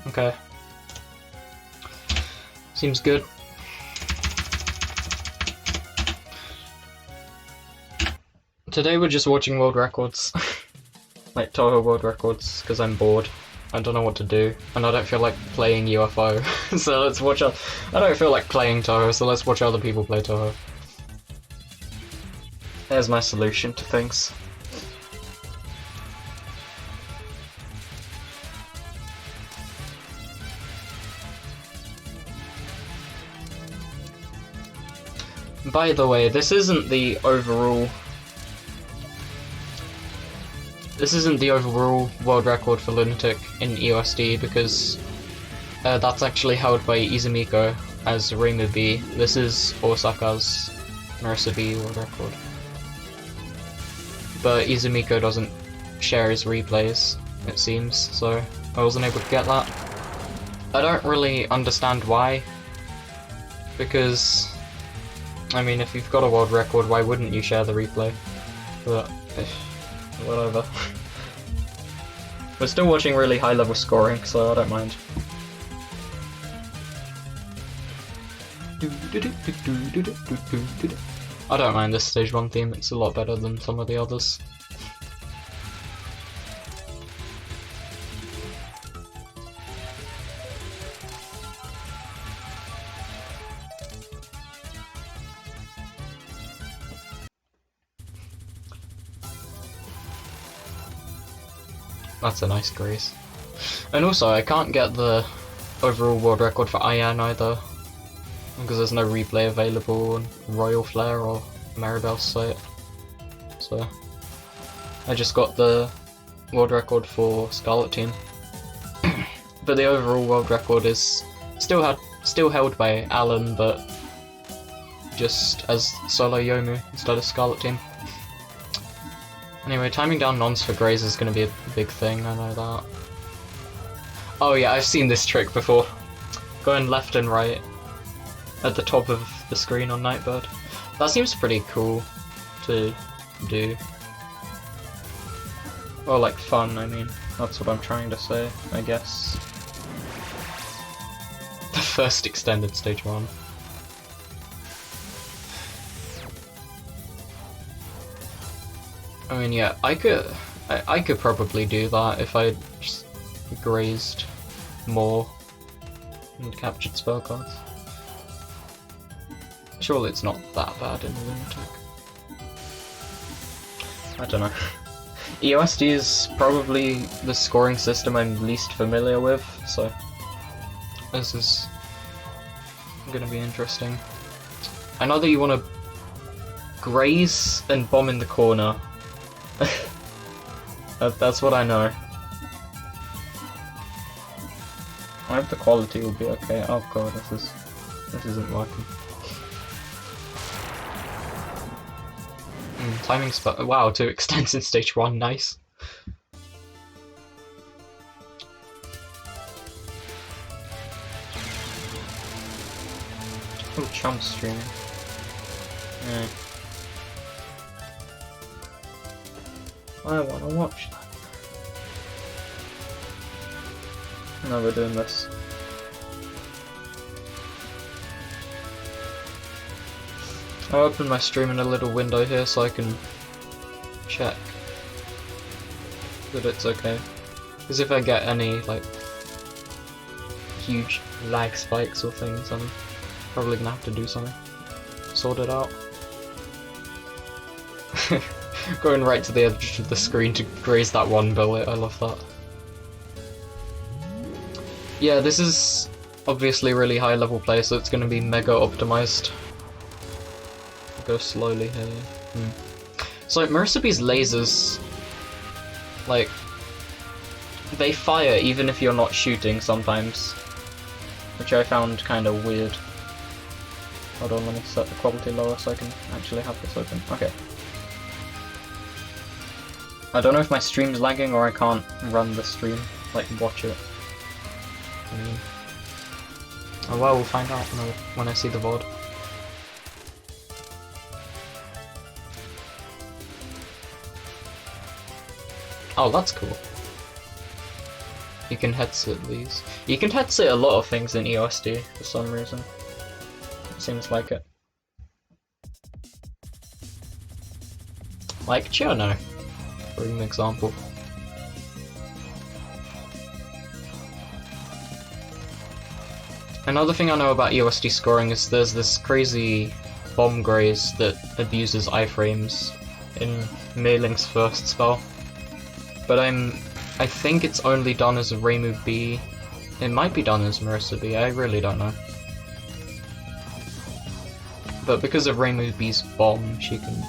Okay. Seems good. Today we're just watching world records. Like Toho world records, because I'm bored. I don't know what to do, and I don't feel like playing UFO. So let's watch I don't feel like playing Toho, so let's watch other people play Toho. There's my solution to things. By the way, this isn't the overall world record for Lunatic in EOSD because that's actually held by Izumiko as Reimu B. This is Osaka's Marisa B world record. But Izumiko doesn't share his replays, it seems, so I wasn't able to get that. I don't really understand why, because, I mean, if you've got a world record, why wouldn't you share the replay? But, whatever. We're still watching really high level scoring, so I don't mind. I don't mind this stage 1 theme, it's a lot better than some of the others. That's a nice grace. And also, I can't get the overall world record for Ayan either, because there's no replay available on Royal Flare or Maribel's site. So, I just got the world record for Scarlet Team. But the overall world record is still held by Alan, but just as solo Yomu instead of Scarlet Team. Anyway, timing down nons for Grays is going to be a big thing, I know that. Oh yeah, I've seen this trick before. Going left and right at the top of the screen on Nightbird. That seems pretty cool to do. Or like fun, I mean. That's what I'm trying to say, I guess. The first extended stage 1. I mean, yeah, I could probably do that if I just grazed more and captured spell cards. Surely it's not that bad in Lunatic. I don't know. EOSD is probably the scoring system I'm least familiar with, so this is gonna be interesting. I know that you want to graze and bomb in the corner. That's what I know. I hope the quality will be okay. Oh god, this isn't working. Timing spot. Wow, 2 extends in stage 1, nice. Oh, Chump streaming. Yeah. I wanna watch that. No, we're doing this. I'll open my stream in a little window here so I can check that it's okay. Because if I get any, like, huge lag spikes or things, I'm probably gonna have to do something. Sort it out. Going right to the edge of the screen to graze that one bullet, I love that. Yeah, this is obviously really high level play, so it's going to be mega optimized. Go slowly here. So Marisa B's lasers, like, they fire even if you're not shooting sometimes, which I found kind of weird. Hold on, let me set the quality lower so I can actually have this open. Okay. I don't know if my stream's lagging or I can't run the stream, like watch it. Oh well, we'll find out when I see the VOD. Oh, that's cool. You can headset these. You can headset a lot of things in EOSD for some reason. It seems like it. Like Cherno, for an example. Another thing I know about EOSD scoring is there's this crazy bomb graze that abuses iframes in Meiling's first spell. But I think it's only done as a Reimu B. It might be done as Marisa B, I really don't know. But because of Reimu B's bomb, she can...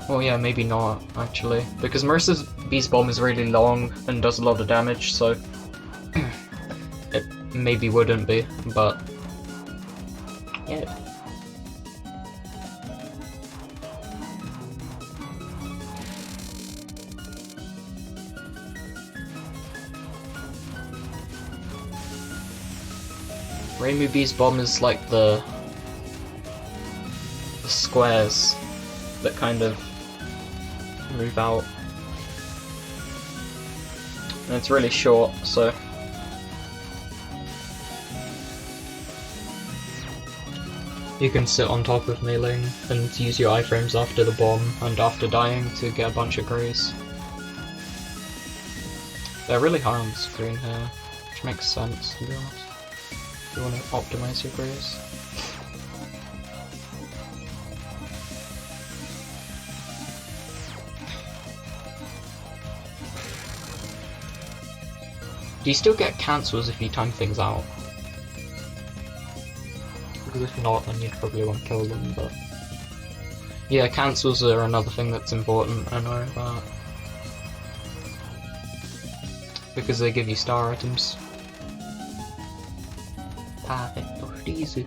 Well, yeah, maybe not, actually. Because Marisa B's bomb is really long and does a lot of damage, so... it maybe wouldn't be, but... yeah. Reimu B's bomb is like the squares that kind of move out. And it's really short, so... you can sit on top of Meiling and use your iframes after the bomb and after dying to get a bunch of grays. They're really high on the screen here, which makes sense to be honest. If you want to optimize your grays. Do you still get cancels if you time things out? Because if not, then you'd probably want to kill them, but... yeah, cancels are another thing that's important, I know that. Because they give you star items. Perfecto, easy.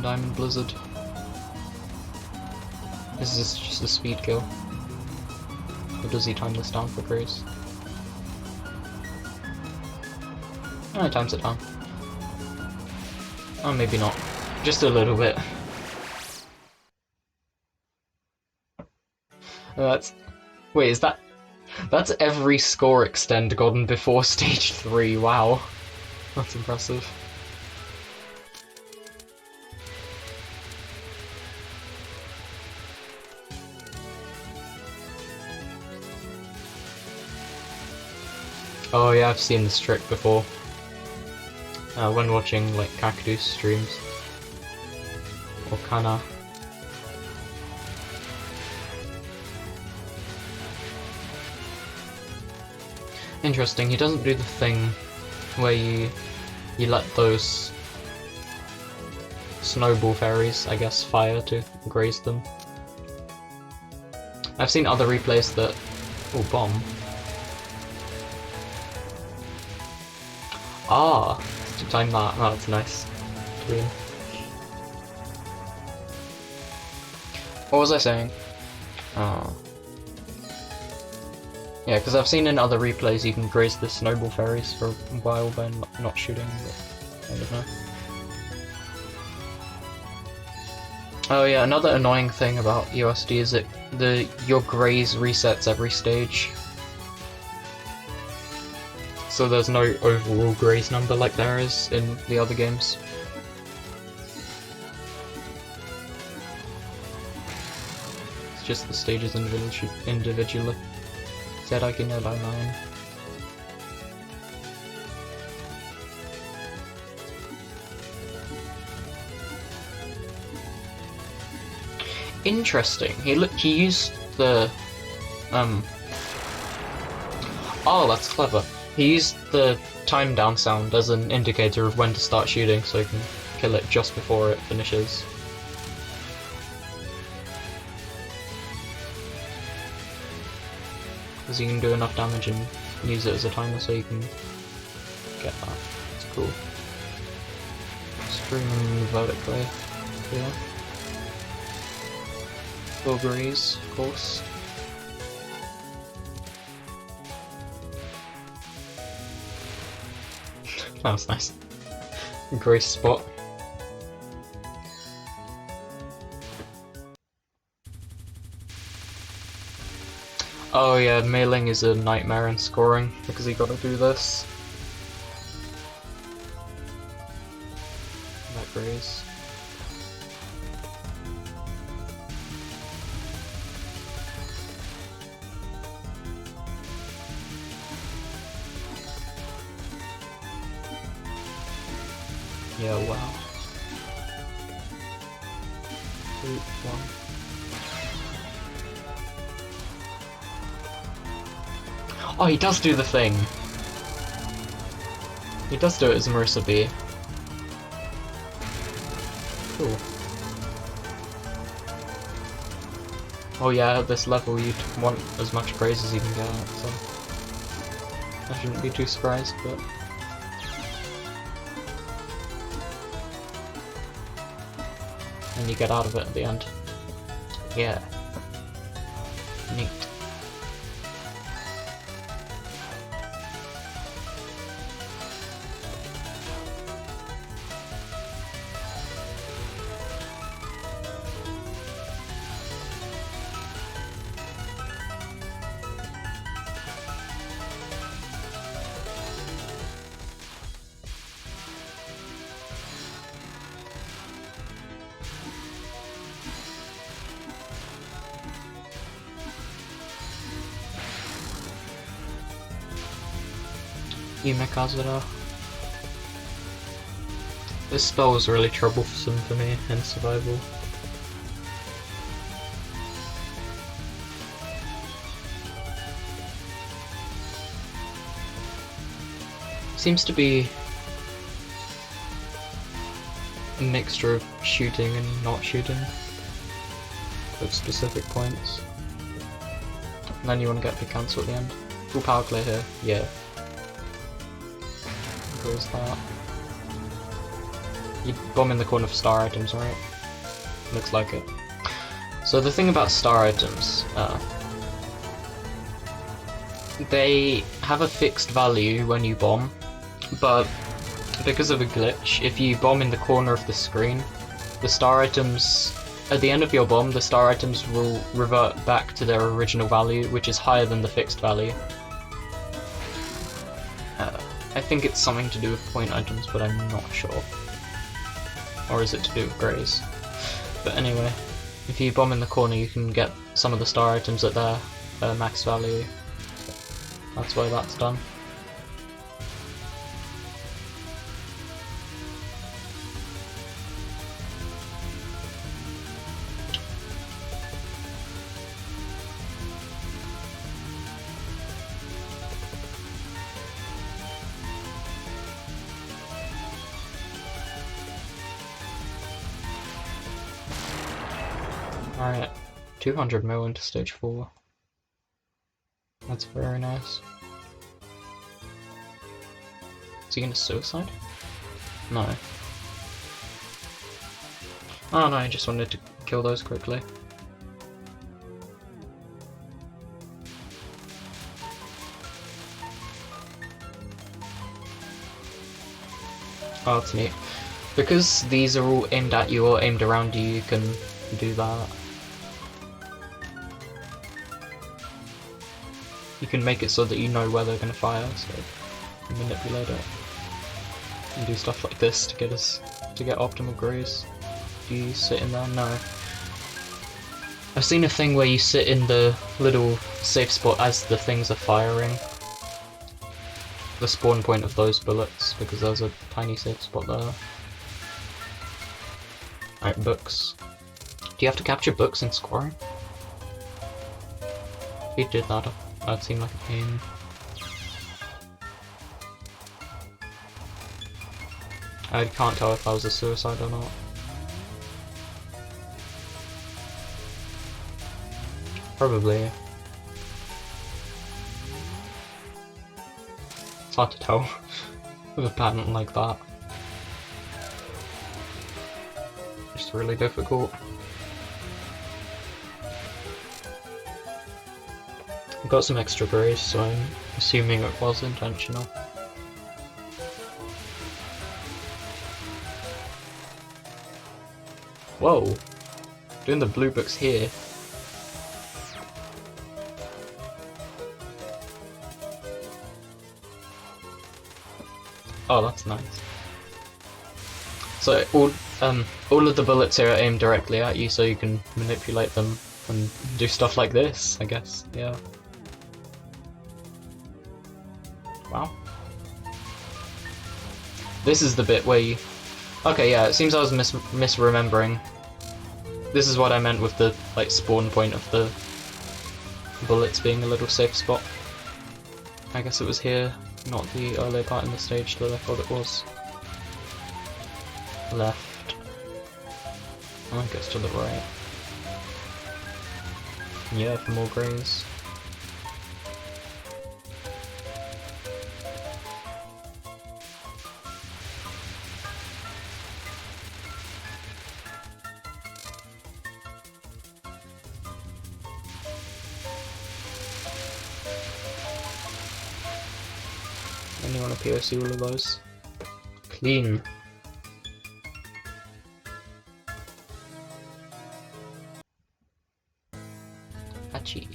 Diamond Blizzard. This is just a speed kill. Or does he time this down for grace? Oh, he times it down. Oh, maybe not. Just a little bit. That's... wait, is that... that's every score extend gotten before stage 3, wow. That's impressive. Oh yeah, I've seen this trick before. When watching like Kakadu streams. Or Kana. Interesting, he doesn't do the thing where you let those snowball fairies, I guess, fire to graze them. I've seen other replays that... oh, bomb. Ah, to time that. Oh, that's nice. Clean. What was I saying? Oh. Yeah, because I've seen in other replays you can graze the snowball fairies for a while by not shooting, but I don't know. Oh yeah, another annoying thing about USD is that your graze resets every stage. So there's no overall graze number like there is in the other games. It's just the stages individually. Zeragi no 9. Interesting. He used the oh, that's clever. He used the time down sound as an indicator of when to start shooting, so he can kill it just before it finishes. Because you can do enough damage and use it as a timer, so you can get that. It's cool. Stream vertically. Yeah. Bulgaries, of course. That was nice. Grace spot. Oh yeah, Mei Ling is a nightmare in scoring because he gotta do this. That graze. Yeah, wow. 2, 1. Oh, he does do the thing! He does do it as Marissa B. Cool. Oh yeah, at this level you'd want as much praise as you can get, so I shouldn't be too surprised, but... And you get out of it at the end. Yeah. Neat. Yume Kazura. This spell was really troublesome for me in survival. Seems to be a mixture of shooting and not shooting at specific points. And then you want to get the cancel at the end. Full power clear here, yeah. Goes that. You bomb in the corner for star items, right? Looks like it. So the thing about star items, they have a fixed value when you bomb, but because of a glitch, if you bomb in the corner of the screen, the star items, at the end of your bomb, the star items will revert back to their original value, which is higher than the fixed value. I think it's something to do with point items, but I'm not sure. Or is it to do with grays? But anyway, if you bomb in the corner, you can get some of the star items at their max value. That's why that's done. Alright, 200 mil into stage 4. That's very nice. Is he gonna suicide? No. Oh no, I just wanted to kill those quickly. Oh, that's neat. Because these are all aimed at you or aimed around you, you can do that. You can make it so that you know where they're going to fire, so you manipulate it. And do stuff like this to get optimal graze. Do you sit in there? No. I've seen a thing where you sit in the little safe spot as the things are firing. The spawn point of those bullets, because there's a tiny safe spot there. Alright, books. Do you have to capture books in scoring? If you did that, that'd seem like a pain. I can't tell if that was a suicide or not. Probably. It's hard to tell with a pattern like that. It's really difficult. I got some extra grace, so I'm assuming it was intentional. Whoa! Doing the blue books here. Oh, that's nice. So all of the bullets here are aimed directly at you, so you can manipulate them and do stuff like this, I guess. Yeah. Wow. This is the bit where you... Okay, yeah, it seems I was misremembering. This is what I meant with the, like, spawn point of the bullets being a little safe spot. I guess it was here, not the earlier part in the stage that I thought it was. Left. I guess to the right. Yeah, for more greys. And you want to POC all of those. Clean. Hachi.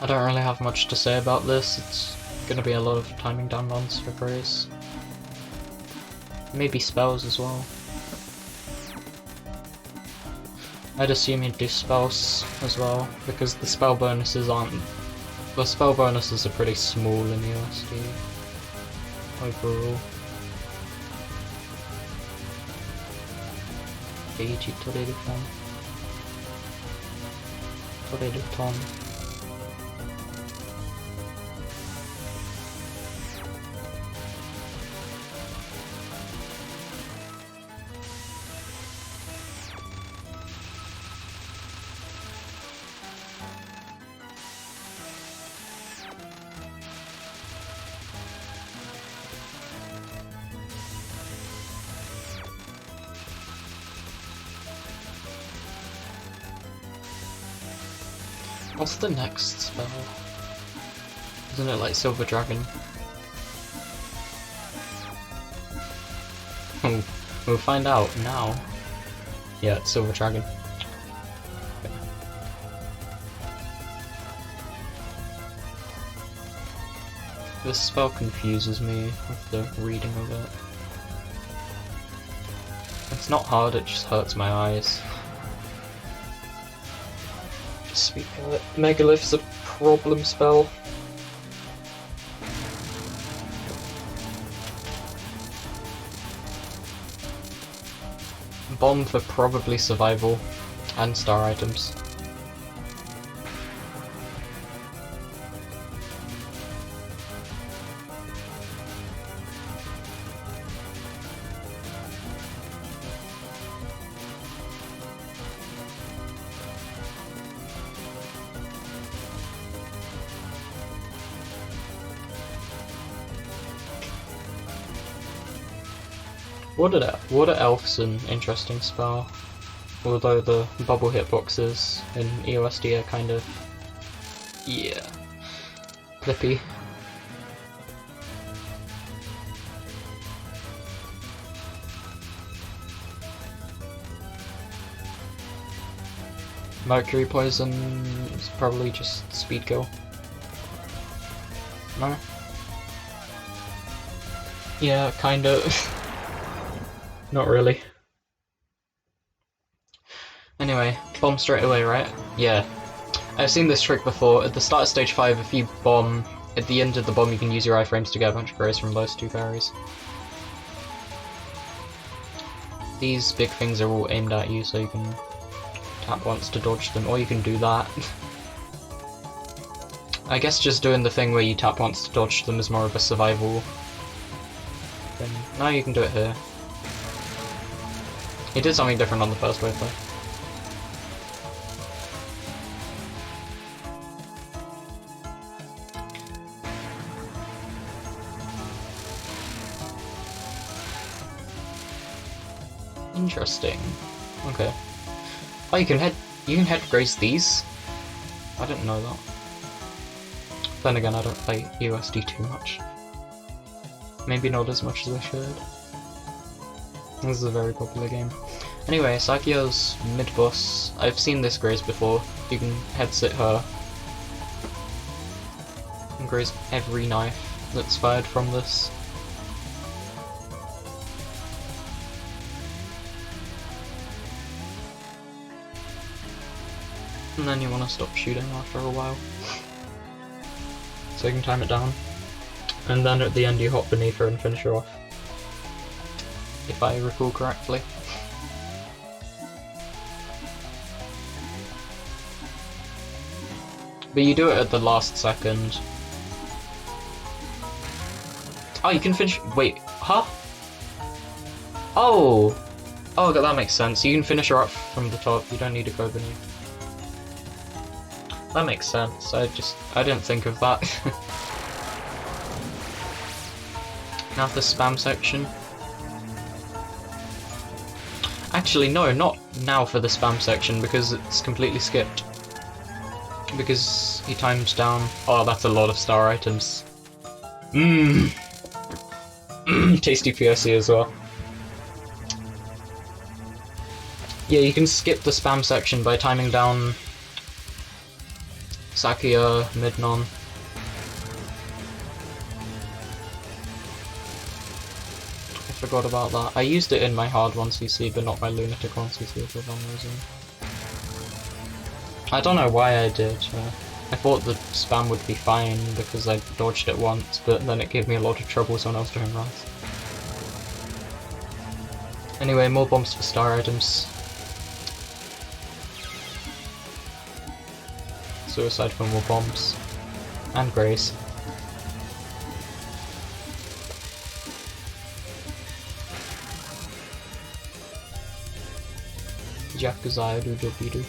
I don't really have much to say about this. It's gonna be a lot of timing down runs for Grace. Maybe spells as well. I'd assume you'd do spells as well, because the spell bonuses aren't... The spell bonuses are pretty small in USD overall. Eiji Toreru-fan. Toreru-ton. What's the next spell? Isn't it like Silver Dragon? Oh, we'll find out now. Yeah, it's Silver Dragon. Okay. This spell confuses me with the reading of it. It's not hard, it just hurts my eyes. Speak of it. Megalith's a problem spell. Bomb for probably survival and star items. Water Elf's an interesting spell, although the bubble hitboxes in EOSD are kind of, yeah, flippy. Mercury Poison is probably just speed kill. No? Yeah, kind of. Not really. Anyway, bomb straight away, right? Yeah. I've seen this trick before. At the start of stage 5, if you bomb, at the end of the bomb you can use your iframes to get a bunch of grays from those two fairies. These big things are all aimed at you, so you can tap once to dodge them, or you can do that. I guess just doing the thing where you tap once to dodge them is more of a survival thing. Now you can do it here. He did something different on the first wave though. Interesting. Okay. Oh, you can head graze these? I didn't know that. Then again, I don't play USD too much. Maybe not as much as I should. This is a very popular game. Anyway, Sakyo's mid-boss. I've seen this graze before. You can head sit her. And graze every knife that's fired from this. And then you want to stop shooting after a while. So you can time it down. And then at the end you hop beneath her and finish her off. If I recall correctly. But you do it at the last second. Oh, you can finish- wait, huh? Oh! Oh, that makes sense. You can finish her up from the top, you don't need to go beneath. That makes sense, I didn't think of that. Now the spam section. Actually, no, not now for the spam section, because it's completely skipped. Because he times down. Oh, that's a lot of star items. Tasty POC as well. Yeah, you can skip the spam section by timing down Sakya, Midnon. I forgot about that. I used it in my hard 1cc, but not my lunatic 1cc for some reason. I don't know why I did. I thought the spam would be fine because I dodged it once, but then it gave me a lot of trouble when I was doing runs. Anyway, more bombs for star items. Suicide for more bombs. And grace. Jakuzai Doodle-Beedoo.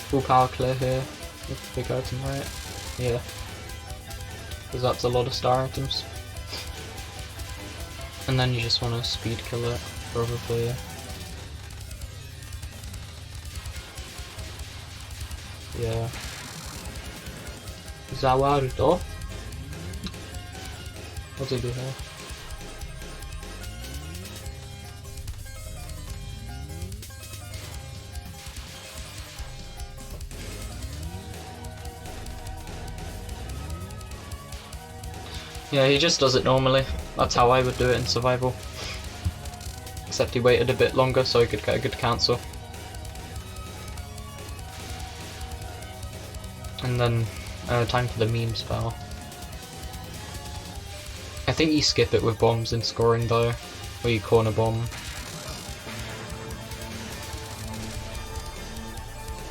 Full power clear here, with the big item, right? Yeah. Because that's a lot of star items. And then you just want to speed kill it, probably. Yeah. Zawaruto? What's he do here? Yeah, he just does it normally. That's how I would do it in survival. Except he waited a bit longer so he could get a good cancel. And then, time for the meme spell. I think you skip it with bombs in scoring though, or you corner bomb.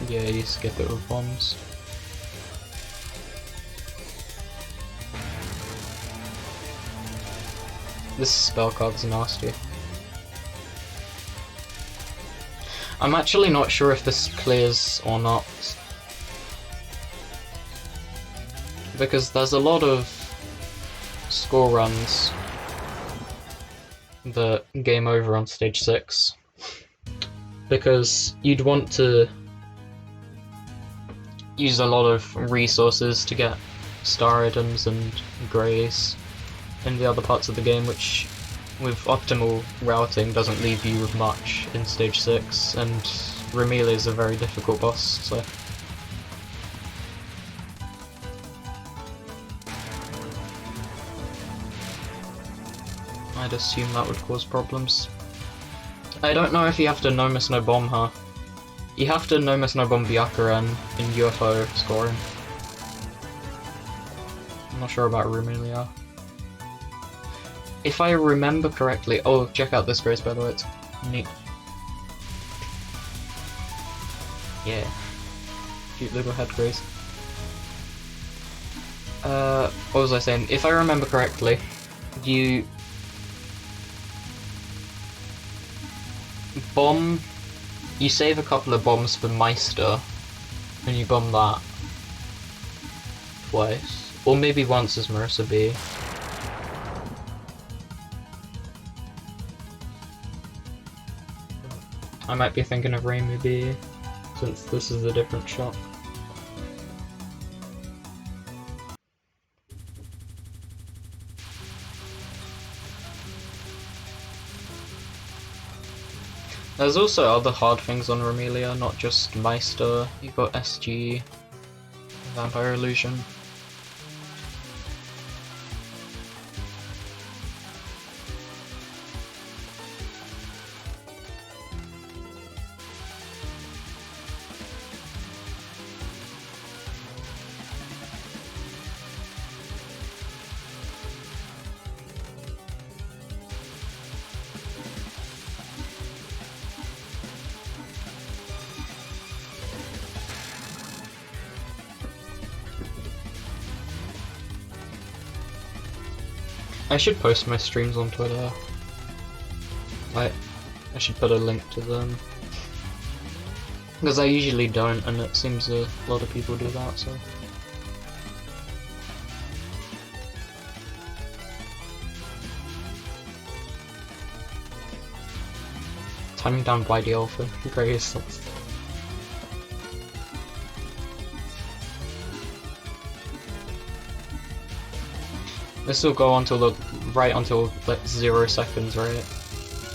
Yeah, you skip it with bombs. This spell card's nasty. I'm actually not sure if this clears or not. Because there's a lot of score runs that game over on stage 6. Because you'd want to use a lot of resources to get star items and grace in the other parts of the game, which with optimal routing doesn't leave you with much in stage 6, and Ramila is a very difficult boss, so... I'd assume that would cause problems. I don't know if you have to Nomus no Bomb her. You have to Nomus no Bomb Byakuren in UFO scoring. I'm not sure about Rumelia. If I remember correctly, oh, check out this grace by the way, it's neat. Yeah. Cute little head grace. What was I saying? If I remember correctly, you bomb. You save a couple of bombs for Meister, and you bomb that twice, or maybe once as Marissa B. I might be thinking of Reimu B, since this is a different shop. There's also other hard things on Romelia, not just Meister. You've got SG, Vampire Illusion. I should post my streams on Twitter. I should put a link to them. Because I usually don't, and it seems a lot of people do that, so... Timing down YDL for Grace. This will go until right until like 0 seconds, right?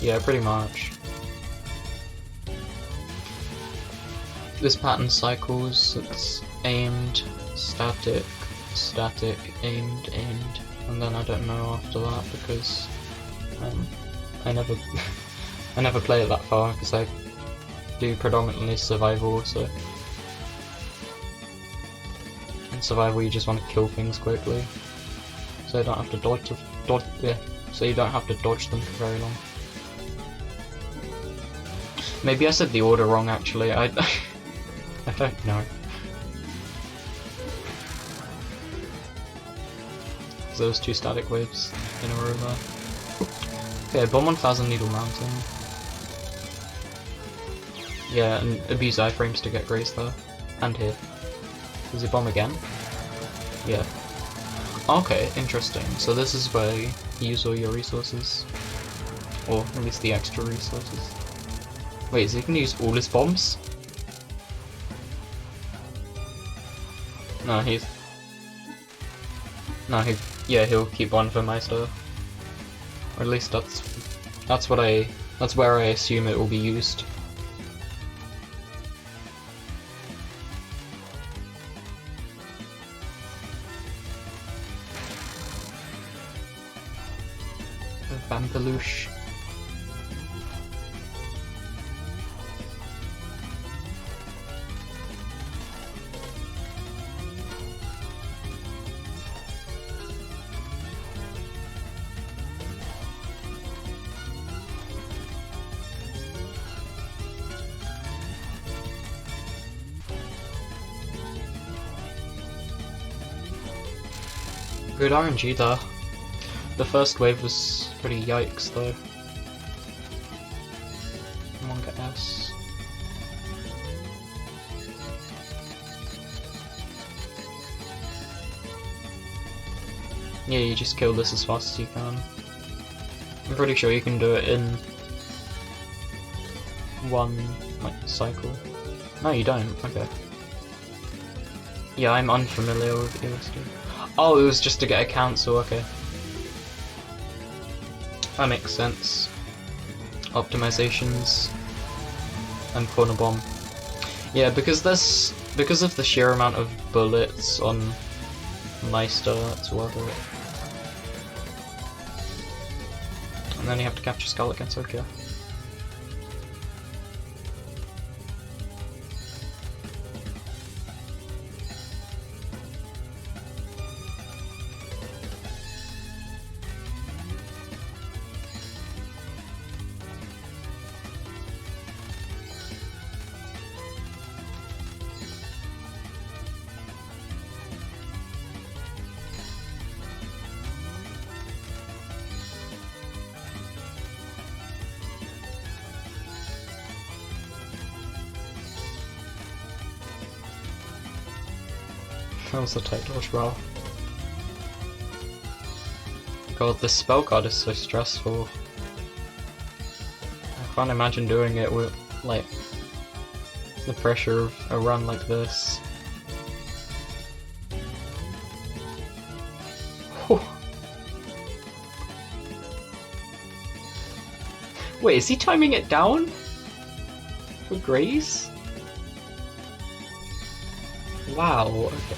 Yeah, pretty much. This pattern cycles. It's aimed, static, static, aimed, aimed, and then I don't know after that because I never I never play it that far because I do predominantly survival. So in survival, you just want to kill things quickly. So you don't have to dodge, yeah. So you don't have to dodge them for very long. Maybe I said the order wrong actually. I don't know. So those 2 static waves in a row there. Okay, bomb on Thousand Needle Mountain. Yeah, and abuse iframes to get Grace there, and here. Does he bomb again? Yeah. Okay, interesting. So this is where you use all your resources. Or at least the extra resources. Wait, is he gonna use all his bombs? No, he's... No, yeah, he'll keep one for Meister. Or at least that's where I assume it will be used. Vampilouche. Good RNG there. The first wave was pretty yikes though. Come on, get S. Yeah, you just kill this as fast as you can. I'm pretty sure you can do it in one cycle. No, you don't. Okay. Yeah, I'm unfamiliar with EOSD. Oh, it was just to get a cancel. Okay. That makes sense. Optimizations and corner bomb. Yeah, because of the sheer amount of bullets on Meister, it's worth it. And then you have to capture Skull against Okia. That was the title as well. God, this spell card is so stressful. I can't imagine doing it with, like, the pressure of a run like this. Whew. Wait, is he timing it down? For Grace? Wow, okay.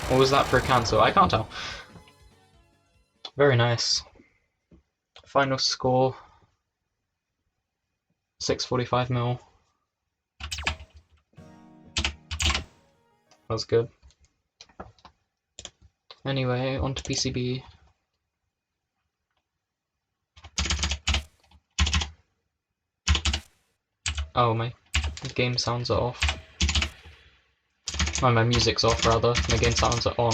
Or was that for a cancel? I can't tell. Very nice. Final score 645 mil. That was good. Anyway, on to PCB. Oh, my game sounds are off. Oh, my music's off rather. My game sounds are on.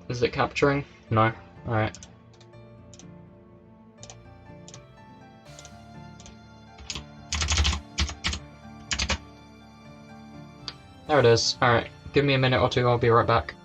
Is it capturing? No. Alright. There it is. Alright. Give me a minute or two, I'll be right back.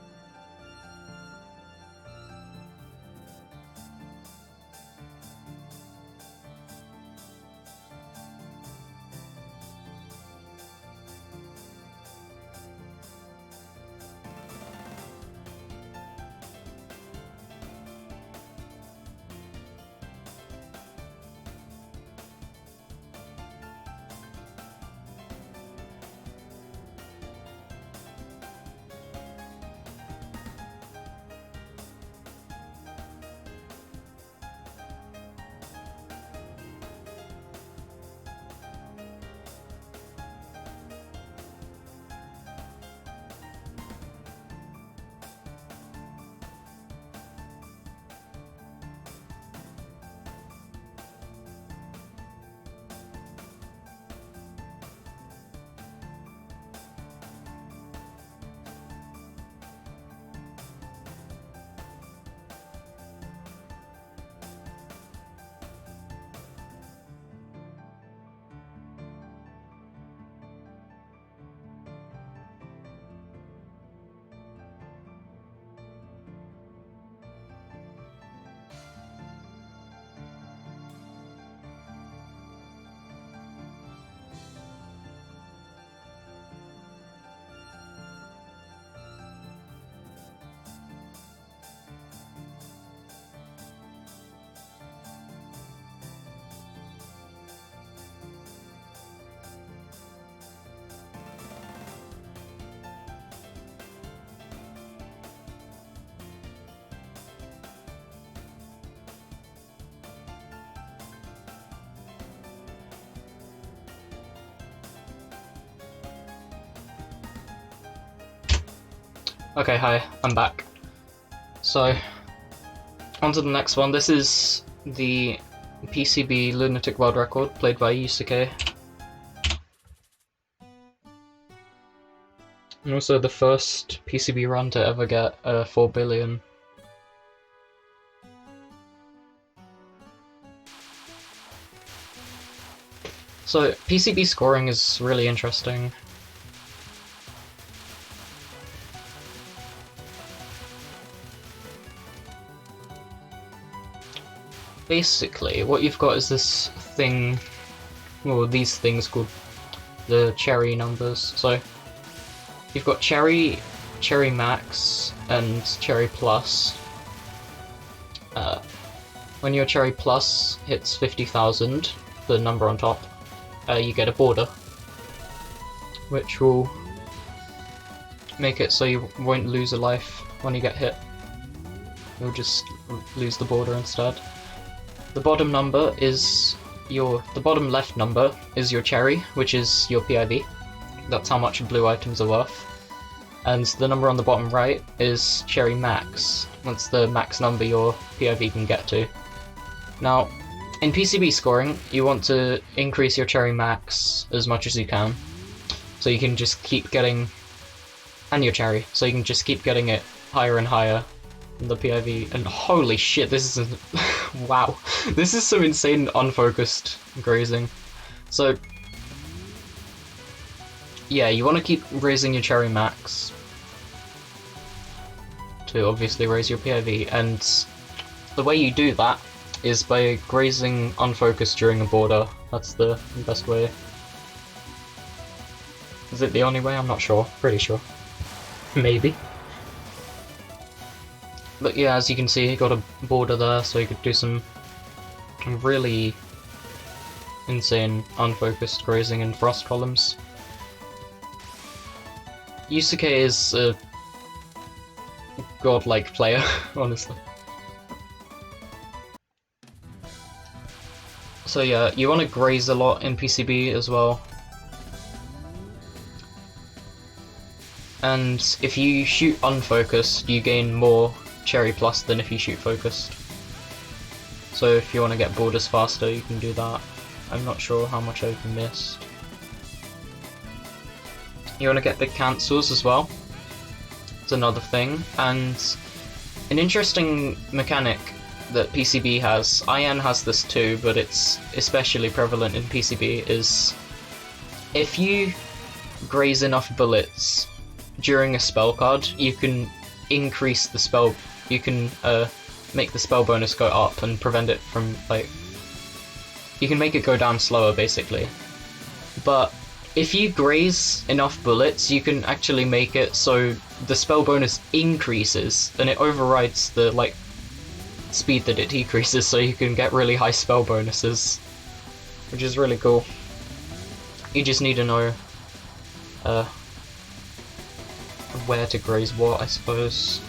Okay, hi, I'm back. So, on to the next one. This is the PCB Lunatic World Record, played by Yusuke. And also the first PCB run to ever get 4 billion. So, PCB scoring is really interesting. Basically, what you've got is this thing, well, these things called the cherry numbers. So, you've got cherry, cherry max, and cherry plus. When your cherry plus hits 50,000, the number on top, you get a border, which will make it so you won't lose a life when you get hit. You'll just lose the border instead. The bottom number is the bottom left number is your cherry, which is your PIV. That's how much blue items are worth. And the number on the bottom right is cherry max. That's the max number your PIV can get to. Now, in PCB scoring, you want to increase your cherry max as much as you can. So you can just keep getting, and your cherry, so you can just keep getting it higher and higher. The PIV, and holy shit, this is wow, this is some insane unfocused grazing. So yeah, you want to keep raising your cherry max to obviously raise your PIV, and the way you do that is by grazing unfocused during a border. That's the best way. Is it the only way? I'm not sure. Pretty sure. Maybe. But yeah, as you can see, you got a border there, so you could do some really insane unfocused grazing in frost columns. Yusuke is a godlike player, honestly. So yeah, you want to graze a lot in PCB as well. And if you shoot unfocused, you gain more Cherry Plus than if you shoot focused. So if you want to get borders faster, you can do that. I'm not sure how much I've missed. You want to get big cancels as well. It's another thing. And an interesting mechanic that PCB has, IN has this too, but it's especially prevalent in PCB, is if you graze enough bullets during a spell card, you can increase the spell, you can make the spell bonus go up and prevent it from, like, you can make it go down slower basically. But if you graze enough bullets, you can actually make it so the spell bonus increases and it overrides the, like, speed that it decreases, so you can get really high spell bonuses, which is really cool. You just need to know where to graze what, I suppose,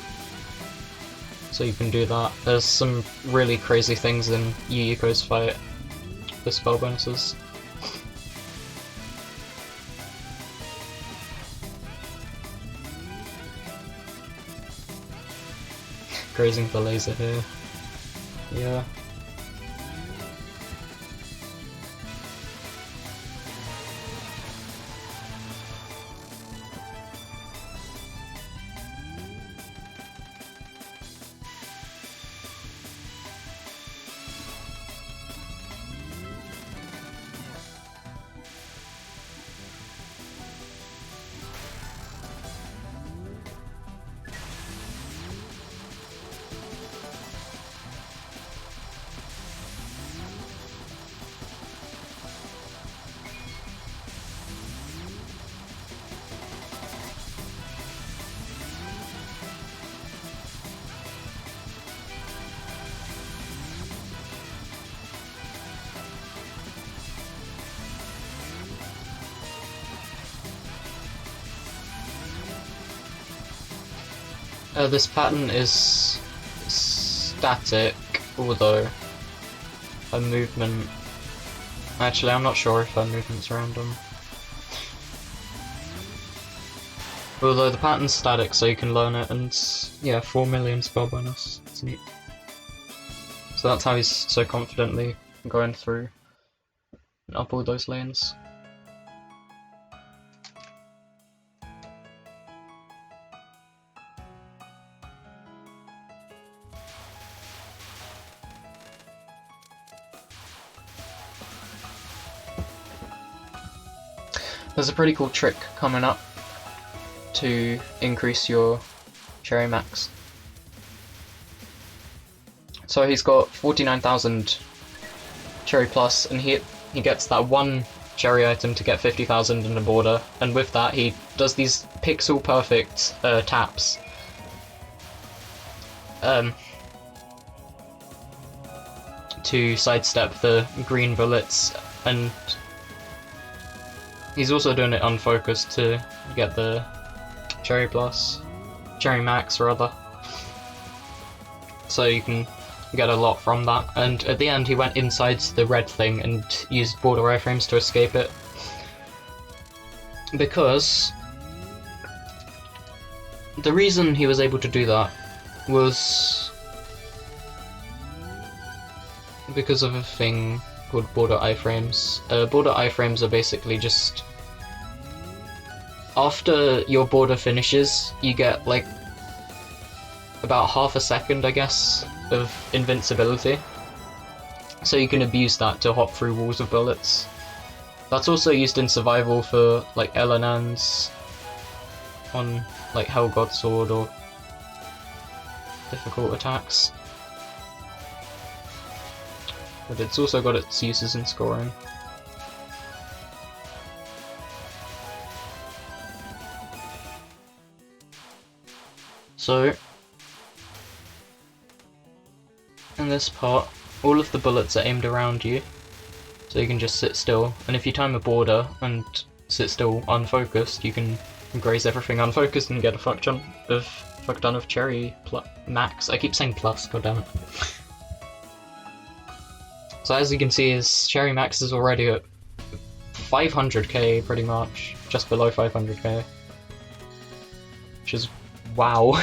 so you can do that. There's some really crazy things in Yu Yuko's fight with spell bonuses. Grazing the laser here. Yeah. This pattern is static, although her movement... Actually, I'm not sure if her movement's random. Although the pattern's static, so you can learn it, and yeah, 4 million spell bonus. It's neat. So that's how he's so confidently going through and up all those lanes. There's a pretty cool trick coming up to increase your Cherry Max. So he's got 49,000 Cherry Plus, and he gets that one Cherry item to get 50,000 in the border, and with that he does these pixel perfect taps. To sidestep the green bullets, and he's also doing it unfocused to get the Cherry Max rather. So you can get a lot from that. And at the end he went inside the red thing and used border iframes to escape it. Because the reason he was able to do that was because of a thing called border iframes. Border iframes are basically just, after your border finishes, you get like about half a second, I guess, of invincibility. So you can abuse that to hop through walls of bullets. That's also used in survival for like Elanans on like Hellgod Sword or difficult attacks. But it's also got its uses in scoring. So, in this part, all of the bullets are aimed around you, so you can just sit still, and if you time a border and sit still unfocused, you can graze everything unfocused and get a fuck ton of Cherry Max. I keep saying plus, goddammit. So as you can see, his Cherry Max is already at 500k pretty much, just below 500k. Which is wow.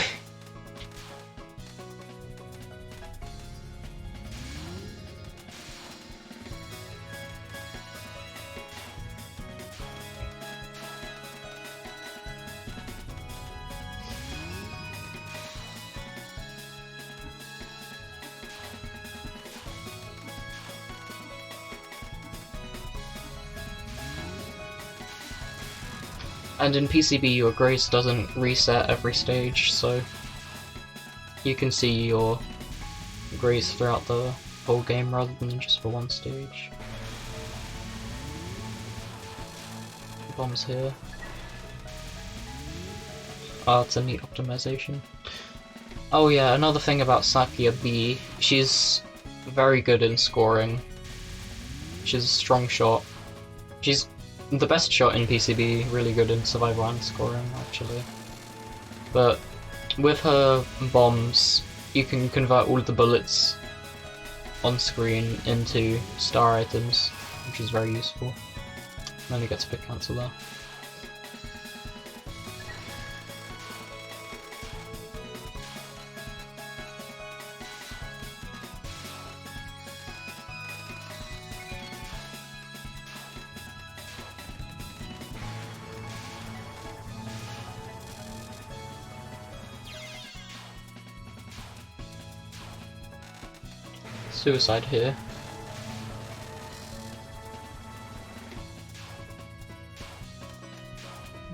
And in PCB your grace doesn't reset every stage, so you can see your grace throughout the whole game rather than just for one stage. Bombs here. Oh, it's a neat optimization. Oh yeah, another thing about Sakia B, she's very good in scoring. She's a strong shot. She's the best shot in PCB, really good in survival and scoring actually. But with her bombs, you can convert all of the bullets on screen into star items, which is very useful. And then he gets a big cancel there. Suicide here.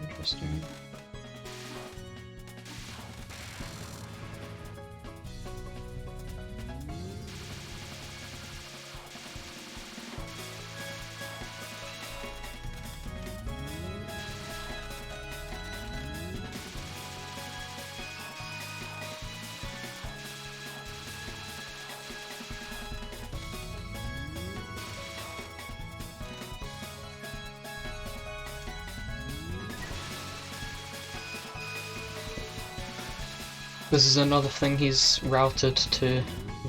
Interesting. This is another thing he's routed to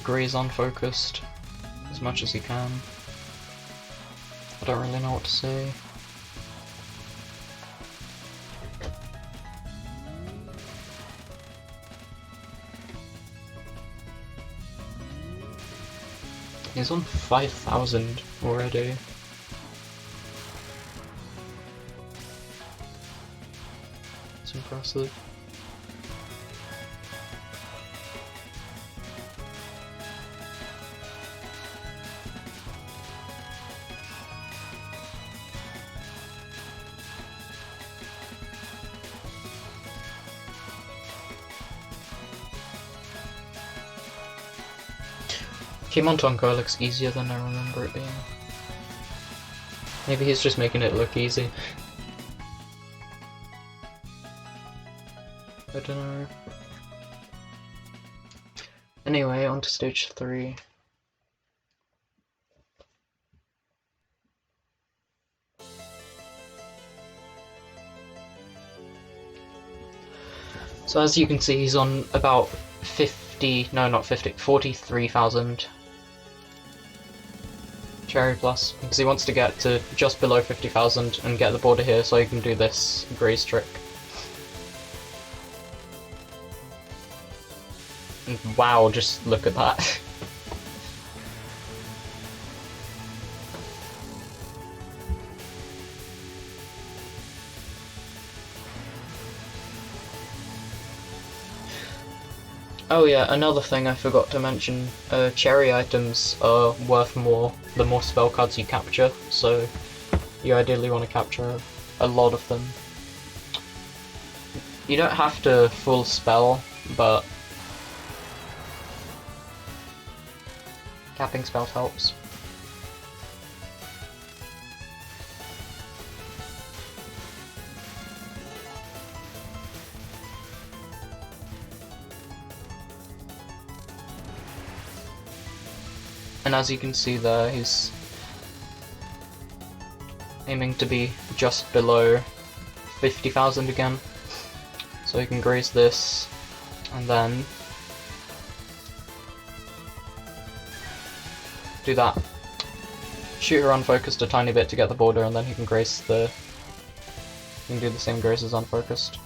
graze unfocused as much as he can. I don't really know what to say. He's on 5,000 already. It's impressive. Keemon Tonko looks easier than I remember it being. Maybe he's just making it look easy. I don't know. Anyway, on to stage 3. So as you can see, he's on about 43,000 Cherry Plus, because he wants to get to just below 50,000 and get the border here so he can do this graze trick. And wow, just look at that. Oh yeah, another thing I forgot to mention, cherry items are worth more the more spell cards you capture, so you ideally want to capture a lot of them. You don't have to full spell, but capping spells helps. And as you can see there, he's aiming to be just below 50,000 again. So you can graze this, and then do that. Shoot her unfocused a tiny bit to get the border, and then he can graze the... You can do the same graze as unfocused.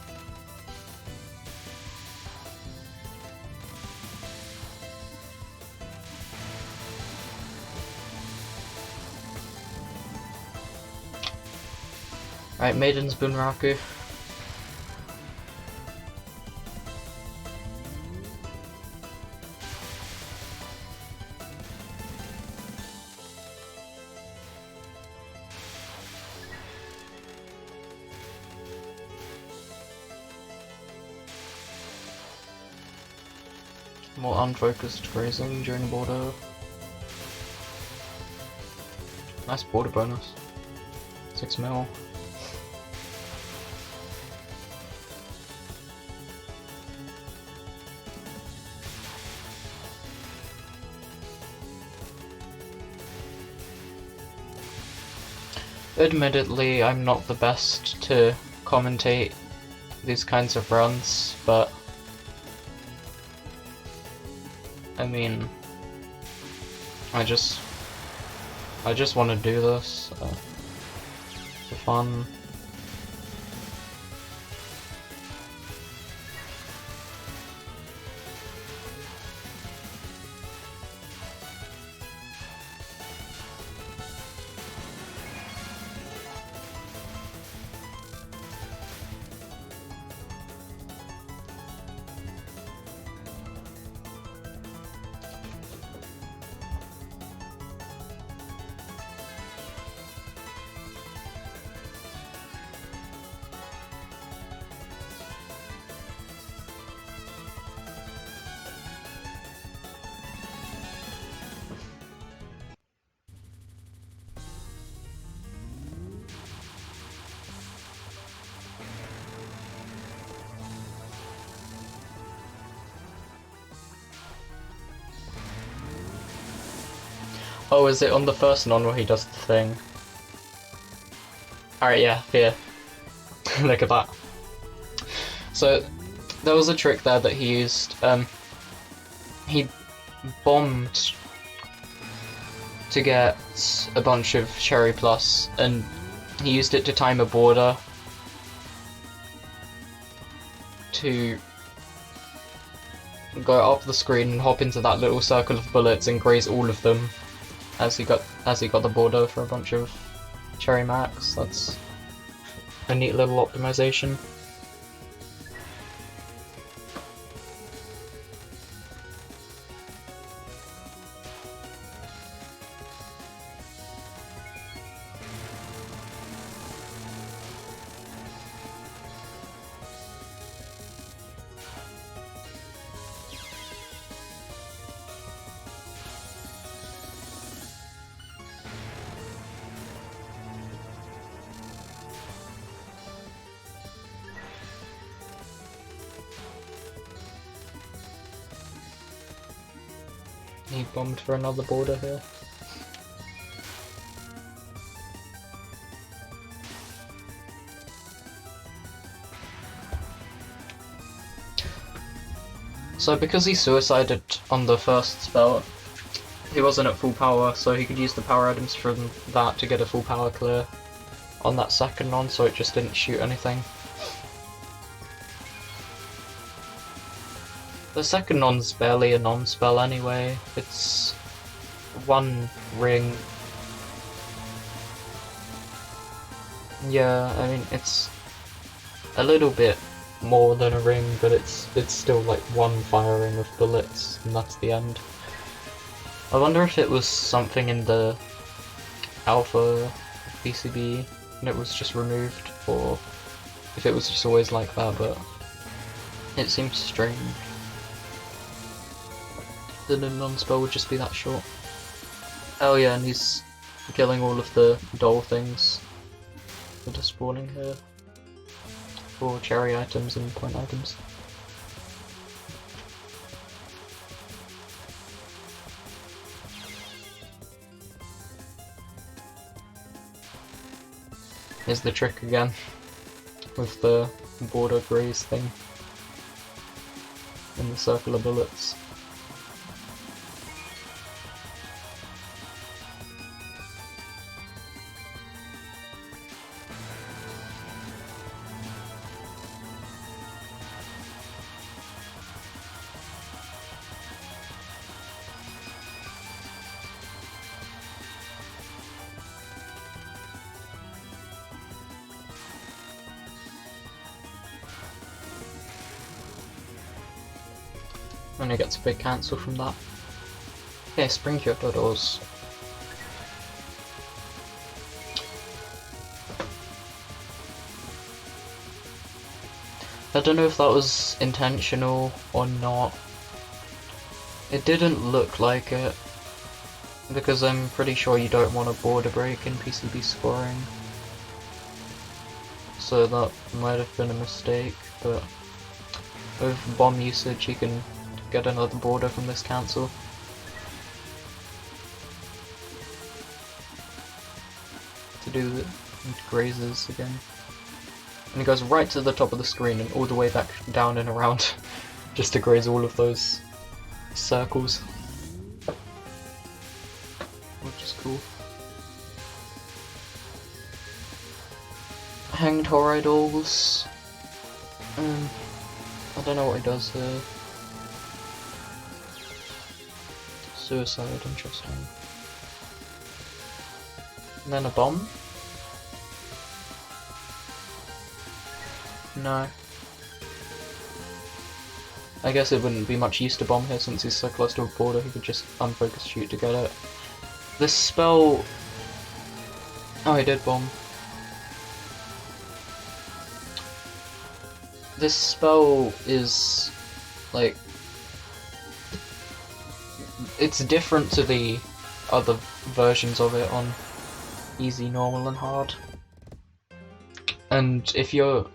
Alright, Maiden's Bunraku. More unfocused grazing during border. Nice border bonus. 6 mil. Admittedly, I'm not the best to commentate these kinds of runs, but I mean, I just want to do this for fun. Oh, is it on the first non where he does the thing? Alright, yeah, here. Look at that. So, there was a trick there that he used. He bombed to get a bunch of Cherry Plus, and he used it to time a border to go up the screen and hop into that little circle of bullets and graze all of them as he got the border for a bunch of Cherry Max. That's a neat little optimization. He bombed for another border here. So because he suicided on the first spell, he wasn't at full power, so he could use the power items from that to get a full power clear on that second non, so it just didn't shoot anything. The second non's barely a non-spell anyway. It's one ring. Yeah, I mean, it's a little bit more than a ring, but it's still like one firing of bullets, and that's the end. I wonder if it was something in the alpha BCB and it was just removed, or if it was just always like that, but it seems strange that a non-spell would just be that short. Oh yeah, and he's killing all of the doll things that are spawning here for cherry items and point items. Here's the trick again, with the border graze thing and the circular bullets. And he gets a big cancel from that. Okay, Spring Cure Doddles. I don't know if that was intentional or not. It didn't look like it, because I'm pretty sure you don't want a border break in PCB scoring. So that might have been a mistake, but with bomb usage you can get another border from this cancel. To do the grazes again. And it goes right to the top of the screen and all the way back down and around just to graze all of those circles. Which is cool. Hanged Horridols. I don't know what he does here. Suicide, interesting. And then a bomb? No. I guess it wouldn't be much use to bomb here since he's so close to a border, he could just unfocus shoot to get it. This spell... Oh, he did bomb. This spell is... like... it's different to the other versions of it on easy, normal, and hard. And if you're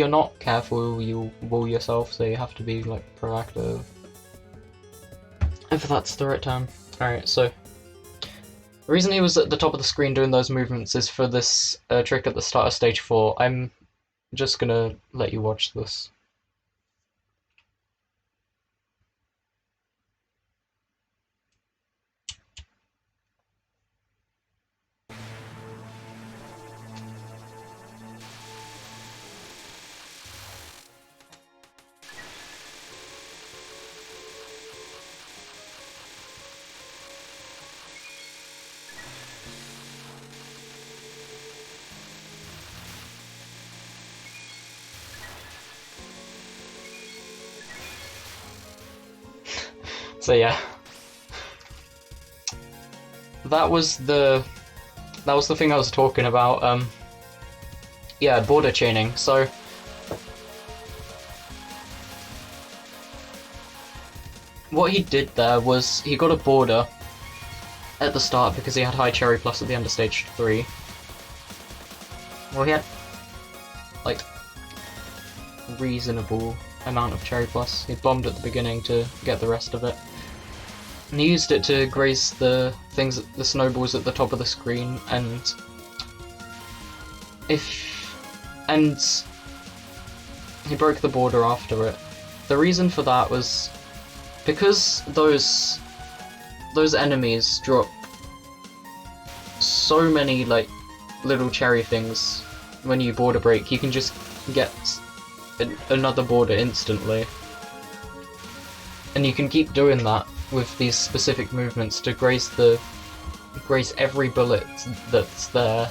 not careful, you'll wall yourself, so you have to be like proactive. If that's the right term. Alright, so the reason he was at the top of the screen doing those movements is for this trick at the start of stage 4. I'm just gonna let you watch this. So yeah, that was the thing I was talking about. Yeah, border chaining. So what he did there was he got a border at the start because he had high cherry plus at the end of stage 3. Well, he had like reasonable amount of cherry plus. He bombed at the beginning to get the rest of it. And he used it to graze the things, the snowballs at the top of the screen, and he broke the border after it. The reason for that was because those enemies drop so many like little cherry things when you border break, you can just get another border instantly. And you can keep doing that with these specific movements to graze every bullet that's there,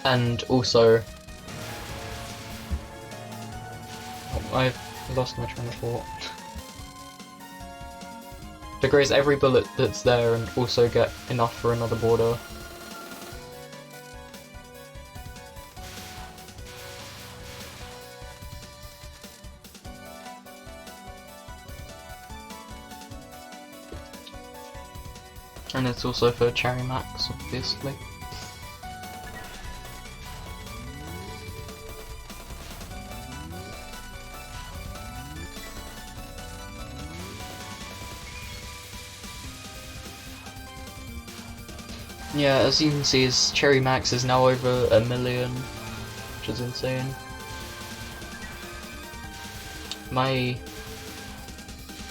and also I've lost my train of thought. To graze every bullet that's there and also get enough for another border. And it's also for Cherry Max, obviously. Yeah, as you can see, his Cherry Max is now over 1 million, which is insane. My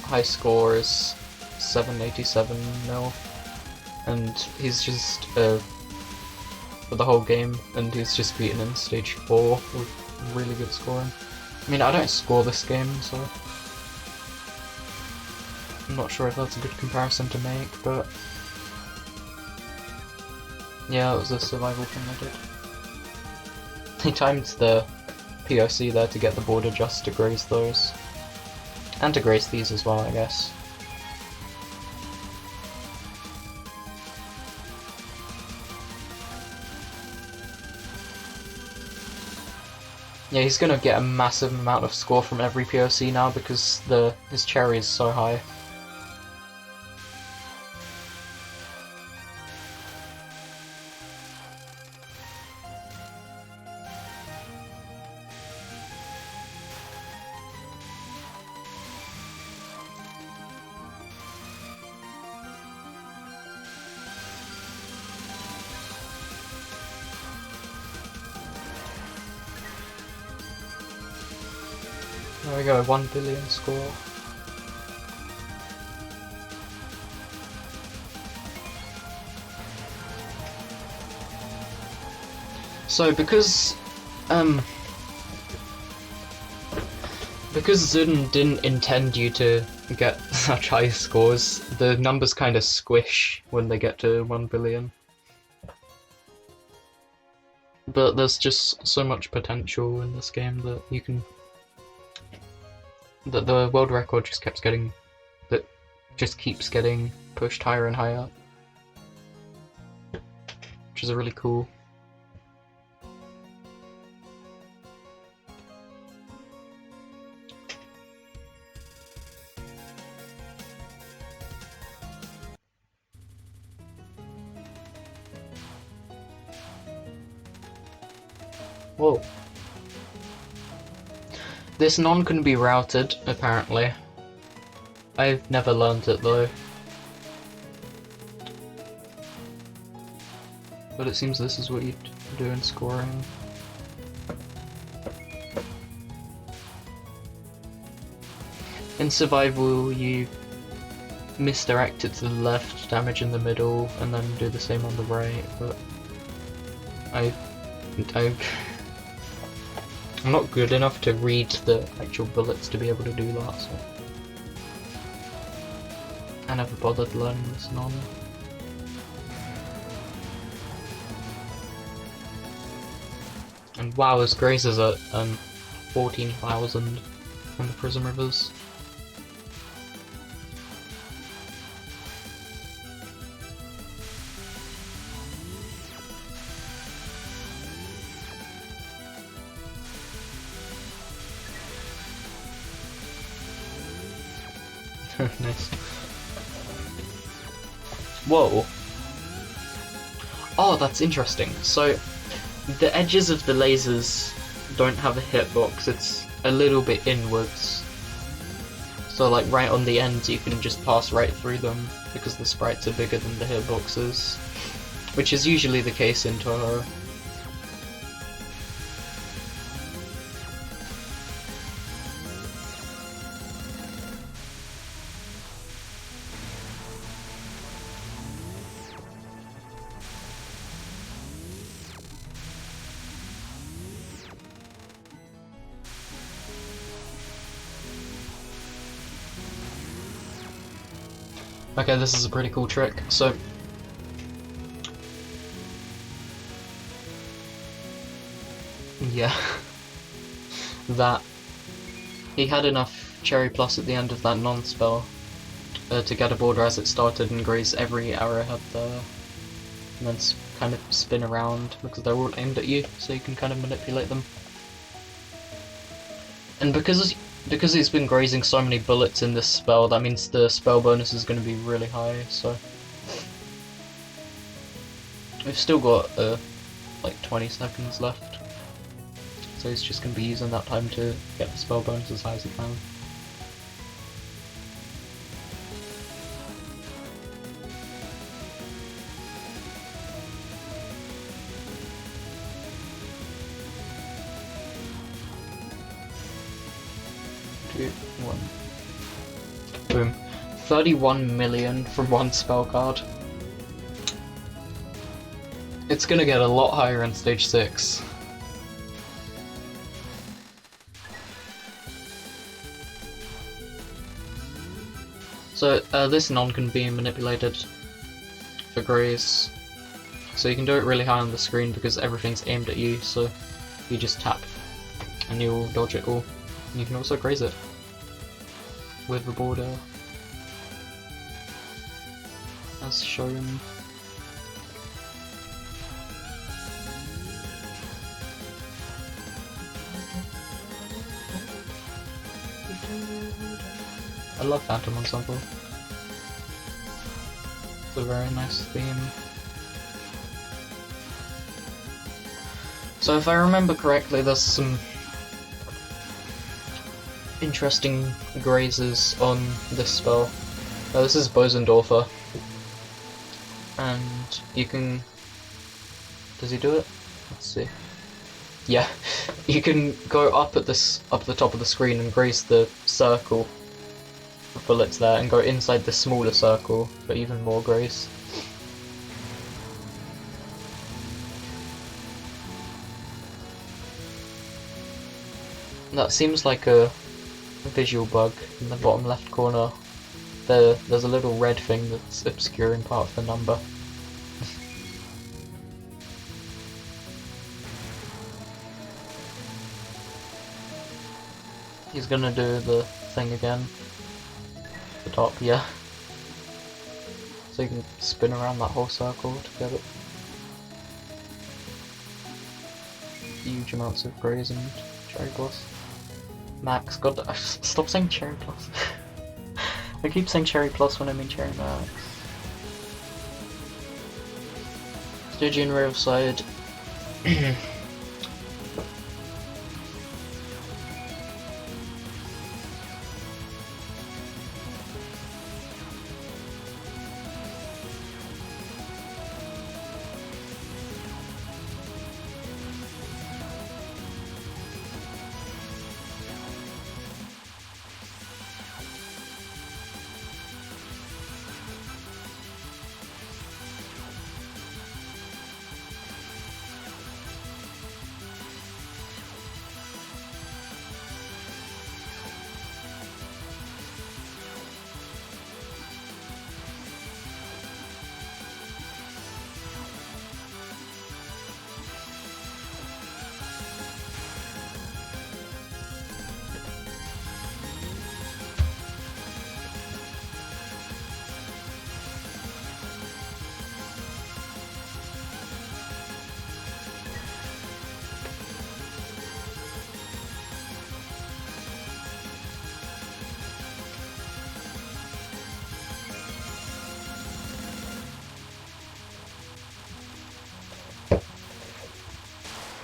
high score is 787 mil, and he's just for the whole game, and he's just beaten in stage 4 with really good scoring. I mean, I don't score this game, so I'm not sure if that's a good comparison to make, but yeah, it was a survival thing I did. They timed the POC there to get the border just to graze those. And to graze these as well, I guess. Yeah, he's gonna get a massive amount of score from every POC now because his cherry is so high. There we go, 1 billion score. So because Zun didn't intend you to get such high scores, the numbers kind of squish when they get to 1 billion. But there's just so much potential in this game that you can... that the world record just keeps getting pushed higher and higher, which is really cool. Whoa. This non can be routed, apparently. I've never learned it though. But it seems this is what you do in scoring. In survival, you misdirect it to the left, damage in the middle, and then do the same on the right, but I'm not good enough to read the actual bullets to be able to do that, so I never bothered learning this non. And wow, his graze is at 14,000 on the Prism Rivers. Nice. Whoa. Oh, that's interesting. So, the edges of the lasers don't have a hitbox, it's a little bit inwards. So like right on the ends you can just pass right through them because the sprites are bigger than the hitboxes. Which is usually the case in Touhou. Okay, this is a pretty cool trick. So, yeah, that he had enough Cherry Plus at the end of that non-spell to get a border as it started and graze every arrowhead there, and then kind of spin around because they're all aimed at you, so you can kind of manipulate them. And because he's been grazing so many bullets in this spell, that means the spell bonus is going to be really high, so We've still got like 20 seconds left, so he's just going to be using that time to get the spell bonus as high as he can. Two, one. Boom. 31 million from one spell card. It's gonna get a lot higher in stage 6. So this non can be manipulated for Graze. So you can do it really high on the screen because everything's aimed at you, so you just tap and you'll dodge it all. And you can also Graze it with the border, as shown. I love Phantom Ensemble. It's a very nice theme. So if I remember correctly, there's some interesting grazes on this spell. This is Bosendorfer, and you can... Does he do it? Let's see. Yeah, you can go up at the top of the screen and graze the circle with bullets there, and go inside the smaller circle for even more graze. That seems like a visual bug in the bottom left corner. There's a little red thing that's obscuring part of the number. He's gonna do the thing again. The top, yeah. So you can spin around that whole circle to get it. Huge amounts of graze and cherry plus. Max, god, stop saying cherry plus. I keep saying cherry plus when I mean cherry max. Stygian Riverside.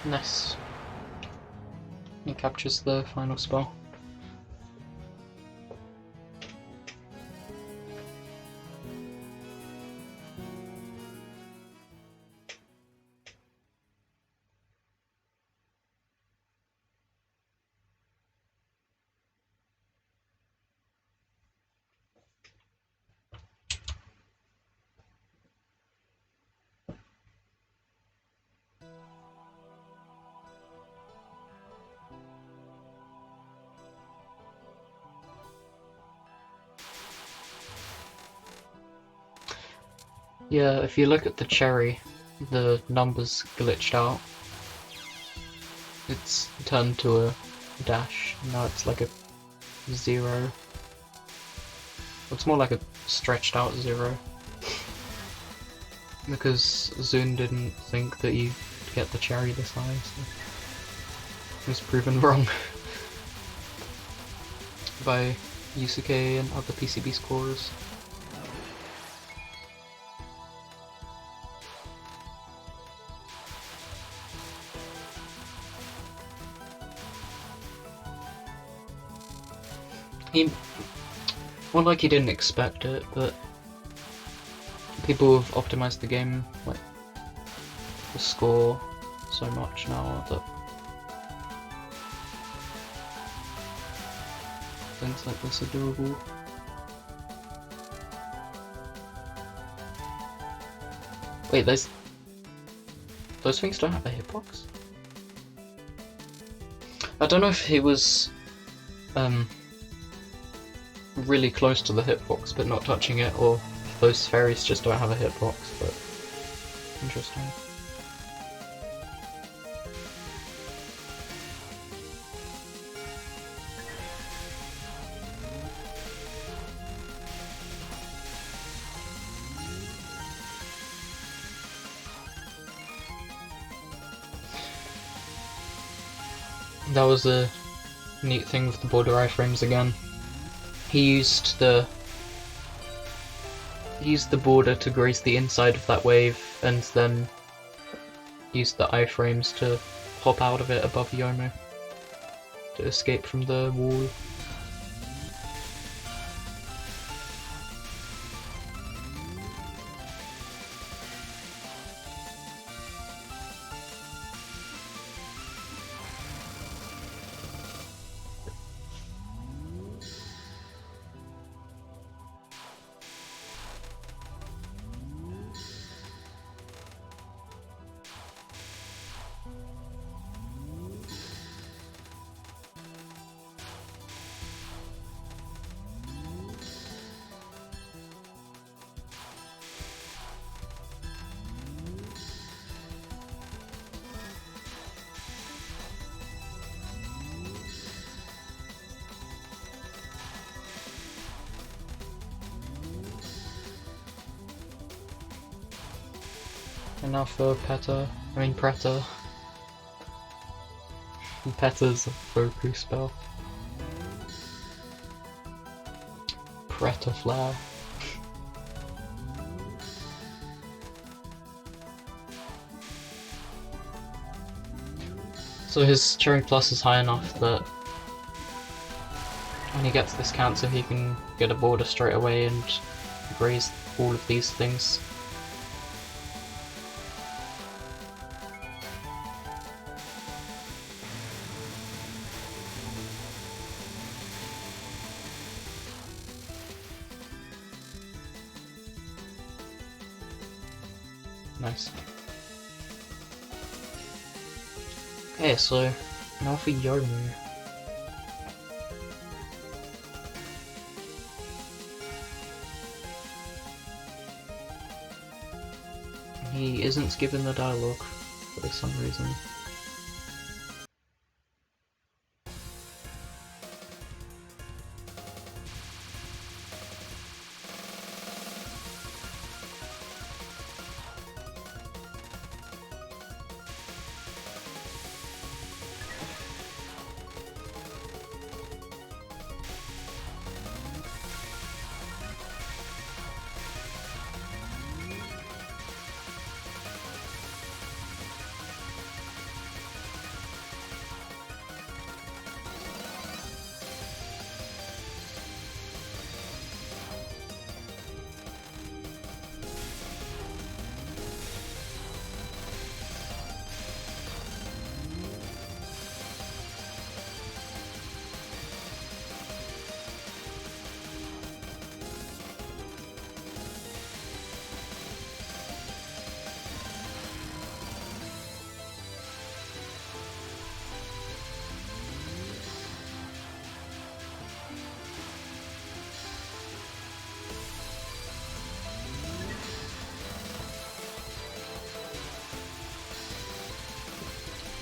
Nice. He captures the final spell. Yeah, if you look at the cherry, the numbers glitched out. It's turned to a dash, now it's like a 0. It's more like a stretched out 0. Because Zune didn't think that you'd get the cherry this high, so it was proven wrong by Yusuke and other PCB scorers. He, well, like he didn't expect it, but people have optimized the game, like the score, so much now that things like this are doable. Wait, those things don't have a hitbox? I don't know if he was really close to the hitbox but not touching it, or those fairies just don't have a hitbox, but interesting. That was a neat thing with the border iframes again. He used the border to graze the inside of that wave, and then used the iframes to hop out of it above Yomu to escape from the wall. And now for Preta. Peta's Roku spell. Preta Flare. So his Turing Plus is high enough that when he gets this cancer he can get a border straight away and graze all of these things. Nice. Okay, so now for Yomu. He isn't given the dialogue for some reason.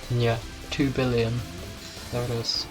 Yeah, 2 billion. There it is.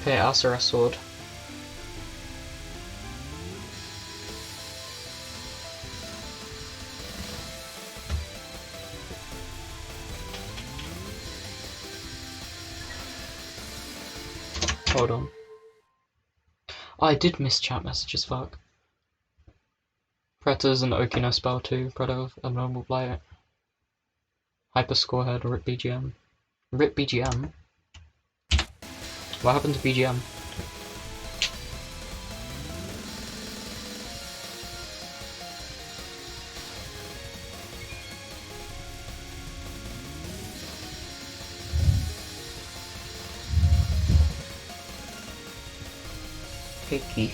Okay, Asura Sword. Hold on. Oh, I did miss chat messages, fuck. Predators and Okino spell 2, Predator of Abnormal Blight. Hyper Scorehead, RIP BGM. RIP BGM? What happened to BGM? Picky.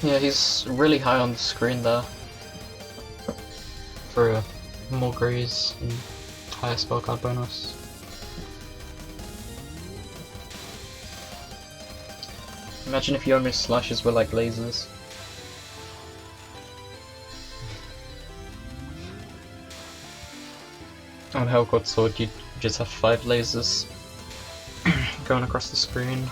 Yeah, he's really high on the screen there. For more grease and higher spell card bonus. Imagine if Yomi's slashes were like lasers. On Hellgod Sword you'd just have 5 lasers going across the screen.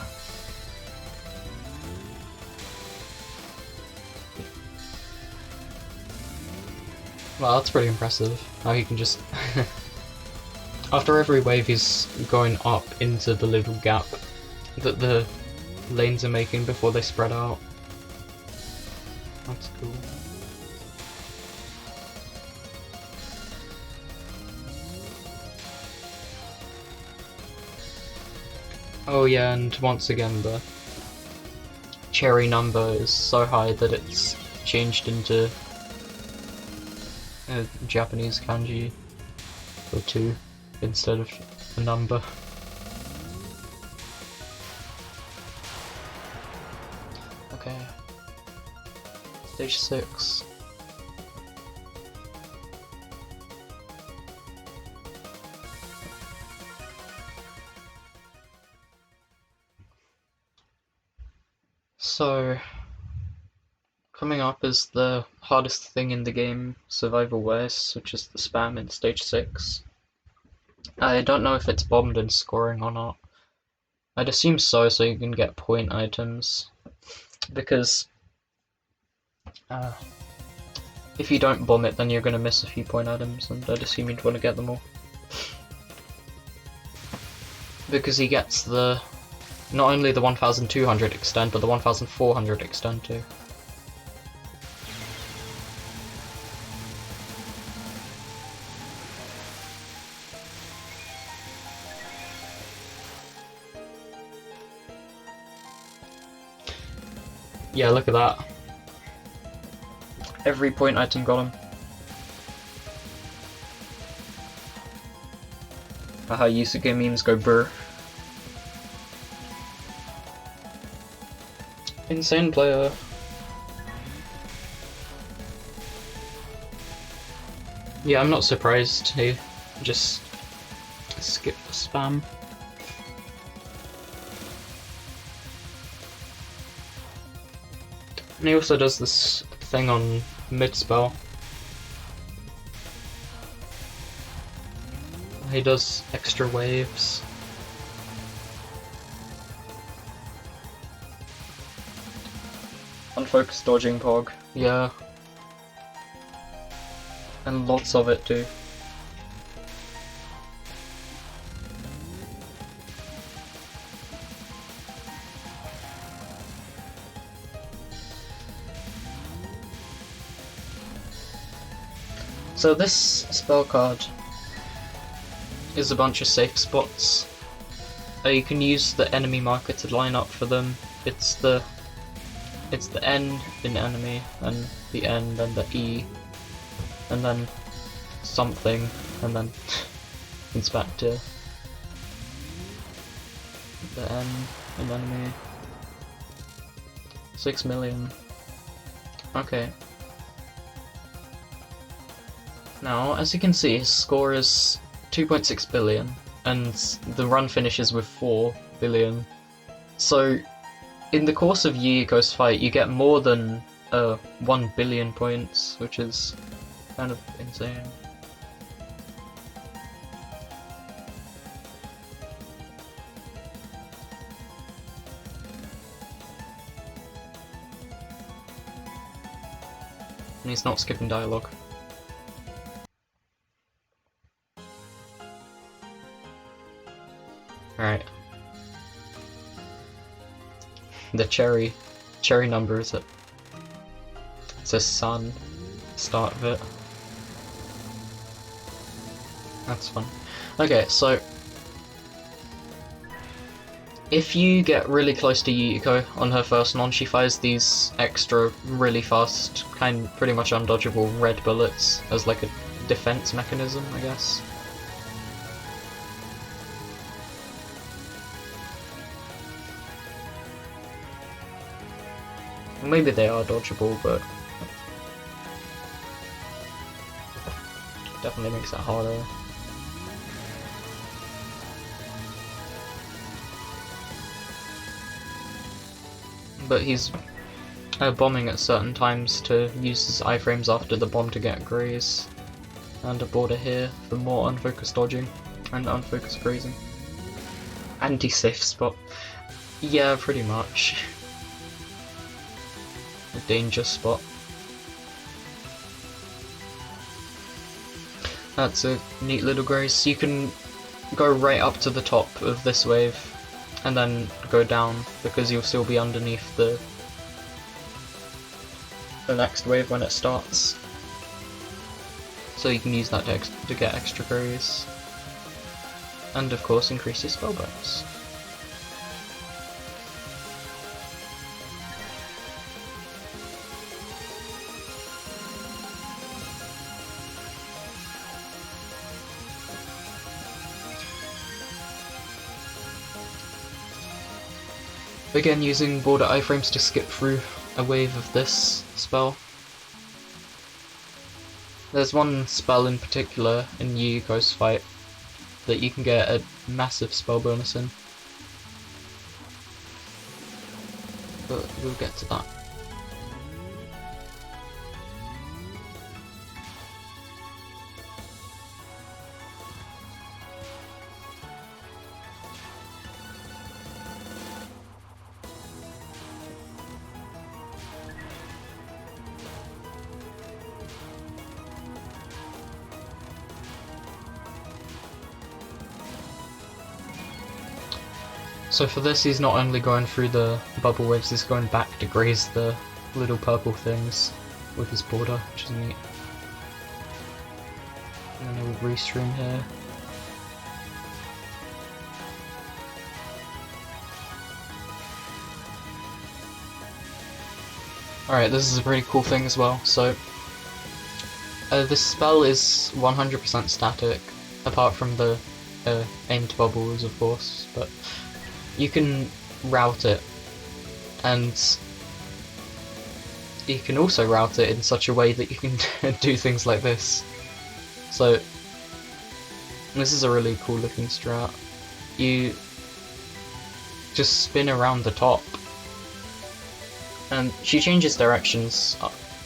Well, that's pretty impressive. How he can just... After every wave he's going up into the little gap that the lanes are making before they spread out. That's cool. Oh yeah, and once again the cherry number is so high that it's changed into a Japanese kanji for 2 instead of a number. Okay. Stage 6. So, coming up is the hardest thing in the game, Survival West, which is the spam in Stage 6. I don't know if it's bombed in scoring or not. I'd assume so you can get point items. Because if you don't bomb it, then you're gonna miss a few point items, and I'd assume you'd want to get them all. Because he gets the not only the 1200 extend, but the 1400 extend too. Yeah, look at that. Every point item got him. Haha, Yusuke memes go brr. Insane player. Yeah, I'm not surprised he just skipped the spam. And he also does this thing on mid-spell. He does extra waves. Unfocused dodging pog. Yeah. And lots of it too. So this spell card is a bunch of safe spots. You can use the enemy marker to line up for them. It's the N in enemy, and the N, and the E, and then something, and then it's back to the N in enemy. 6 million. Okay. Now, as you can see, his score is 2.6 billion, and the run finishes with 4 billion. So, in the course of Yi Iko's fight, you get more than 1 billion points, which is kind of insane. And he's not skipping dialogue. Alright. The cherry number is it? It says sun, start of it. That's fun. Okay, so if you get really close to Yukiko on her first non, she fires these extra, really fast, pretty much undodgeable red bullets as like a defense mechanism, I guess. Maybe they are dodgeable, but definitely makes it harder. But he's bombing at certain times to use his iframes after the bomb to get graze. And a border here for more unfocused dodging and unfocused grazing. Anti-safe spot. Yeah, pretty much. A danger spot. That's a neat little graze. You can go right up to the top of this wave and then go down, because you'll still be underneath the next wave when it starts. So you can use that to get extra graze. And of course increase your spell bonus. Again, using border iframes to skip through a wave of this spell. There's one spell in particular in Yukiko's fight that you can get a massive spell bonus in. But we'll get to that. So for this, he's not only going through the bubble waves, he's going back to graze the little purple things with his border, which is neat. And then he'll restream here. Alright, this is a pretty cool thing as well. So, this spell is 100% static, apart from the aimed bubbles, of course, but you can route it, and you can also route it in such a way that you can do things like this. So, this is a really cool looking strat. You just spin around the top, and she changes directions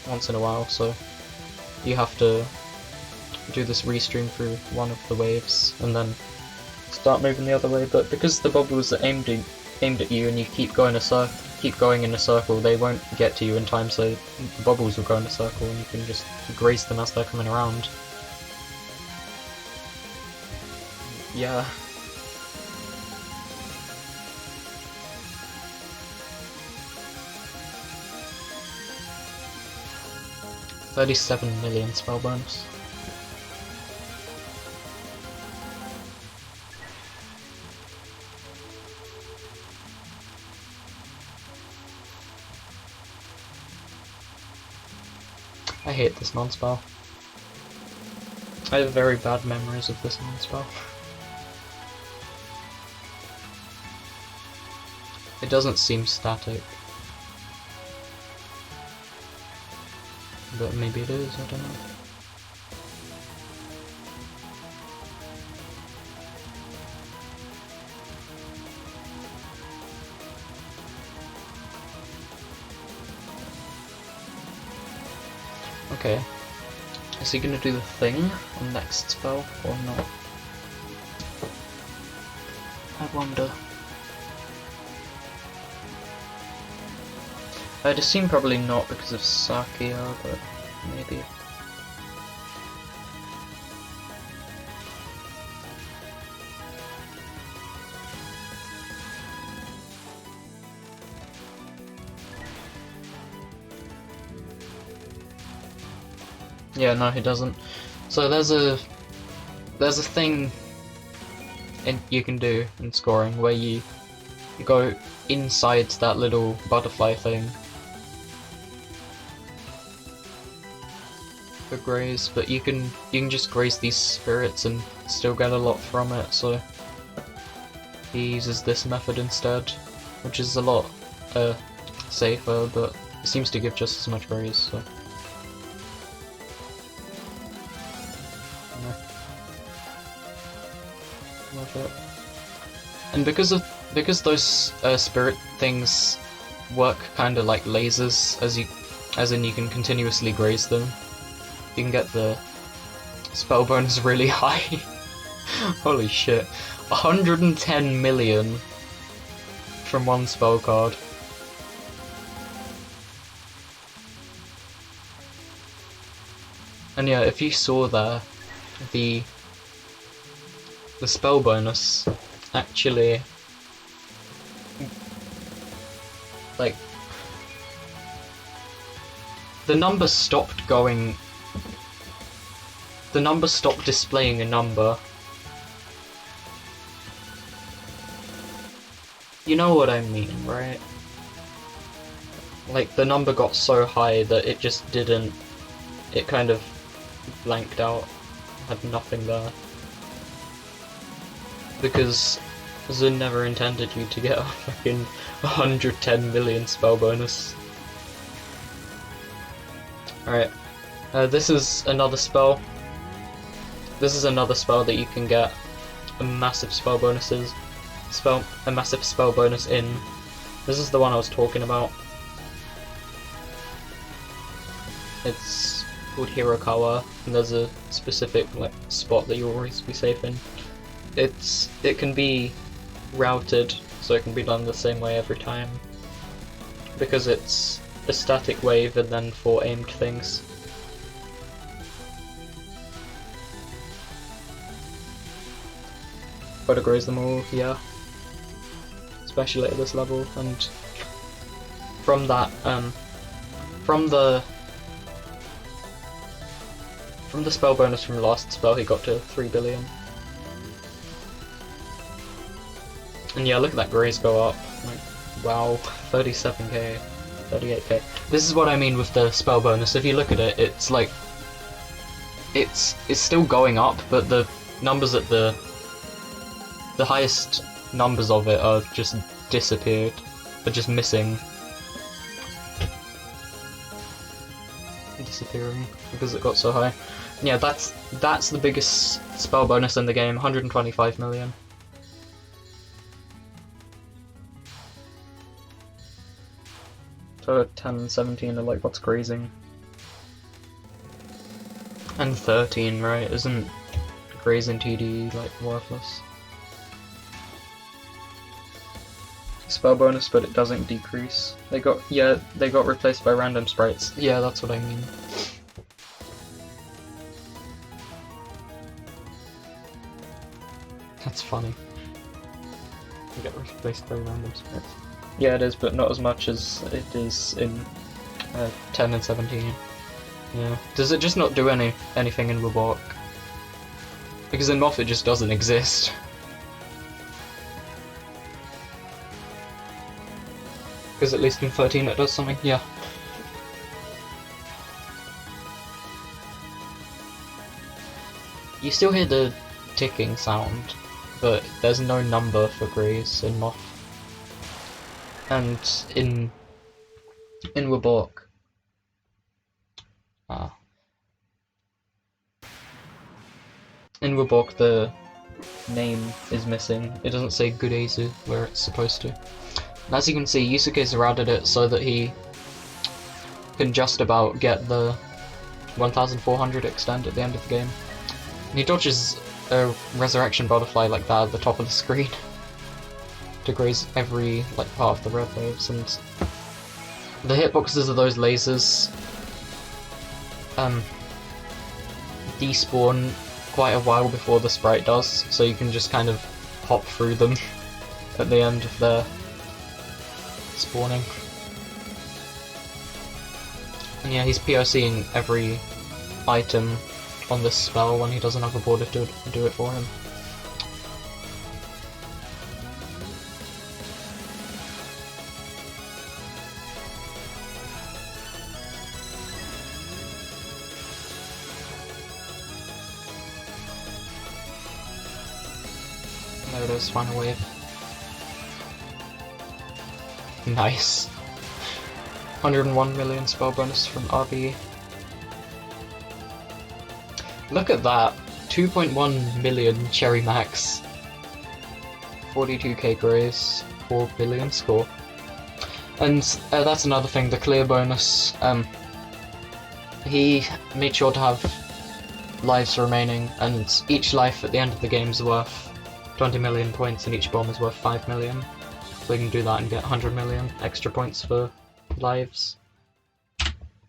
once in a while, so you have to do this restream through one of the waves, and then start moving the other way. But because the bubbles are aimed at you and you keep going in a circle, they won't get to you in time, so the bubbles will go in a circle and you can just graze them as they're coming around. Yeah. $37 million spell bonus. I hate this non-spell. I have very bad memories of this non-spell. It doesn't seem static. But maybe it is, I don't know. Okay. Is he gonna do the thing on next spell or not? I wonder. I'd assume probably not because of Sakia, but maybe. Yeah, no, he doesn't. So there's a thing you can do in scoring where you go inside that little butterfly thing for graze, but you can just graze these spirits and still get a lot from it. So he uses this method instead, which is a lot safer, but it seems to give just as much graze. So. And because those spirit things work kind of like lasers, as in you can continuously graze them, you can get the spell bonus really high. Holy shit, 110 million from one spell card. And yeah, if you saw there, the spell bonus actually, like, the number stopped displaying a number. You know what I mean, right? Like, the number got so high that it just didn't, it kind of blanked out, had nothing there. Because Zun never intended you to get a fucking 110 million spell bonus. Alright, this is another spell. This is another spell that you can get a massive spell bonus in. This is the one I was talking about. It's called Hirokawa, and there's a specific spot that you'll always be safe in. It can be routed, so it can be done the same way every time, because it's a static wave and then 4 aimed things. Gotta graze them all, yeah. Especially at this level, and from that, from the spell bonus from last spell, he got to 3 billion. And yeah, look at that graze go up. Like, wow, 37k, 38k. This is what I mean with the spell bonus. If you look at it, it's like, it's still going up, but the numbers at the highest numbers of it are just disappeared, are just missing. Disappearing because it got so high. Yeah, that's the biggest spell bonus in the game, 125 million. So 10 and 17 are like what's grazing. And 13, right? Isn't grazing TD like worthless? Spell bonus, but it doesn't decrease. They got replaced by random sprites. Yeah, that's what I mean. That's funny. They get replaced by random sprites. Yeah, it is, but not as much as it is in 10 and 17. Yeah. Does it just not do anything in Robok? Because in Moth it just doesn't exist. Because at least in 13 it does something, yeah. You still hear the ticking sound, but there's no number for Grease in Moth. And in Wabork, in Wabork the name is missing. It doesn't say Gudezu where it's supposed to. And as you can see, Yusuke's routed it so that he can just about get the 1400 extend at the end of the game. And he dodges a resurrection butterfly like that at the top of the screen to graze every part of the red waves, and the hitboxes of those lasers despawn quite a while before the sprite does, so you can just kind of hop through them at the end of their spawning. And yeah, he's POCing every item on this spell when he doesn't have a border to do it for him. There it is, final wave. Nice. 101 million spell bonus from RB. Look at that. 2.1 million Cherry Max. 42k Grace. 4 billion score. And that's another thing, the clear bonus. He made sure to have lives remaining, and each life at the end of the game is worth 20 million points, and each bomb is worth 5 million. So you can do that and get 100 million extra points for lives.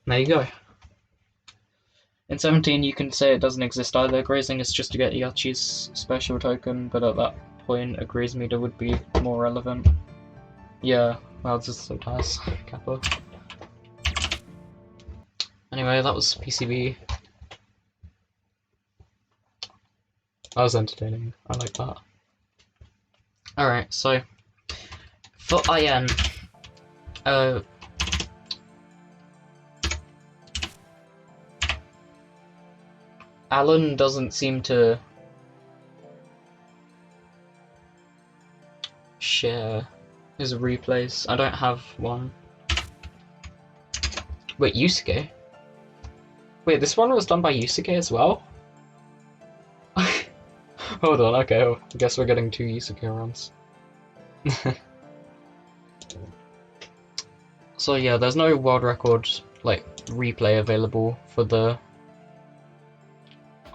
There you go. In 17 you can say it doesn't exist either. Grazing is just to get Yachi's special token, but at that point a graze meter would be more relevant. Yeah, well, it's just so ties. Kappa. Anyway, that was PCB. That was entertaining. I like that. Alright, so for IN, Alan doesn't seem to share his replays. I don't have one. Wait, Yusuke? Wait, this one was done by Yusuke as well? Hold on, okay, well, I guess we're getting 2 Yusuke runs. So yeah, there's no world record, replay available for the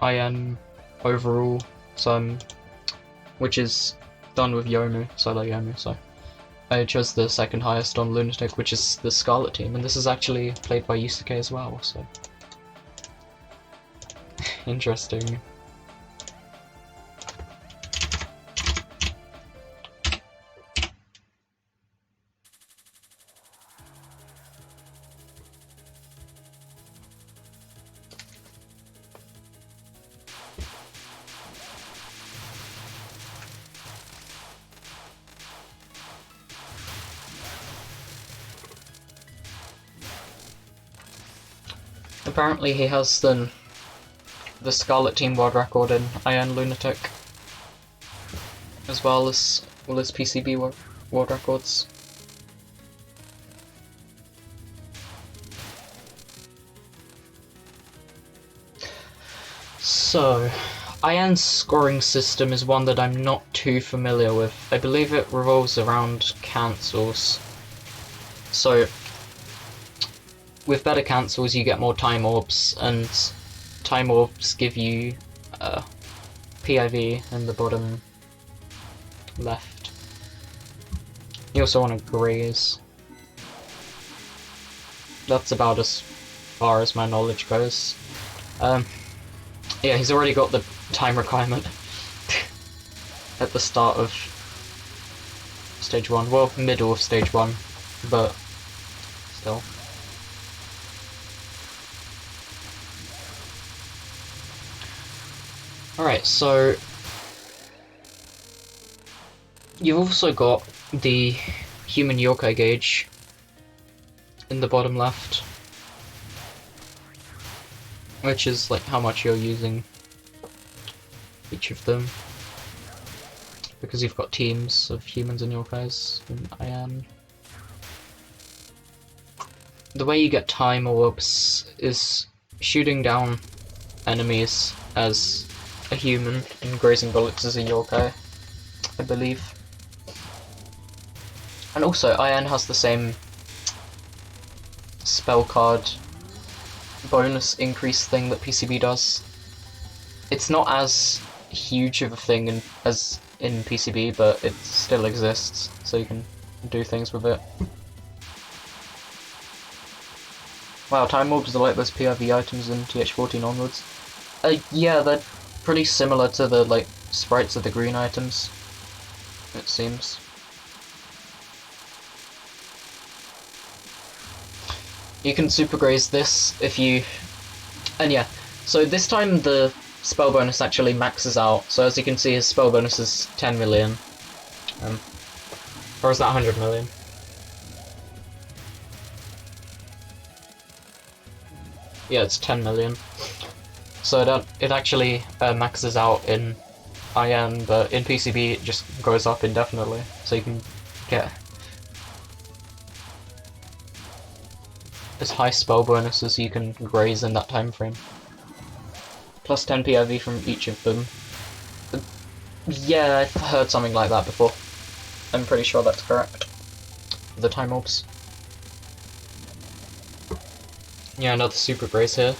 IN overall, which is done with Yomu, solo Yomu, so I chose the second highest on Lunatic, which is the Scarlet team, and this is actually played by Yusuke as well, so interesting. Apparently he has the Scarlet Team world record in IN Lunatic, as well as all his PCB world records. So, IN's scoring system is one that I'm not too familiar with. I believe it revolves around cancels. So, with better cancels you get more time orbs, and time orbs give you PIV in the bottom left. You also want to graze. That's about as far as my knowledge goes. Yeah, he's already got the time requirement at the start of stage 1. Well, middle of stage 1, but still. Alright, so you've also got the human yokai gauge in the bottom left, which is how much you're using each of them. Because you've got teams of humans and yokais in Ian. The way you get time orbs is shooting down enemies as a human and grazing bullets as a yokai, I believe. And also, Ian has the same spell card bonus increase thing that PCB does. It's not as huge of a thing as in PCB, but it still exists, so you can do things with it. Wow, time orbs are like those PIV items in TH14 onwards. Yeah, they're pretty similar to the like sprites of the green items, it seems. You can super graze this if you... And yeah, so this time the spell bonus actually maxes out, so as you can see his spell bonus is 10 million. Or is that 100 million? Yeah, it's 10 million. So it actually maxes out in IN, but in PCB it just goes up indefinitely, so you can get as high spell bonus as you can graze in that time frame. Plus 10 PIV from each of them. Yeah, I've heard something like that before. I'm pretty sure that's correct. The time orbs. Yeah, another super graze here.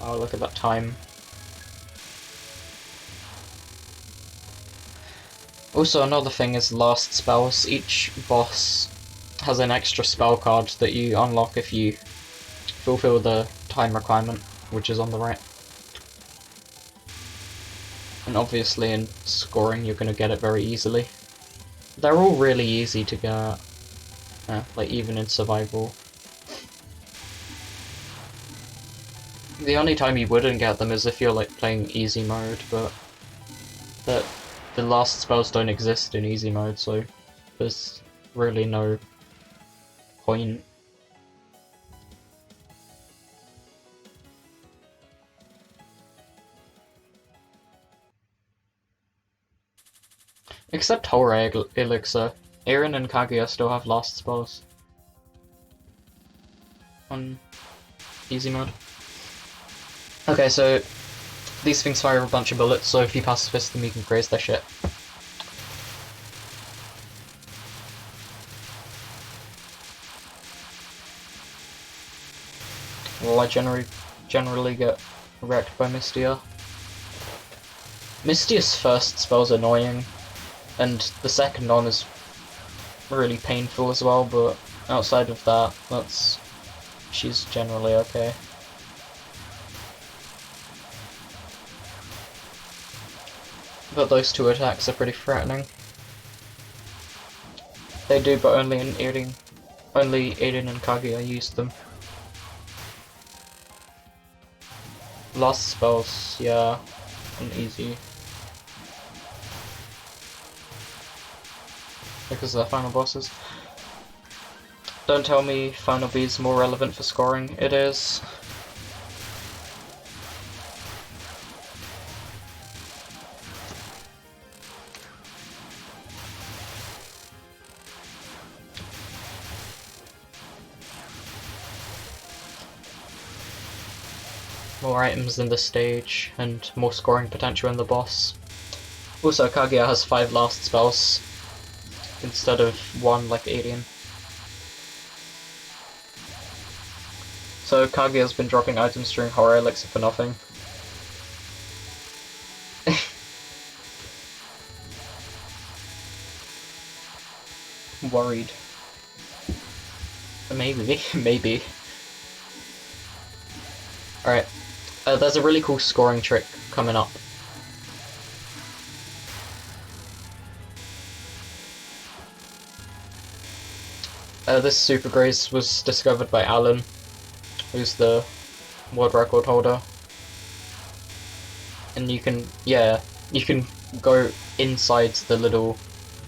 Oh, look at that time. Also, another thing is last spells. Each boss has an extra spell card that you unlock if you fulfill the time requirement, which is on the right. And obviously in scoring you're going to get it very easily. They're all really easy to get, like even in survival. The only time you wouldn't get them is if you're like playing easy mode, but the last spells don't exist in easy mode, so there's really no point. Except Horror Elixir, Eren and Kaguya still have last spells on easy mode. Okay, so these things fire a bunch of bullets, so if you pacifist them you can graze their shit. Well, I generally get wrecked by Mystia. Mystia's first spell's annoying, and the second on is really painful as well, but outside of that, she's generally okay. But those two attacks are pretty threatening. They do, but only Eren and Kaguya use them. Last spells, yeah, and easy. Because they're final bosses. Don't tell me Final B is more relevant for scoring. It is. More items in the stage, and more scoring potential in the boss. Also, Kaguya has 5 last spells, instead of 1 like Eren. So Kaguya's been dropping items during Horror Elixir for nothing. Worried. Maybe, maybe. Alright. There's a really cool scoring trick coming up. This Super Grace was discovered by Alan, who's the world record holder. And you can go inside the little,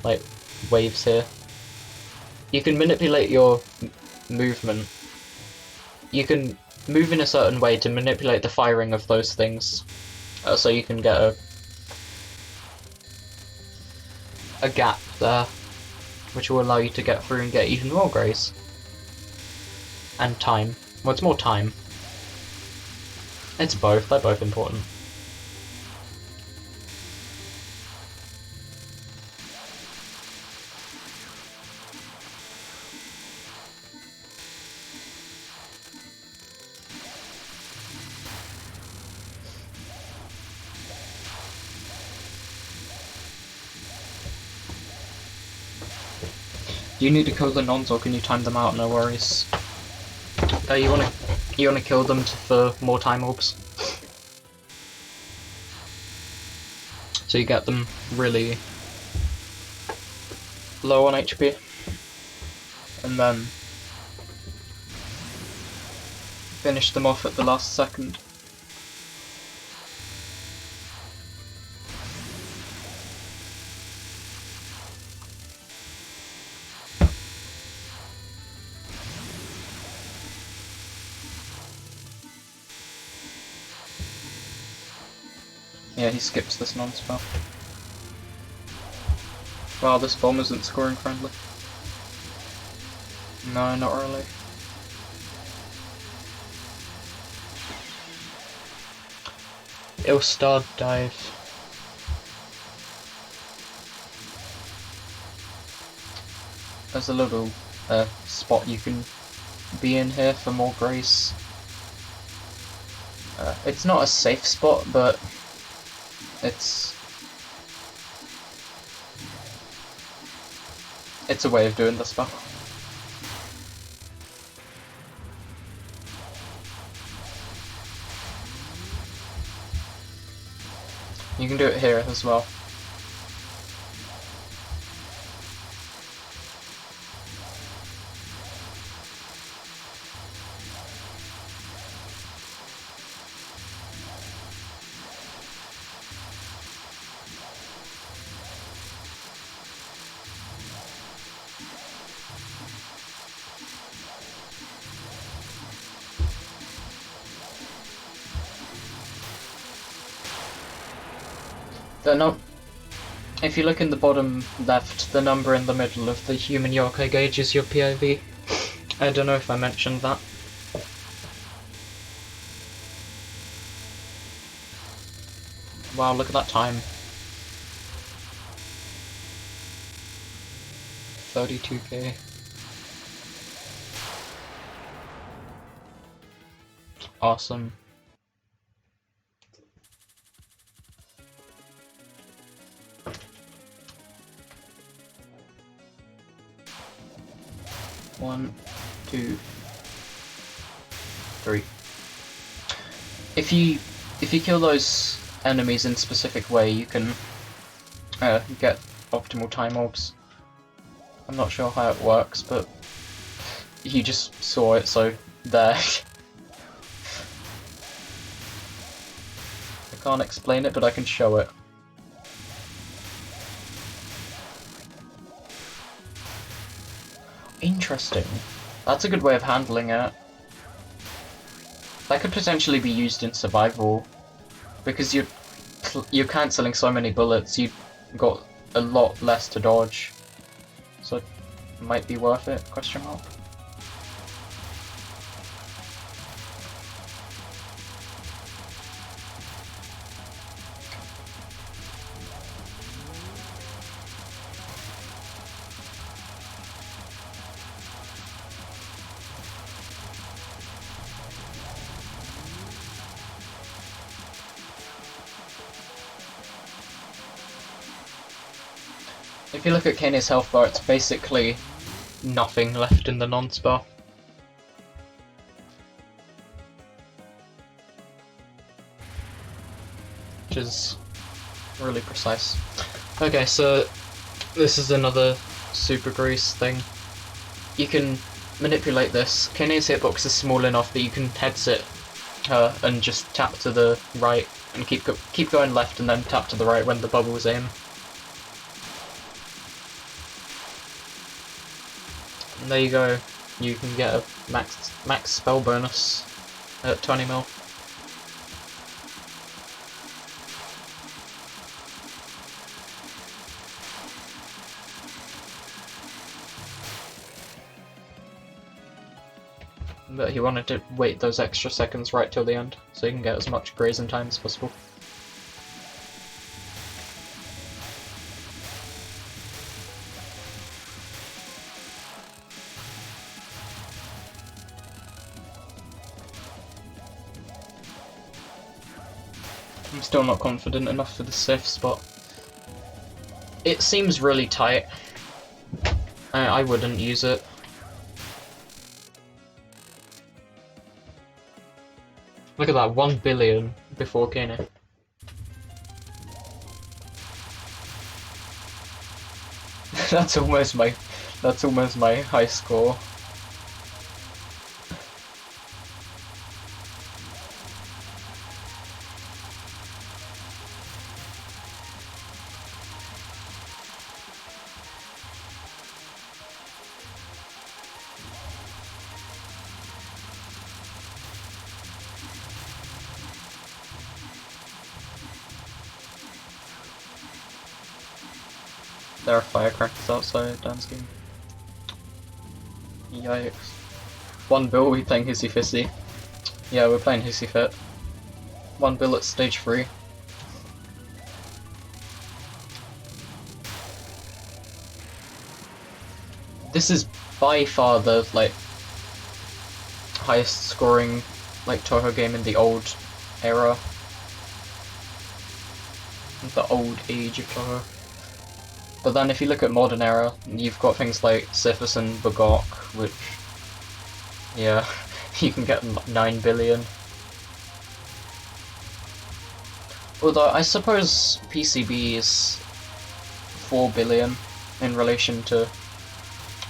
like, waves here. You can manipulate your movement. You can move in a certain way to manipulate the firing of those things. So you can get a gap there, which will allow you to get through and get even more Grace. And time. Well, it's more time. It's both, they're both important. Do you need to kill the Nons or can you time them out? No worries. You wanna kill them for more time orbs. So you get them really low on HP. And then finish them off at the last second. Yeah, he skips this non-spell. Wow, this bomb isn't scoring friendly. No, not really. Ilstad dive. There's a little spot you can be in here for more Grace. It's not a safe spot, but it's a way of doing the spell. You can do it here as well. If you look in the bottom left, the number in the middle of the human yokai gauge is your POV. I don't know if I mentioned that. Wow, look at that time. 32k. Awesome. One, two, three. If you kill those enemies in a specific way, you can get optimal time orbs. I'm not sure how it works, but you just saw it, so there. I can't explain it, but I can show it. Interesting. That's a good way of handling it. That could potentially be used in survival, because you're cancelling so many bullets. You've got a lot less to dodge, so it might be worth it? Question mark. If you look at Kane's health bar, it's basically nothing left in the non-spell. which is really precise. Okay, so this is another Super Grease thing. You can manipulate this. Kane's hitbox is small enough that you can headset her and just tap to the right and keep going left and then tap to the right when the bubbles aim. And there you go. You can get a max spell bonus at 20 mil. But he wanted to wait those extra seconds right till the end, so he can get as much grazing time as possible. I'm still not confident enough for the safe spot. It seems really tight. I wouldn't use it. Look at that, 1 billion before Kane. That's almost my high score. There are firecrackers outside Dan's game. Yikes. 1 bill, we playing Hissy Fissy. Yeah, we're playing Hissy Fit. 1 bill at stage 3. This is by far the, like, highest scoring, like, Touhou game in the old era. The old age of Touhou. But then if you look at modern era, you've got things like Sifus and Bagok, which, yeah, you can get 9 billion. Although I suppose PCB is 4 billion in relation to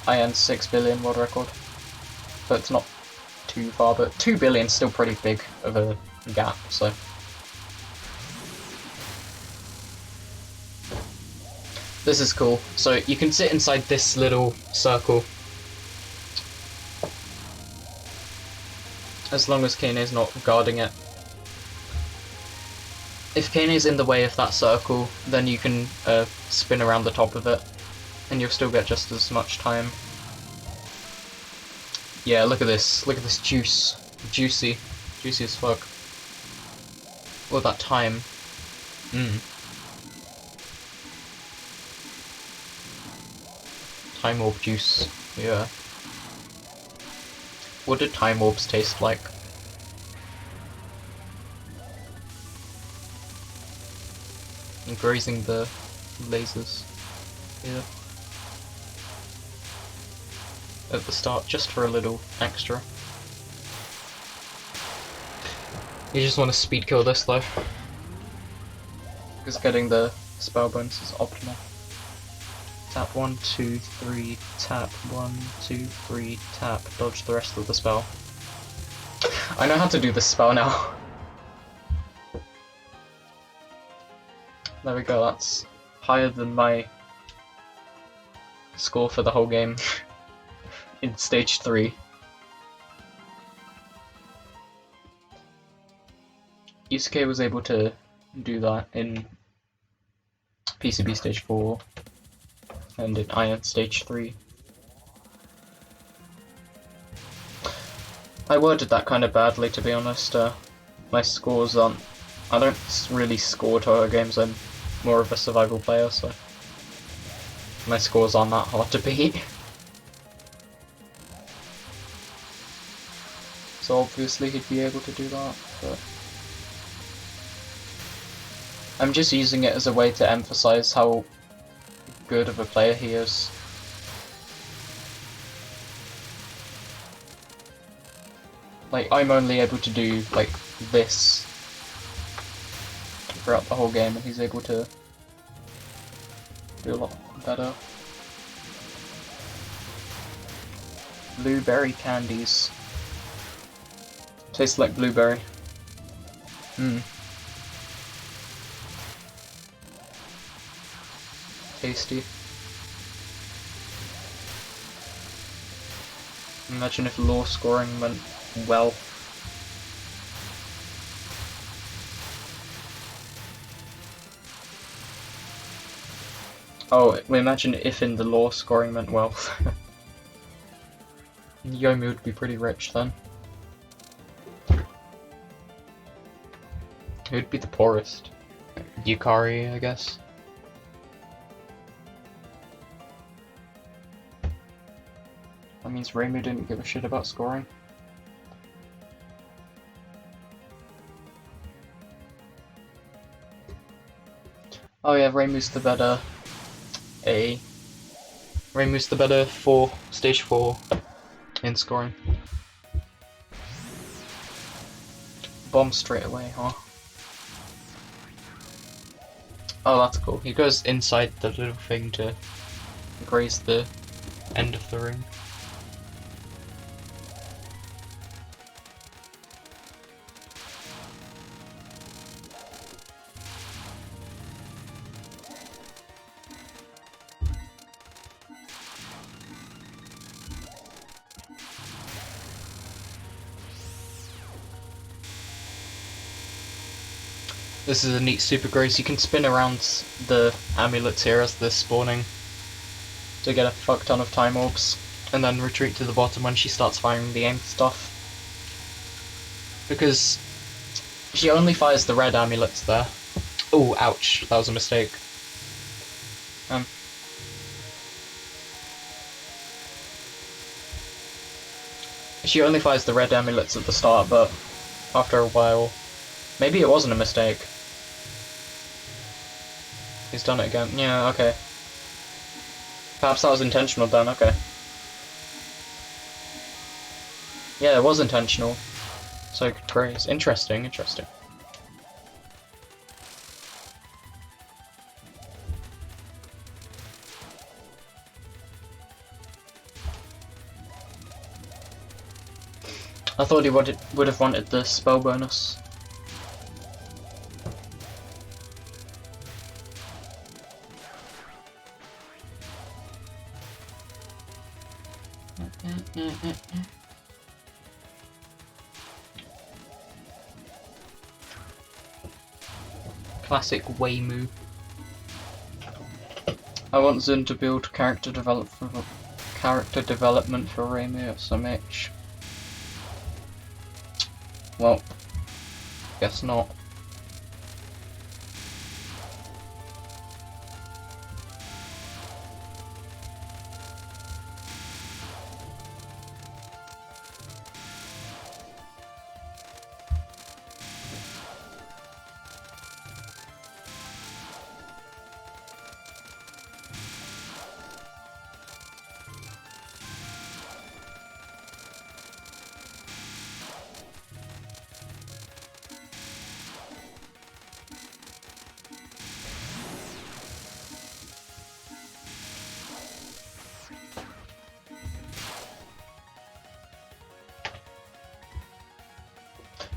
IN's 6 billion world record. So it's not too far, but 2 billion is still pretty big of a gap, so. This is cool. So you can sit inside this little circle. As long as Kane's not guarding it. If Kane's in the way of that circle, then you can spin around the top of it. And you'll still get just as much time. Yeah, look at this. Look at this juice. Juicy. Juicy as fuck. All that time. Time orb juice, yeah. What do time orbs taste like? And grazing the lasers, yeah. At the start, just for a little extra. You just want to speed kill this though. Because getting the spell bonus is optimal. Tap 1, 2, 3, tap 1, 2, 3, tap, dodge the rest of the spell. I know how to do this spell now. There we go, that's higher than my score for the whole game in stage 3. Yusuke was able to do that in PCB stage 4. And in Iron stage 3. I worded that kind of badly, to be honest. My scores aren't... I don't really score Touhou games, I'm more of a survival player, so... My scores aren't that hard to beat. So obviously he'd be able to do that, but... I'm just using it as a way to emphasize how good of a player he is. Like, I'm only able to do, like, this throughout the whole game, and he's able to do a lot better. Blueberry candies. Tastes like blueberry. Tasty. Imagine if law scoring went well. Oh, we imagine if in the law scoring went well. Yomi would be pretty rich then. Who'd be the poorest? Yukari, I guess. That means Reimu didn't give a shit about scoring. Oh yeah, Reimu's the better Reimu's the better stage 4 in scoring. Bomb straight away, huh? Oh, that's cool. He goes inside the little thing to graze the end of the ring. This is a neat super grace. You can spin around the amulets here as they're spawning to get a fuck ton of time orbs, and then retreat to the bottom when she starts firing the aim stuff. Because she only fires the red amulets there. Oh, ouch, that was a mistake. She only fires the red amulets at the start, but after a while, maybe it wasn't a mistake. He's done it again. Yeah, okay. Perhaps that was intentional then, okay. Yeah, it was intentional. So praise. Interesting, interesting. I thought he would have wanted the spell bonus. Classic Reimu. I want Zun to build character development for Reimu at some age. Well, guess not.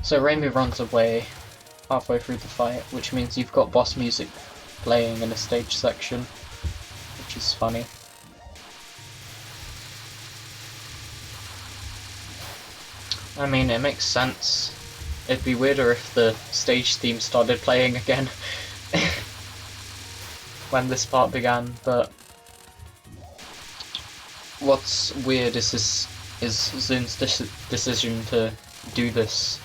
So Reimu runs away halfway through the fight, which means you've got boss music playing in a stage section, which is funny. I mean, it makes sense. It'd be weirder if the stage theme started playing again when this part began, but what's weird is Zun's decision to do this,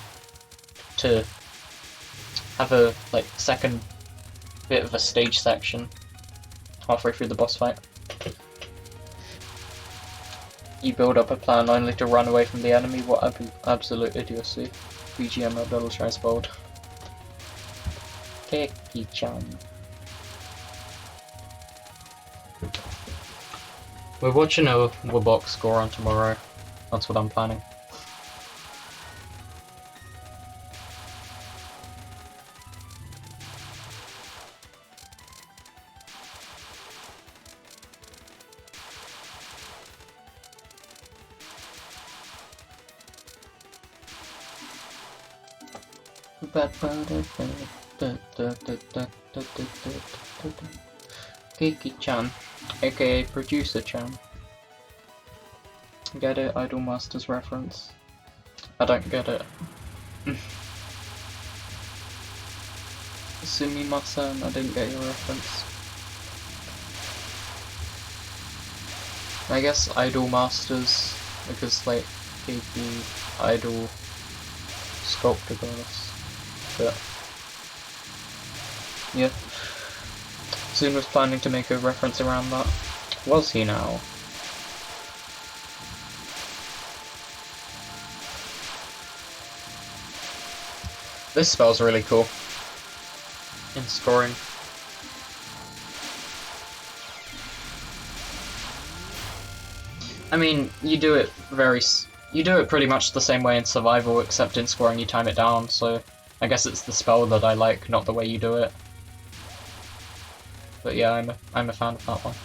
to have a second bit of a stage section halfway through the boss fight. You build up a plan only to run away from the enemy. What absolute idiocy. BGM at Little Tries Bold. Keki-chan. We're watching a Wabok score on tomorrow. That's what I'm planning. Kiki-chan, aka Producer-chan. Get it? Idol Masters reference. I don't get it. Sumimasen, I didn't get your reference. I guess Idol Masters, because like Kiki, Idol, Sculptor Goddess. But yeah. Zoom was planning to make a reference around that. Was he now? This spell's really cool. In scoring. I mean, you do it pretty much the same way in survival, except in scoring you time it down, so I guess it's the spell that I like, not the way you do it. But yeah, I'm a fan of that one.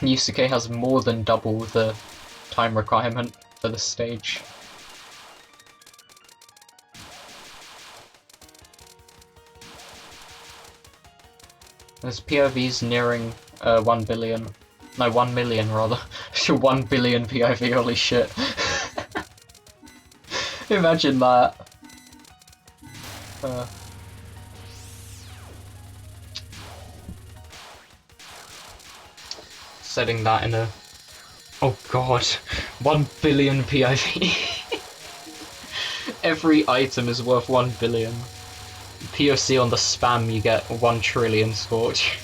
Yusuke has more than double the time requirement for this stage. There's POVs nearing 1 billion. No, 1 million rather. 1 billion POV, holy shit. Imagine that. Setting that in a... Oh god. 1 billion POV. Every item is worth 1 billion. POC on the spam, you get 1 trillion Scorch.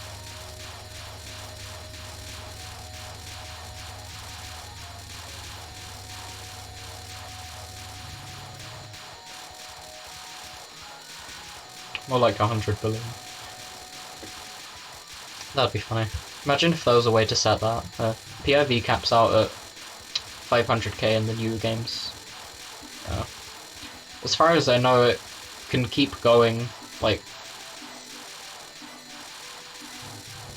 More like 100 billion. That'd be funny. Imagine if there was a way to set that. POV caps out at 500k in the newer games. As far as I know, it can keep going, like...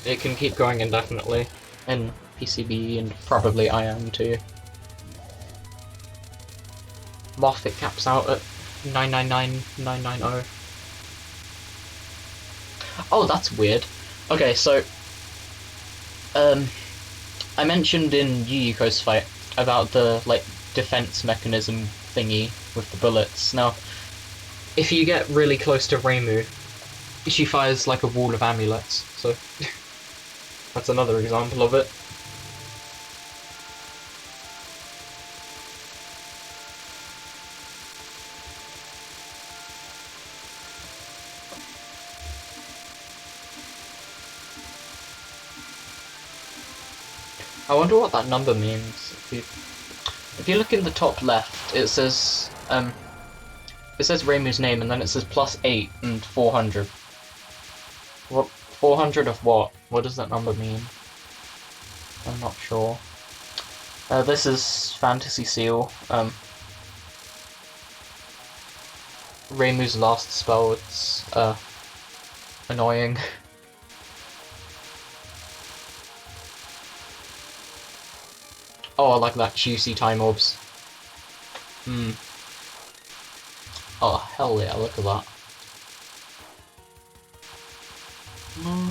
It can keep going indefinitely in PCB and probably IM too. Moth, it caps out at 999990. Oh, that's weird. Okay, so... I mentioned in Yu Yuko's fight about the, like, defense mechanism thingy with the bullets. Now, if you get really close to Reimu, she fires, like, a wall of amulets, so... that's another example of it. I wonder what that number means. If you look in the top left, it says Reimu's name, and then it says +8 and 400. What 400 of what? What does that number mean? I'm not sure. This is Fantasy Seal. Reimu's last spell. It's annoying. Oh, I like that juicy time orbs. Oh, hell yeah, look at that. No.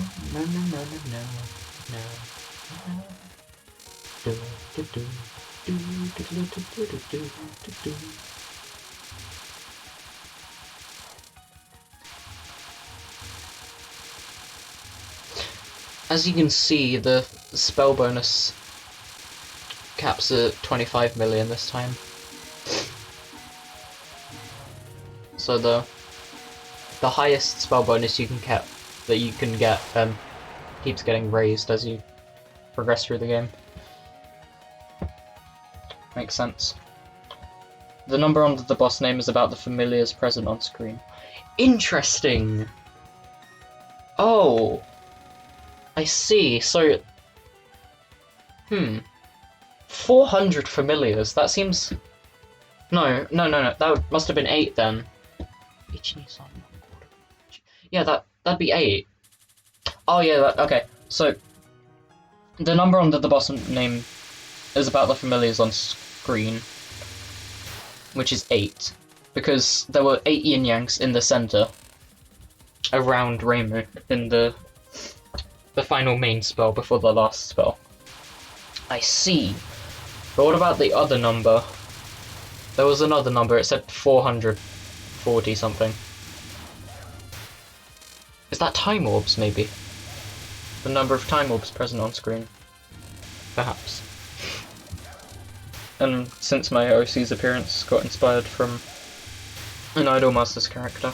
As you can see, the spell bonus caps at 25 million this time. So the highest spell bonus you can get keeps getting raised as you progress through the game. Makes sense. The number under the boss name is about the familiars present on screen. Interesting! Oh! I see, so... 400 familiars, that seems... No, that must have been 8 then. Yeah, that'd be 8. Oh yeah, okay. So the number under the boss name is about the familiars on screen, which is 8, because there were 8 yin yangs in the center around Reimu in the final main spell before the last spell. I see. But what about the other number? There was another number, it said 440 something. Is that time orbs, maybe? The number of time orbs present on screen? Perhaps. And since my OC's appearance got inspired from an Idolmasters character.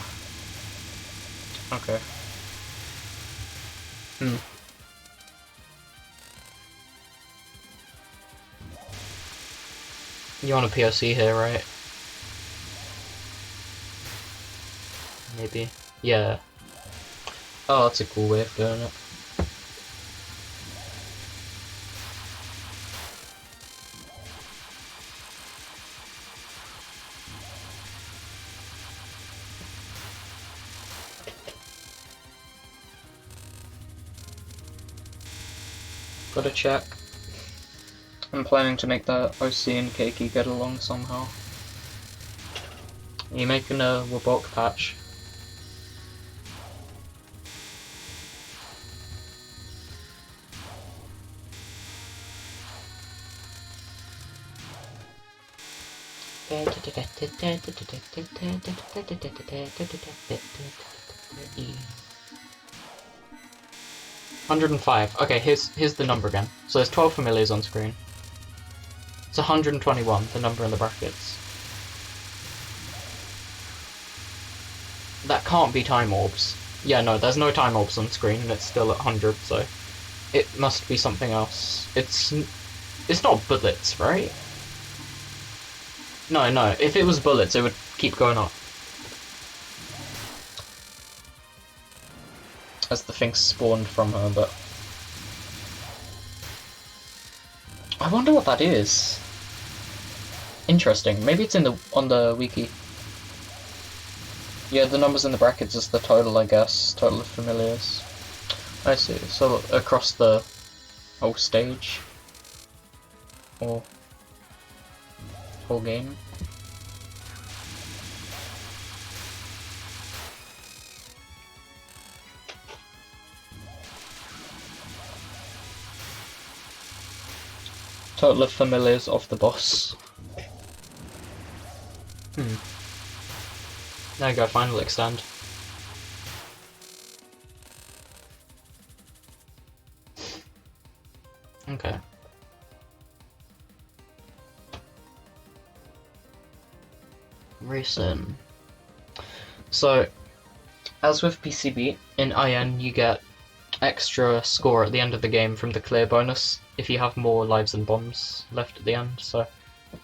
Okay. You want a POC here, right? Maybe. Yeah. Oh, that's a cool way of doing it. Gotta check. I'm planning to make that OC and Keiki get along somehow. Are you making a Wabok patch? $105. Okay, here's the number again. So there's 12 familiars on screen. It's 121, the number in the brackets. That can't be time orbs. Yeah, no, there's no time orbs on screen, and it's still at 100, so it must be something else. It's not bullets, right? No, if it was bullets, it would keep going up. As the thing spawned from her, but I wonder what that is. Interesting. Maybe it's on the wiki. Yeah, the numbers in the brackets is the total, I guess. Total of familiars. I see. So across the whole stage, or whole game. Total of familiars of the boss. There you go, final extend. Okay. Recent. So, as with PCB, in IN you get extra score at the end of the game from the clear bonus if you have more lives and bombs left at the end, so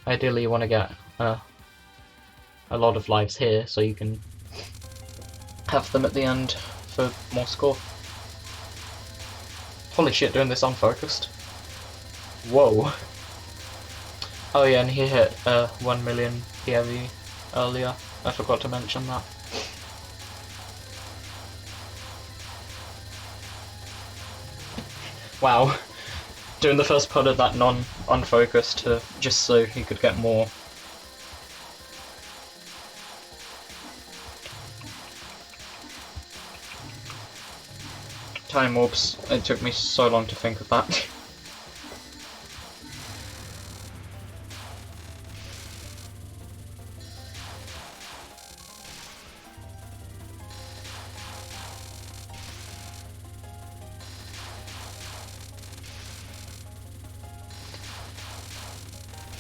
ideally you want to get a lot of lives here so you can have them at the end for more score. Holy shit, doing this unfocused. Whoa. Oh yeah, and he hit 1 million PIV earlier, I forgot to mention that. Wow, doing the first part of that unfocused just so he could get more. Time orbs, it took me so long to think of that.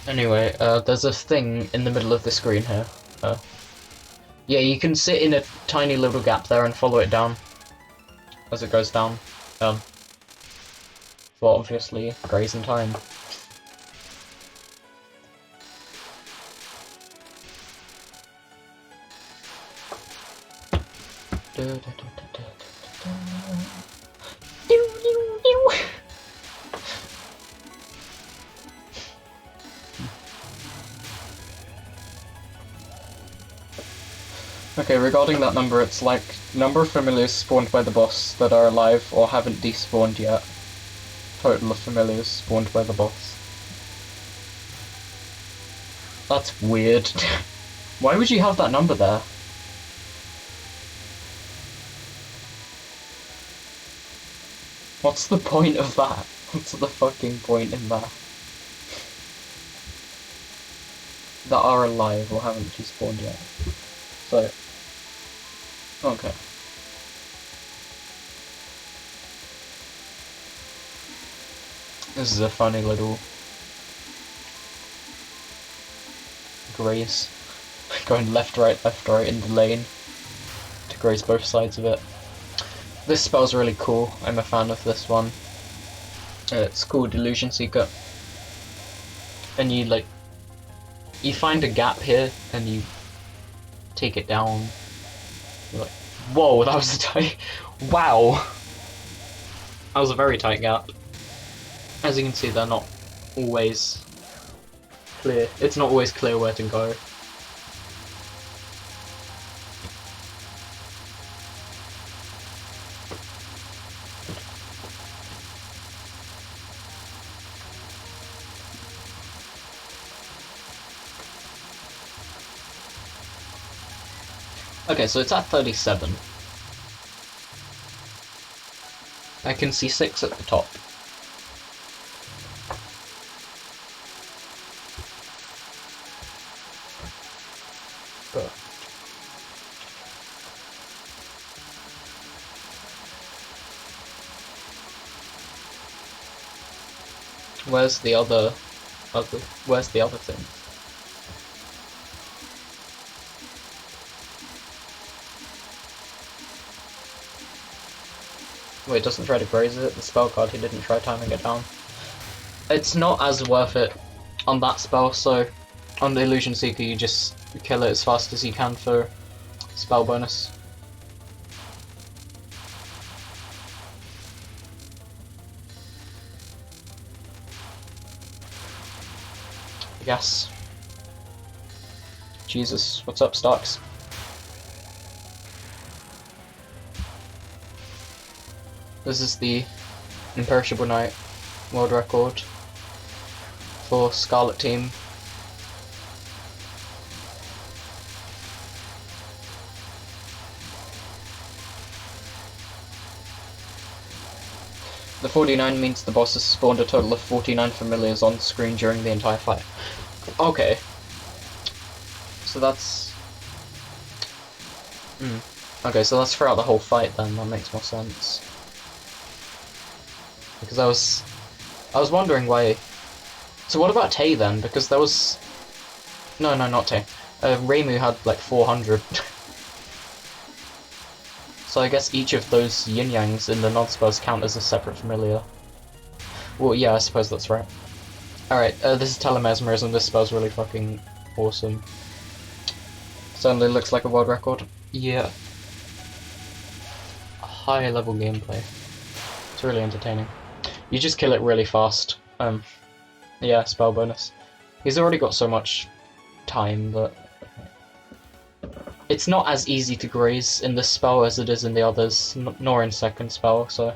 Anyway, there's a thing in the middle of the screen here. Yeah, you can sit in a tiny little gap there and follow it down as it goes down. For obviously grazing time. Okay, regarding that number, it's like number of familiars spawned by the boss that are alive or haven't despawned yet. Total of familiars spawned by the boss. That's weird. Why would you have that number there? What's the point of that? What's the fucking point in that? That are alive or haven't despawned yet. So, okay. This is a funny little graze. Going left, right in the lane to graze both sides of it. This spell's really cool. I'm a fan of this one. It's called Illusion Seeker. And you find a gap here and you take it down. You're like, whoa, that was a tight. Wow! That was a very tight gap. As you can see, they're not always clear. It's not always clear where to go. Okay, so it's at 37. I can see 6 at the top. But where's the other thing? Wait, doesn't try to graze it? The spell card, he didn't try timing it down. It's not as worth it on that spell, so on the Illusion Seeker you just kill it as fast as you can for spell bonus. Yes. Jesus, what's up, Starks? This is the Imperishable Knight world record for Scarlet Team. The 49 means the boss has spawned a total of 49 familiars on screen during the entire fight. Okay. So that's... Okay, so that's throughout the whole fight then, that makes more sense. Because I was wondering why... So what about Tay then? Because there was... No, not Tay. Reimu had like 400. So I guess each of those yin-yangs in the non-spells count as a separate familiar. Well, yeah, I suppose that's right. Alright, this is Telemesmerism. This spell's really fucking awesome. Certainly looks like a world record. Yeah. High level gameplay. It's really entertaining. You just kill it really fast. Yeah, spell bonus. He's already got so much time that... It's not as easy to graze in this spell as it is in the others, nor in second spell, so...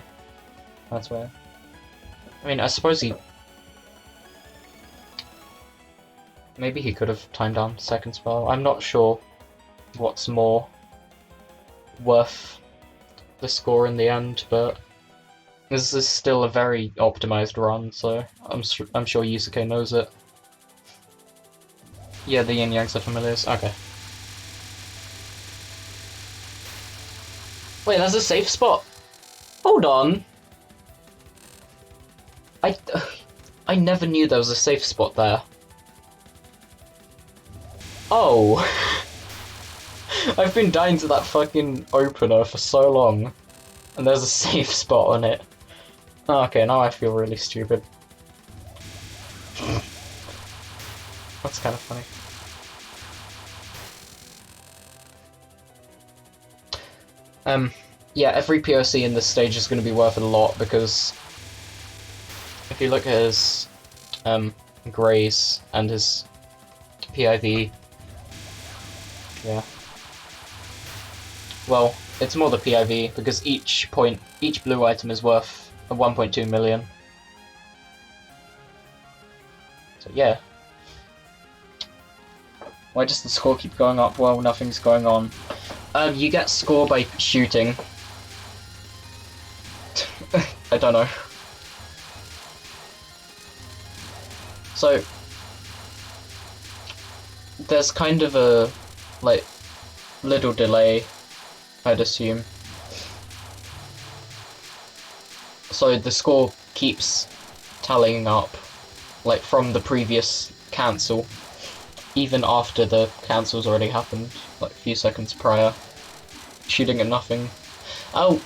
That's why. I mean, I suppose he... Maybe he could have timed down second spell. I'm not sure what's more worth the score in the end, but... This is still a very optimized run, so I'm sure Yusuke knows it. Yeah, the yin yangs are familiars. Okay. Wait, there's a safe spot. Hold on. I never knew there was a safe spot there. Oh. I've been dying to that fucking opener for so long, and there's a safe spot on it. Oh, okay, now I feel really stupid. That's kind of funny. Yeah, every POC in this stage is going to be worth a lot, because if you look at his graze and his PIV, yeah, Well, it's more the PIV, because each blue item is worth 1.2 million. So yeah. Why does the score keep going up while nothing's going on? You get score by shooting. I don't know. So, there's kind of a, like, little delay, I'd assume. So the score keeps tallying up, like, from the previous cancel, even after the cancel's already happened, like, a few seconds prior. Shooting at nothing. Oh!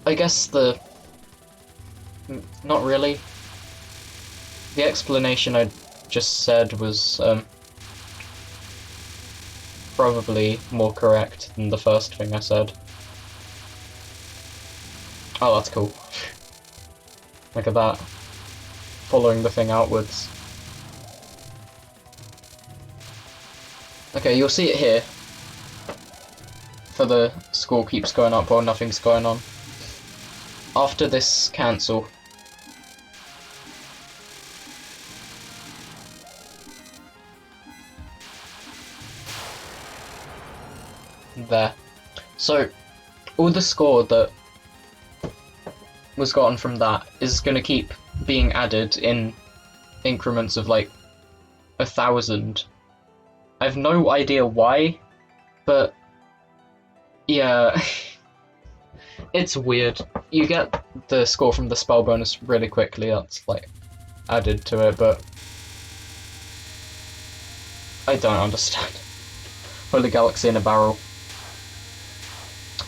I guess not really. The explanation I just said was, probably more correct than the first thing I said. Oh, that's cool. Look at that. Following the thing outwards. Okay, you'll see it here. For the score keeps going up while nothing's going on. After this cancel, there. So, all the score that was gotten from that is going to keep being added in increments of like 1,000. I have no idea why, but yeah, it's weird. You get the score from the spell bonus really quickly, that's like added to it, but I don't understand. Holy Galaxy in a barrel.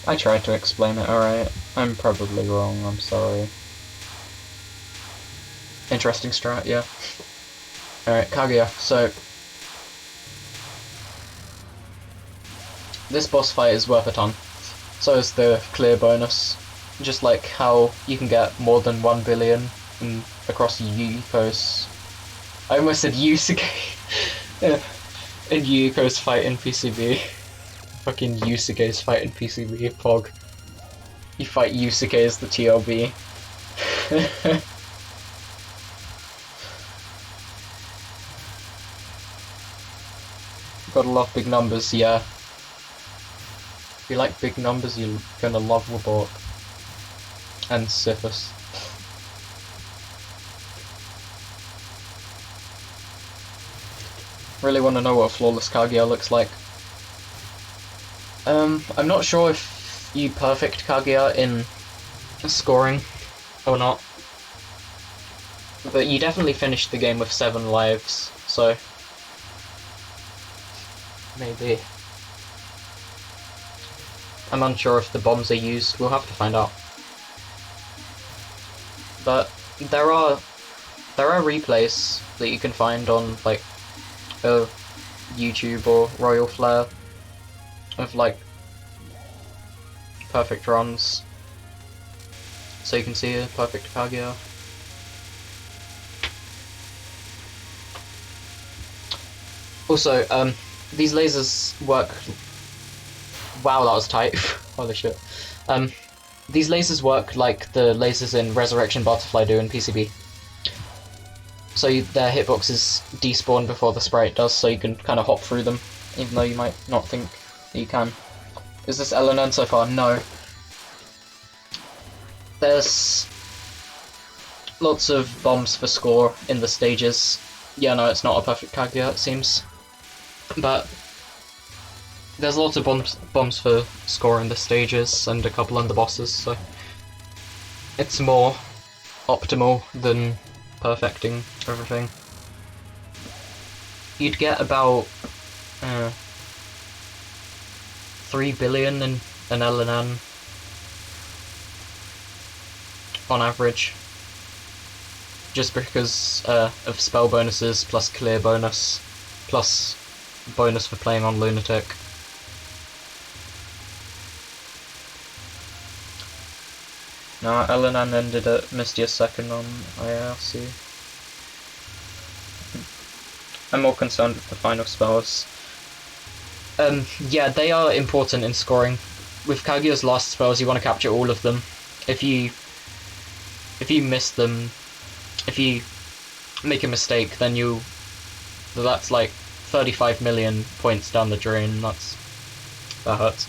I tried to explain it, alright. I'm probably wrong, I'm sorry. Interesting strat, yeah. Alright, Kaguya, so... this boss fight is worth a ton. So is the clear bonus. Just like how you can get more than 1 billion across Yuiko's... I almost said Yusuke! In Yuiko's fight in PCB. Fucking Yusuke's fight in PCB, Pog. You fight Yusuke as the TLB. Gotta love big numbers, yeah. If you like big numbers, you're gonna love Wabort. And Sithis. Really want to know what a flawless Kaguya looks like. I'm not sure if you perfect Kaguya in scoring or not, but you definitely finished the game with 7 lives, so maybe. I'm unsure if the bombs are used, we'll have to find out. But there are replays that you can find on like YouTube or Royal Flare of like perfect runs, so you can see a perfect Kaguya. Also, these lasers work. Wow, that was tight. Holy shit. These lasers work like the lasers in Resurrection Butterfly do in PCB. So their hitboxes despawn before the sprite does, so you can kind of hop through them, even though you might not think that you can. Is this LNN so far? No. There's lots of bombs for score in the stages. Yeah, no, it's not a perfect Kaguya, it seems. But there's lots of bombs for score in the stages and a couple on the bosses, so it's more optimal than perfecting everything. You'd get about 3 billion in an LNN on average, just because of spell bonuses plus clear bonus plus bonus for playing on Lunatic. No, LNN ended at Misty's second on IRC. I'm more concerned with the final spells. Yeah, they are important in scoring. With Kaguya's last spells, you want to capture all of them. If you miss them, if you make a mistake, then that's like 35 million points down the drain. That hurts.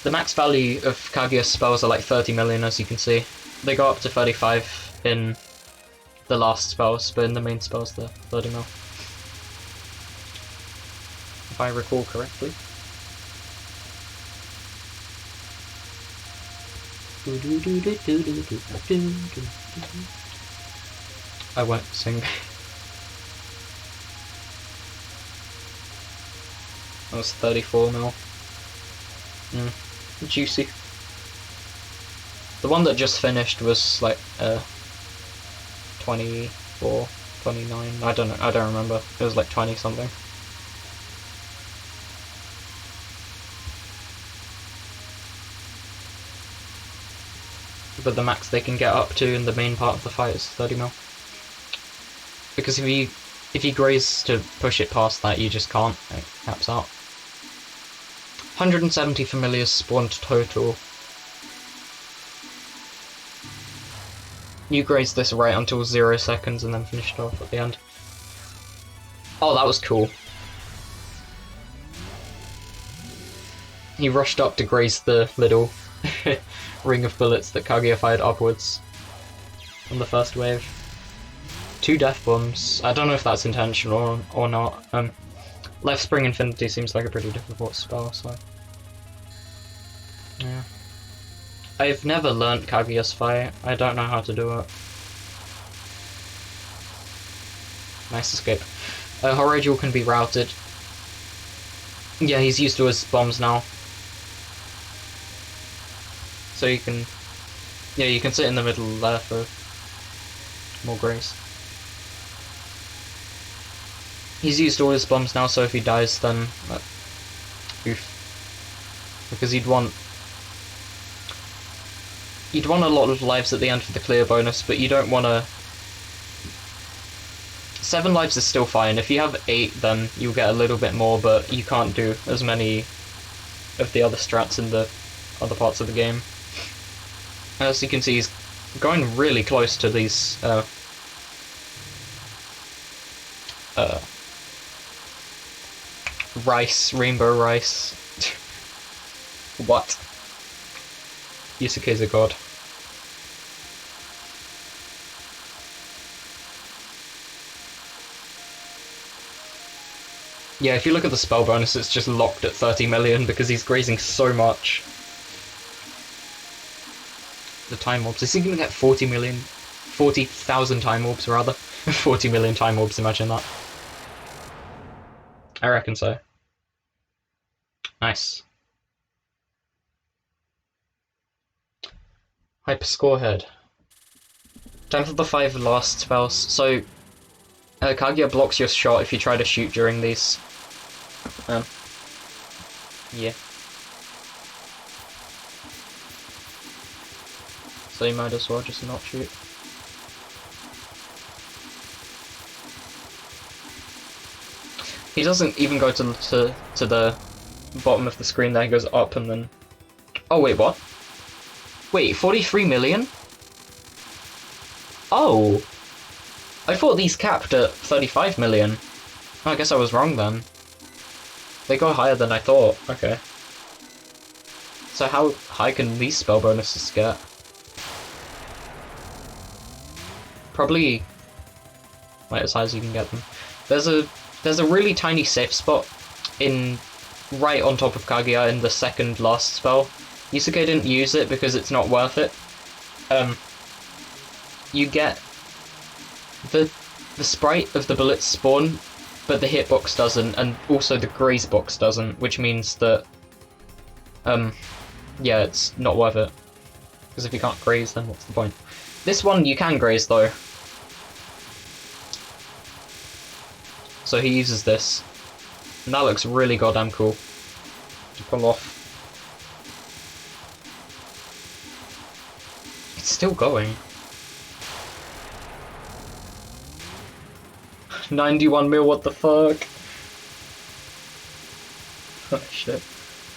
The max value of Kaguya's spells are like 30 million, as you can see. They go up to 35 in the last spells, but in the main spells they're 30 mil. If I recall correctly. I won't sing. That was 34 mil. Juicy. The one that just finished was like 24, 29, I don't know, I don't remember. It was like 20 something. But the max they can get up to in the main part of the fight is 30 mil. Because if you graze to push it past that, you just can't. It caps out. 170 familiars spawned total. You grazed this right until 0 seconds and then finished off at the end. Oh, that was cool. He rushed up to graze the little ring of bullets that Kaguya fired upwards on the first wave. 2 death bombs. I don't know if that's intentional or not. Life Spring Infinity seems like a pretty difficult spell, so yeah. I've never learnt Kaguya's fight. I don't know how to do it. Nice escape. Horajul can be routed. Yeah, he's used to his bombs now. So you can... yeah, you can sit in the middle there for more grace. He's used all his bombs now, so if he dies, then... oof. Because you'd want a lot of lives at the end for the clear bonus, but you don't want to... 7 lives is still fine. If you have 8, then you'll get a little bit more, but you can't do as many of the other strats in the other parts of the game. As you can see, he's going really close to these rainbow rice. What? Yusuke's a god. Yeah, if you look at the spell bonus, it's just locked at 30 million because he's grazing so much. The time orbs. Is he gonna get 40 million? 40,000 time orbs, rather. 40 million time orbs, imagine that. I reckon so. Nice. Hyper score head. Time for the 5 last spells. So, Kaguya blocks your shot if you try to shoot during these. Yeah. So you might as well just not shoot. He doesn't even go to the bottom of the screen there, he goes up and then... Oh wait, what? Wait, 43 million? Oh! I thought these capped at 35 million. Oh, I guess I was wrong then. They go higher than I thought, okay. So how high can these spell bonuses get? Probably... like as high as you can get them. There's a really tiny safe spot right on top of Kaguya in the second last spell. Yusuke didn't use it because it's not worth it. You get the sprite of the bullets spawn, but the hitbox doesn't, and also the graze box doesn't, which means that yeah, it's not worth it. Because if you can't graze, then what's the point? This one you can graze though. So he uses this. And that looks really goddamn cool. To pull off. It's still going. 91 mil, what the fuck? Oh shit.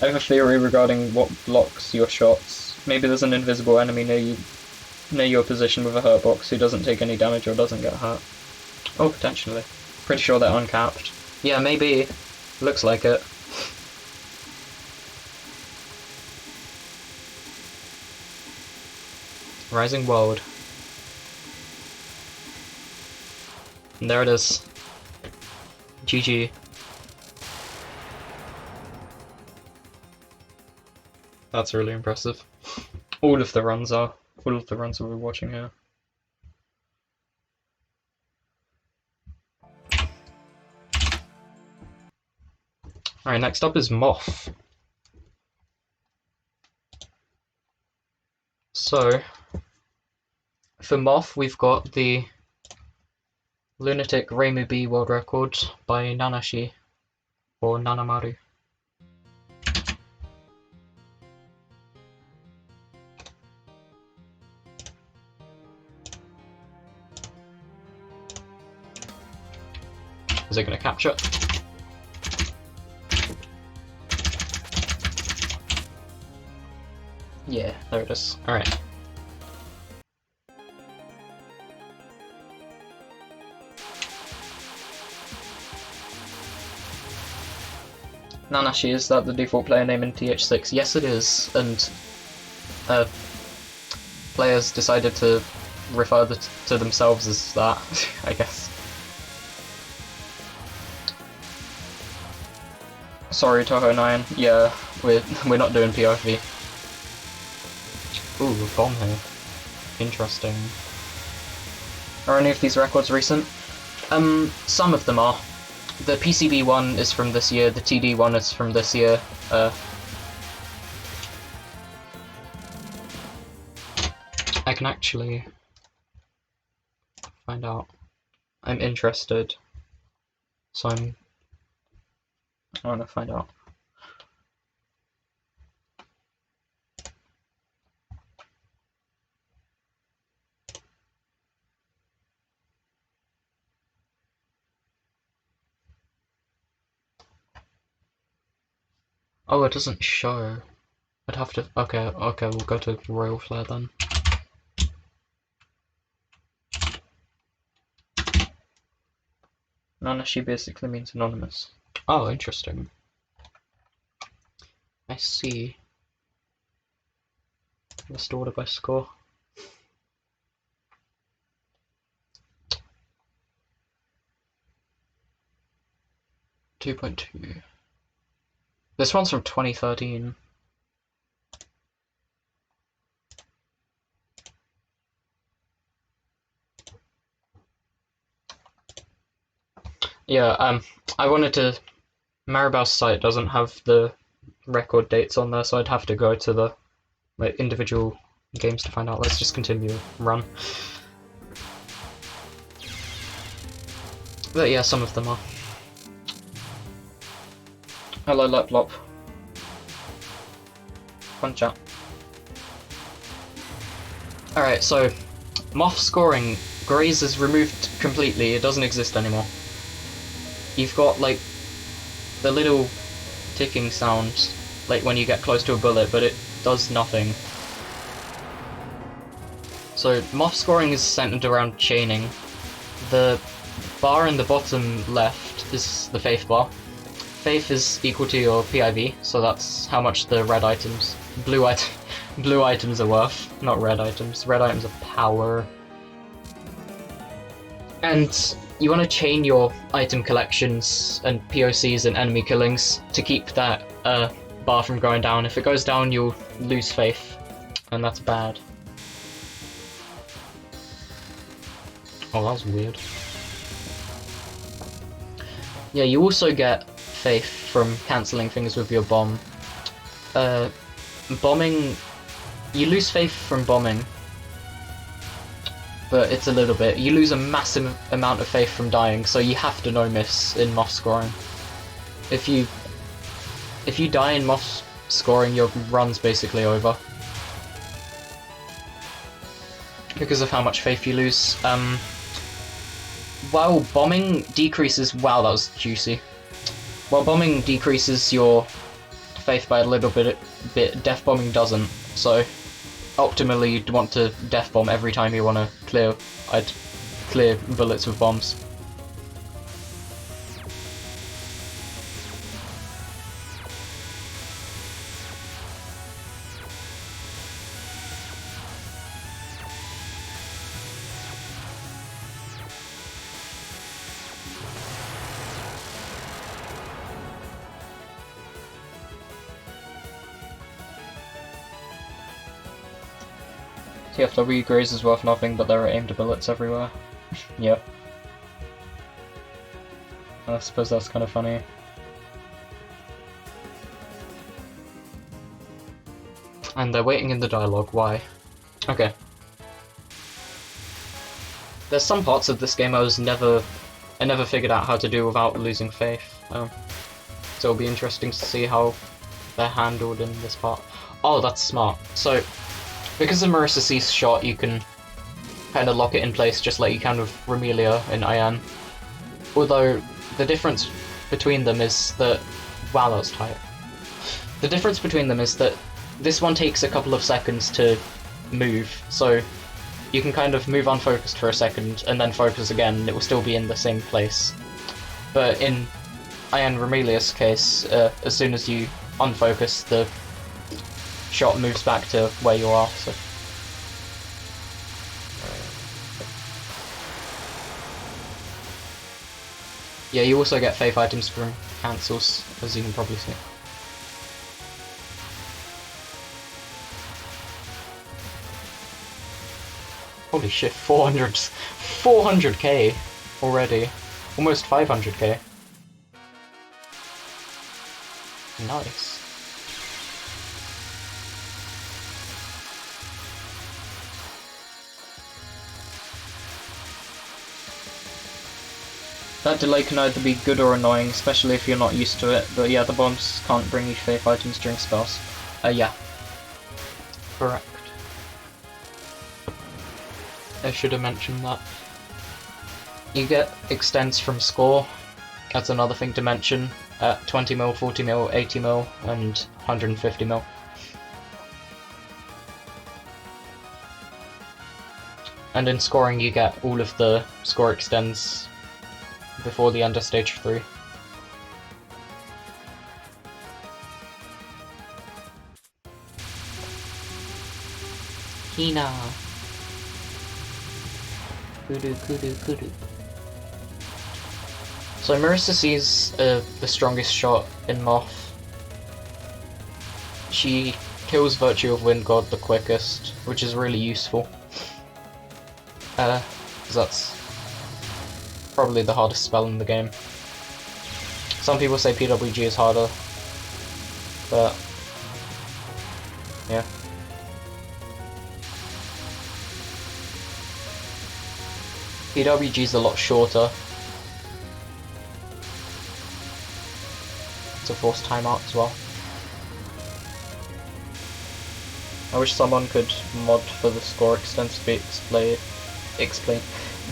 I have a theory regarding what blocks your shots. Maybe there's an invisible enemy near your position with a hurt box who doesn't take any damage or doesn't get hurt. Oh, potentially. Pretty sure they're uncapped. Yeah, maybe. Looks like it. Rising World. And there it is. GG. That's really impressive. All of the runs we're watching here. Alright, next up is Moth. So, for Moth, we've got the Lunatic Reimu B world record by Nanashi, or Nanamaru. Is it going to capture? Yeah, there it is. Alright. Nanashi, is that the default player name in TH6? Yes it is, and players decided to refer to themselves as that, I guess. Sorry, Toho9. Yeah, we're not doing POV. Ooh, a bomb here. Interesting. Are any of these records recent? Some of them are. The PCB one is from this year, the TD one is from this year. I can actually find out. I'm interested, so I want to find out. Oh, it doesn't show. I'd have to. Okay, we'll go to Royal Flare then. Nanashi basically means anonymous. Oh, interesting. I see. Let's order by score. .2. This one's from 2013. Yeah, I wanted to... Maribel's site doesn't have the record dates on there, so I'd have to go to the individual games to find out. Let's just continue run. But yeah, some of them are. Hello, Leplop. Fun chat. Alright, so Moth scoring, Graze is removed completely, it doesn't exist anymore. You've got like the little ticking sound like when you get close to a bullet, but it does nothing. So Moth scoring is centered around chaining. The bar in the bottom left is the Faith bar. Faith is equal to your PIV, so that's how much the red items, blue items are worth, not red items. Red items are power. And you want to chain your item collections and POCs and enemy killings to keep that bar from going down. If it goes down, you'll lose Faith, and that's bad. Oh, that was weird. Yeah, you also get Faith from cancelling things with your bomb. Bombing... You lose Faith from bombing, but it's a little bit. You lose a massive amount of Faith from dying, so you have to no-miss in Moth scoring. If you die in Moth scoring, your run's basically over. Because of how much Faith you lose. while bombing decreases... Wow, that was juicy. While bombing decreases your faith by a little bit, death bombing doesn't. So, optimally, you'd want to death bomb every time you want to clear bullets with bombs. TFW Graze is worth nothing, but there are aimed bullets everywhere. Yeah. I suppose that's kind of funny. And they're waiting in the dialogue, why? Okay. There's some parts of this game I never figured out how to do without losing faith. So it'll be interesting to see how they're handled in this part. Oh, that's smart. So, because of Marisa C's shot, you can kind of lock it in place just like you can with Romelia in Ian. Although, the difference between them is that... Wow, that was tight. The difference between them is that this one takes a couple of seconds to move, so you can kind of move unfocused for a second and then focus again and it will still be in the same place. But in Ian Romelia's case, as soon as you unfocus, the shot moves back to where you are, so... Yeah, you also get faith items from cancels, as you can probably see. Holy shit, 400k already. Almost 500k. Nice. That delay can either be good or annoying, especially if you're not used to it, but yeah, the bombs can't bring you faith items during spells. Yeah. Correct. I should have mentioned that. You get extends from score, that's another thing to mention, at 20 mil, 40 mil, 80 mil, and 150 mil. And in scoring you get all of the score extends before the end of stage 3. Hina. Kudu, kudu, kudu. So Marisa C's the strongest shot in Moth. She kills Virtue of Wind God the quickest, which is really useful. 'Cause that's probably the hardest spell in the game. Some people say PWG is harder, but yeah. PWG is a lot shorter. It's a forced timeout as well. I wish someone could mod for the score extents to be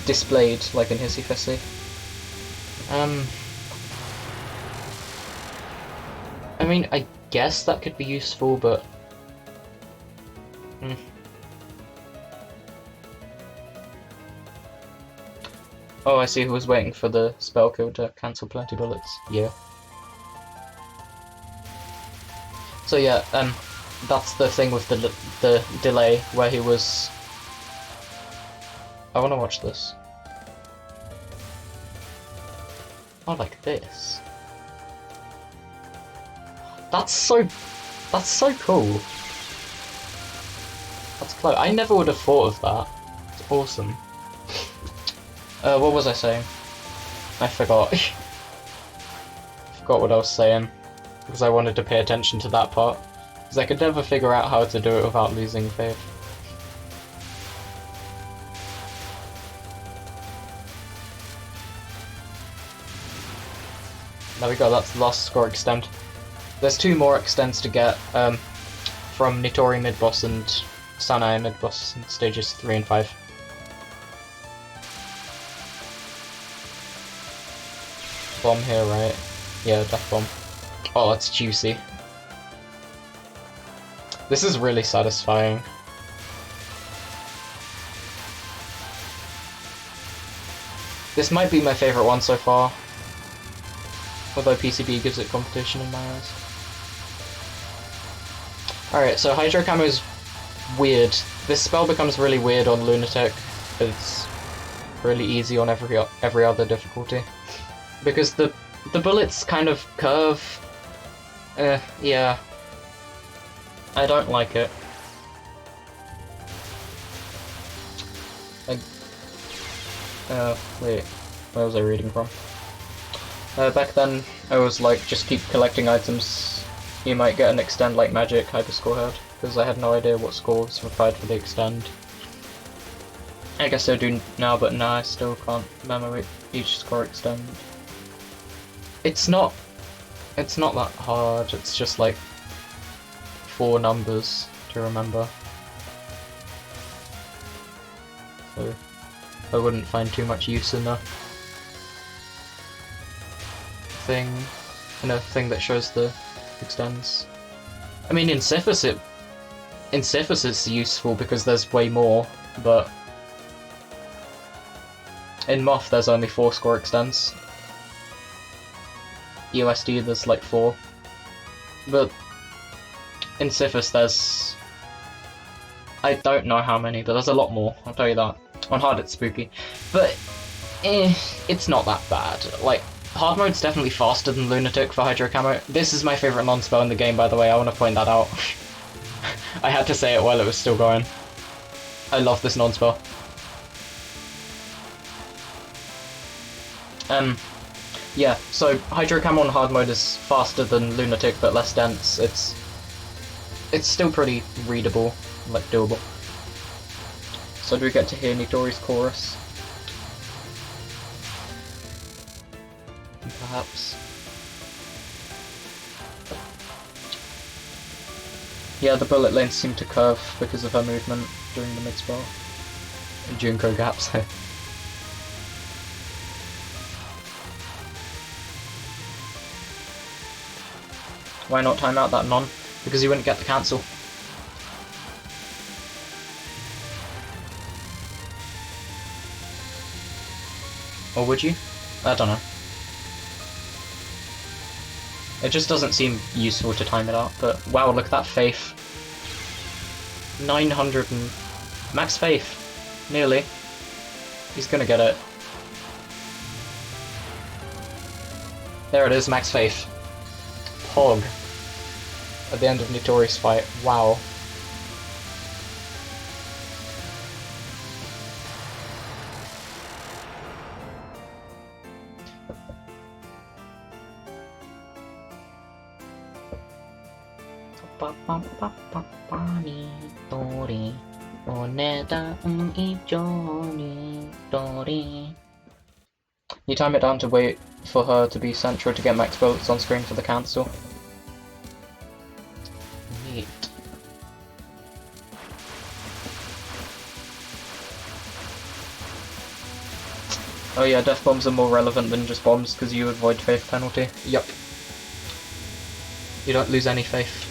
displayed like in Hissy Fissy. I mean, I guess that could be useful, but... Oh, I see who was waiting for the spell kill to cancel plenty bullets. Yeah. So yeah, that's the thing with the delay, where he was... I wanna watch this. Oh, like this. That's so cool. That's close. I never would have thought of that. It's awesome. What was I saying? I forgot. Forgot what I was saying, because I wanted to pay attention to that part. Because I could never figure out how to do it without losing faith. There we go, that's the last score extend. There's 2 more extends to get from Nitori mid-boss and Sanae mid-boss in stages 3 and 5. bomb here, right? Yeah, death bomb. Oh, that's juicy. This is really satisfying. This might be my favourite one so far. Although PCB gives it competition in my eyes. Alright, so Hydro Camo is weird. This spell becomes really weird on Lunatic. It's really easy on every other difficulty. Because the bullets kind of curve. Yeah. I don't like it. Wait, where was I reading from? Back then, I was like, just keep collecting items. You might get an extend like magic hyperscore head, because I had no idea what score was required for the extend. I guess I do now, but nah, I still can't remember each score extend. It's not that hard, it's just like 4 numbers to remember. So I wouldn't find too much use in a thing that shows the extends. I mean, in Sithis it's useful because there's way more, but in Moth there's only 4 score extends. USD there's like 4, but in Sithis there's, I don't know how many, but there's a lot more, I'll tell you that. On hard it's spooky, but it's not that bad. Like, hard mode's definitely faster than Lunatic for Hydro Camo. This is my favourite non-spell in the game, by the way, I want to point that out. I had to say it while it was still going. I love this non-spell. Yeah, so Hydro Camo on hard mode is faster than Lunatic, but less dense. It's still pretty readable, like doable. So do we get to hear Nitori's chorus? Perhaps. Yeah, the bullet lanes seem to curve because of her movement during the mid-spell. And Junko gaps. Why not time out that non? Because you wouldn't get the cancel. Or would you? I don't know. It just doesn't seem useful to time it out, but wow, look at that Faith. 900 and... Max Faith. Nearly. He's gonna get it. There it is, Max Faith. Pog. At the end of Nitori's fight. Wow. You time it down to wait for her to be central to get max bullets on screen for the cancel. Neat. Oh yeah, death bombs are more relevant than just bombs because you avoid faith penalty. Yup. You don't lose any faith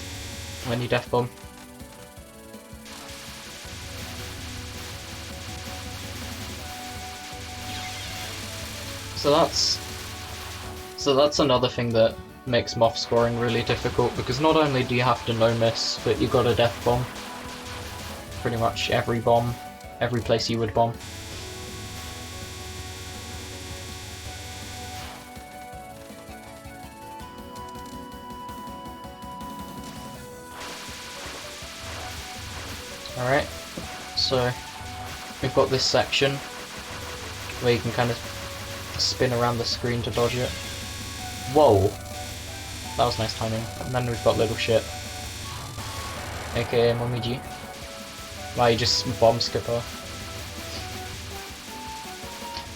when you death bomb. So that's another thing that makes Moth scoring really difficult, because not only do you have to no miss, but you gotta death bomb. Pretty much every bomb, every place you would bomb. Alright, so we've got this section where you can kind of spin around the screen to dodge it. Whoa! That was nice timing. And then we've got Little Shit, aka Momiji. Wow, you just bomb skip her.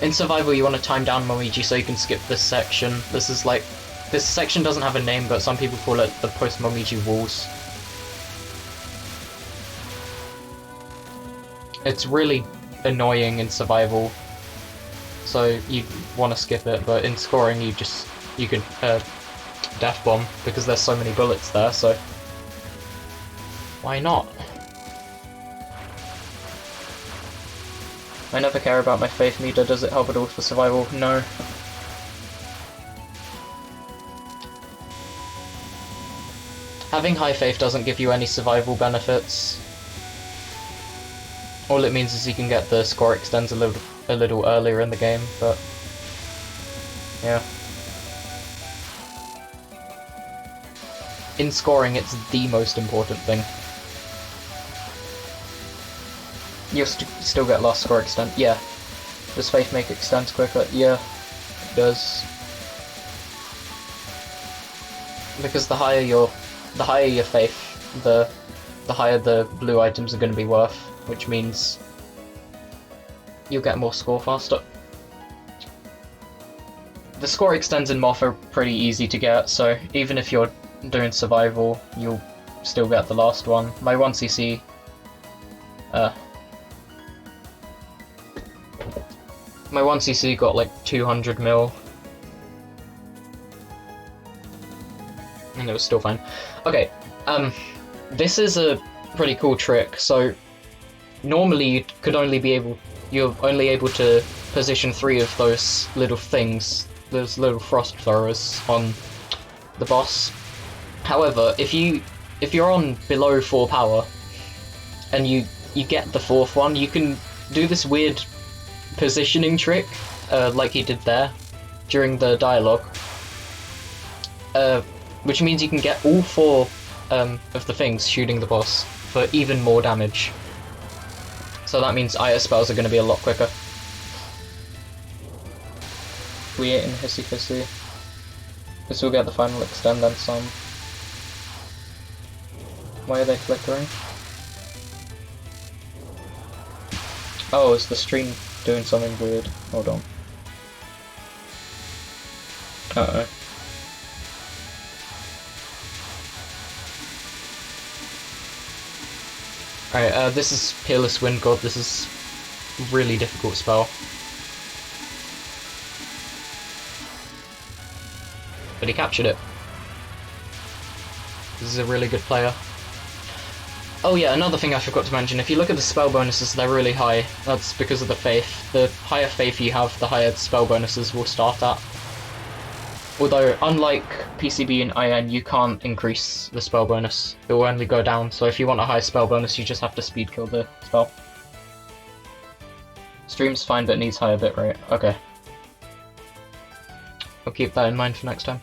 In survival you want to time down Momiji so you can skip this section. This is like, this section doesn't have a name, but some people call it the post-Momiji walls. It's really annoying in survival so you want to skip it, but in scoring you could death bomb because there's so many bullets there, so why not? I never care about my faith meter. Does it help at all for survival? No. Having high faith doesn't give you any survival benefits. All it means is you can get the score extends a little earlier in the game, but yeah. In scoring, it's the most important thing. You'll still get last score extend. Yeah. Does faith make extends quicker? Yeah, it does. Because the higher your faith, the higher the blue items are going to be worth, which means you'll get more score faster. The score extends in Moth are pretty easy to get, so even if you're doing survival, you'll still get the last one. My 1cc my 1cc got like 200 mil. And it was still fine. Okay, this is a pretty cool trick. So normally you're only able to position 3 of those little things, those little frost throwers on the boss. However, if you're on below 4 power and you get the 4th one, you can do this weird positioning trick, like he did there during the dialogue. Which means you can get all 4 of the things shooting the boss for even more damage. So that means Aya spells are going to be a lot quicker. We ate in Hissy Fissy. This will get the final extend and some. Why are they flickering? Oh, is the stream doing something weird? Hold on. Uh-oh. Alright, this is Peerless Wind God. This is a really difficult spell. But he captured it. This is a really good player. Oh yeah, another thing I forgot to mention, if you look at the spell bonuses, they're really high. That's because of the faith. The higher faith you have, the higher spell bonuses will start at. Although, unlike PCB and IN, you can't increase the spell bonus. It will only go down, so if you want a high spell bonus, you just have to speed kill the spell. Stream's fine, but needs higher bitrate. Okay. I'll keep that in mind for next time.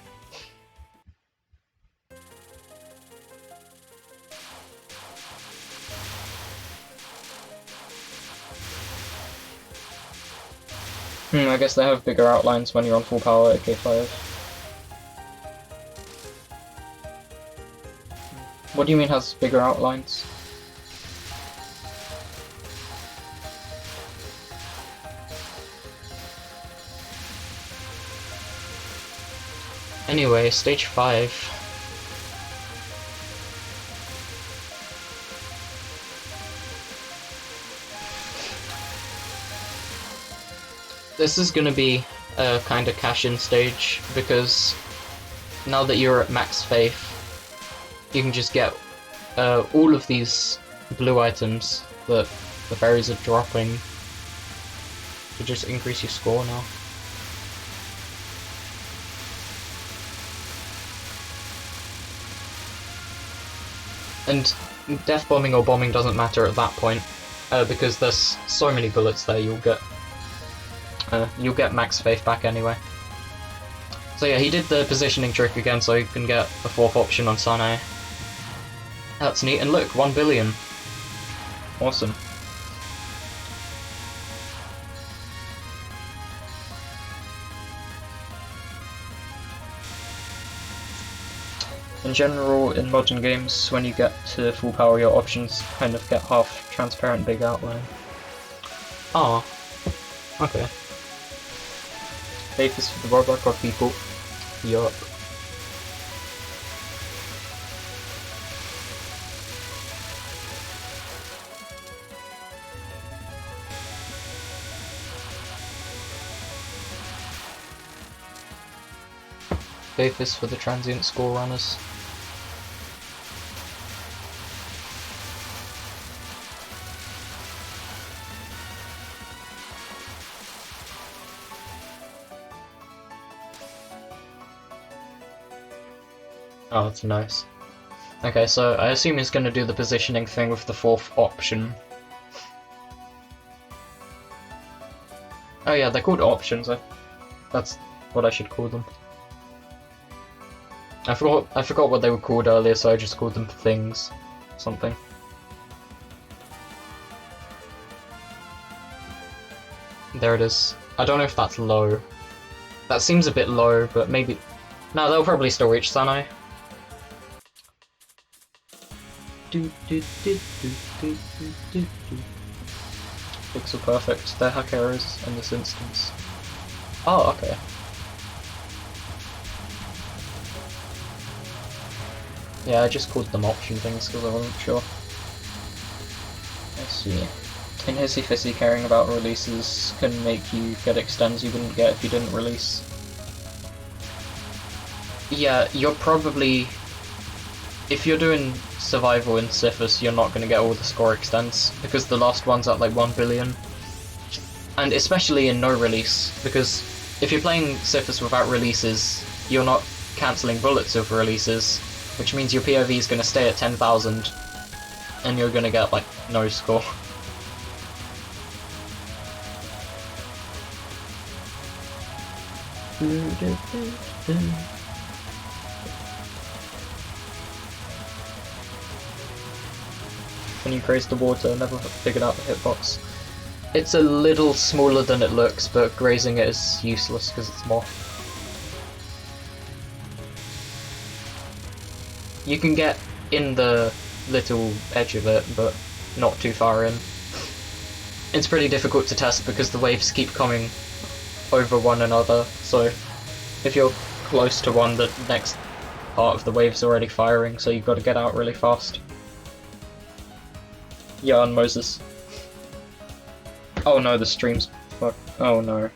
I guess they have bigger outlines when you're on full power at K5. What do you mean has bigger outlines? Anyway, stage 5. This is gonna be a kind of cash-in stage, because now that you're at max faith, you can just get all of these blue items that the berries are dropping to just increase your score now. And death bombing or bombing doesn't matter at that point, because there's so many bullets there you'll get max faith back anyway. So yeah, he did the positioning trick again so you can get a 4th option on Sanae. That's neat, and look, 1 billion. Awesome. In general, in modern games, when you get to full power, your options kind of get half transparent big outline. Ah, okay. Faith is for the world record people. Yup. Aphis for the transient score runners. Oh, that's nice. Okay, so I assume he's going to do the positioning thing with the 4th option. Oh yeah, they're called options. That's what I should call them. I forgot what they were called earlier, so I just called them things. Something. There it is. I don't know if that's low. That seems a bit low, but maybe... No, they'll probably still reach Sanai. Pixel perfect. They're hack errors in this instance. Oh, okay. Yeah, I just called them option things because I wasn't sure. Let's see. In Hissy Fissy, caring about releases can make you get extends you wouldn't get if you didn't release. Yeah, you're probably... If you're doing survival in Sifus, you're not going to get all the score extents, because the last one's at like 1 billion. And especially in no release, because if you're playing Sifus without releases, you're not cancelling bullets over releases, which means your POV is going to stay at 10,000, and you're going to get like no score. When you graze the water, never figured out the hitbox. It's a little smaller than it looks, but grazing it is useless because it's moth. You can get in the little edge of it, but not too far in. It's pretty difficult to test because the waves keep coming over one another, so if you're close to one, the next part of the wave's already firing, so you've got to get out really fast. Yeah, and Moses. Oh no, the stream's fuck. Oh no.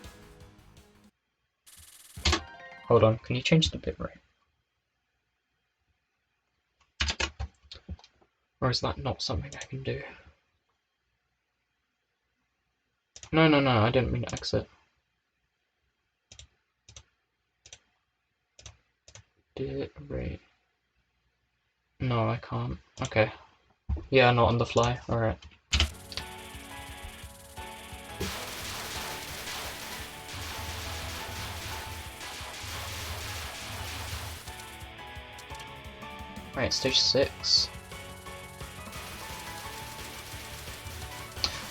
Hold on, can you change the bitrate? Or is that not something I can do? No, I didn't mean to exit. Bitrate. No, I can't. Okay. Yeah, not on the fly. Alright. Right, stage 6.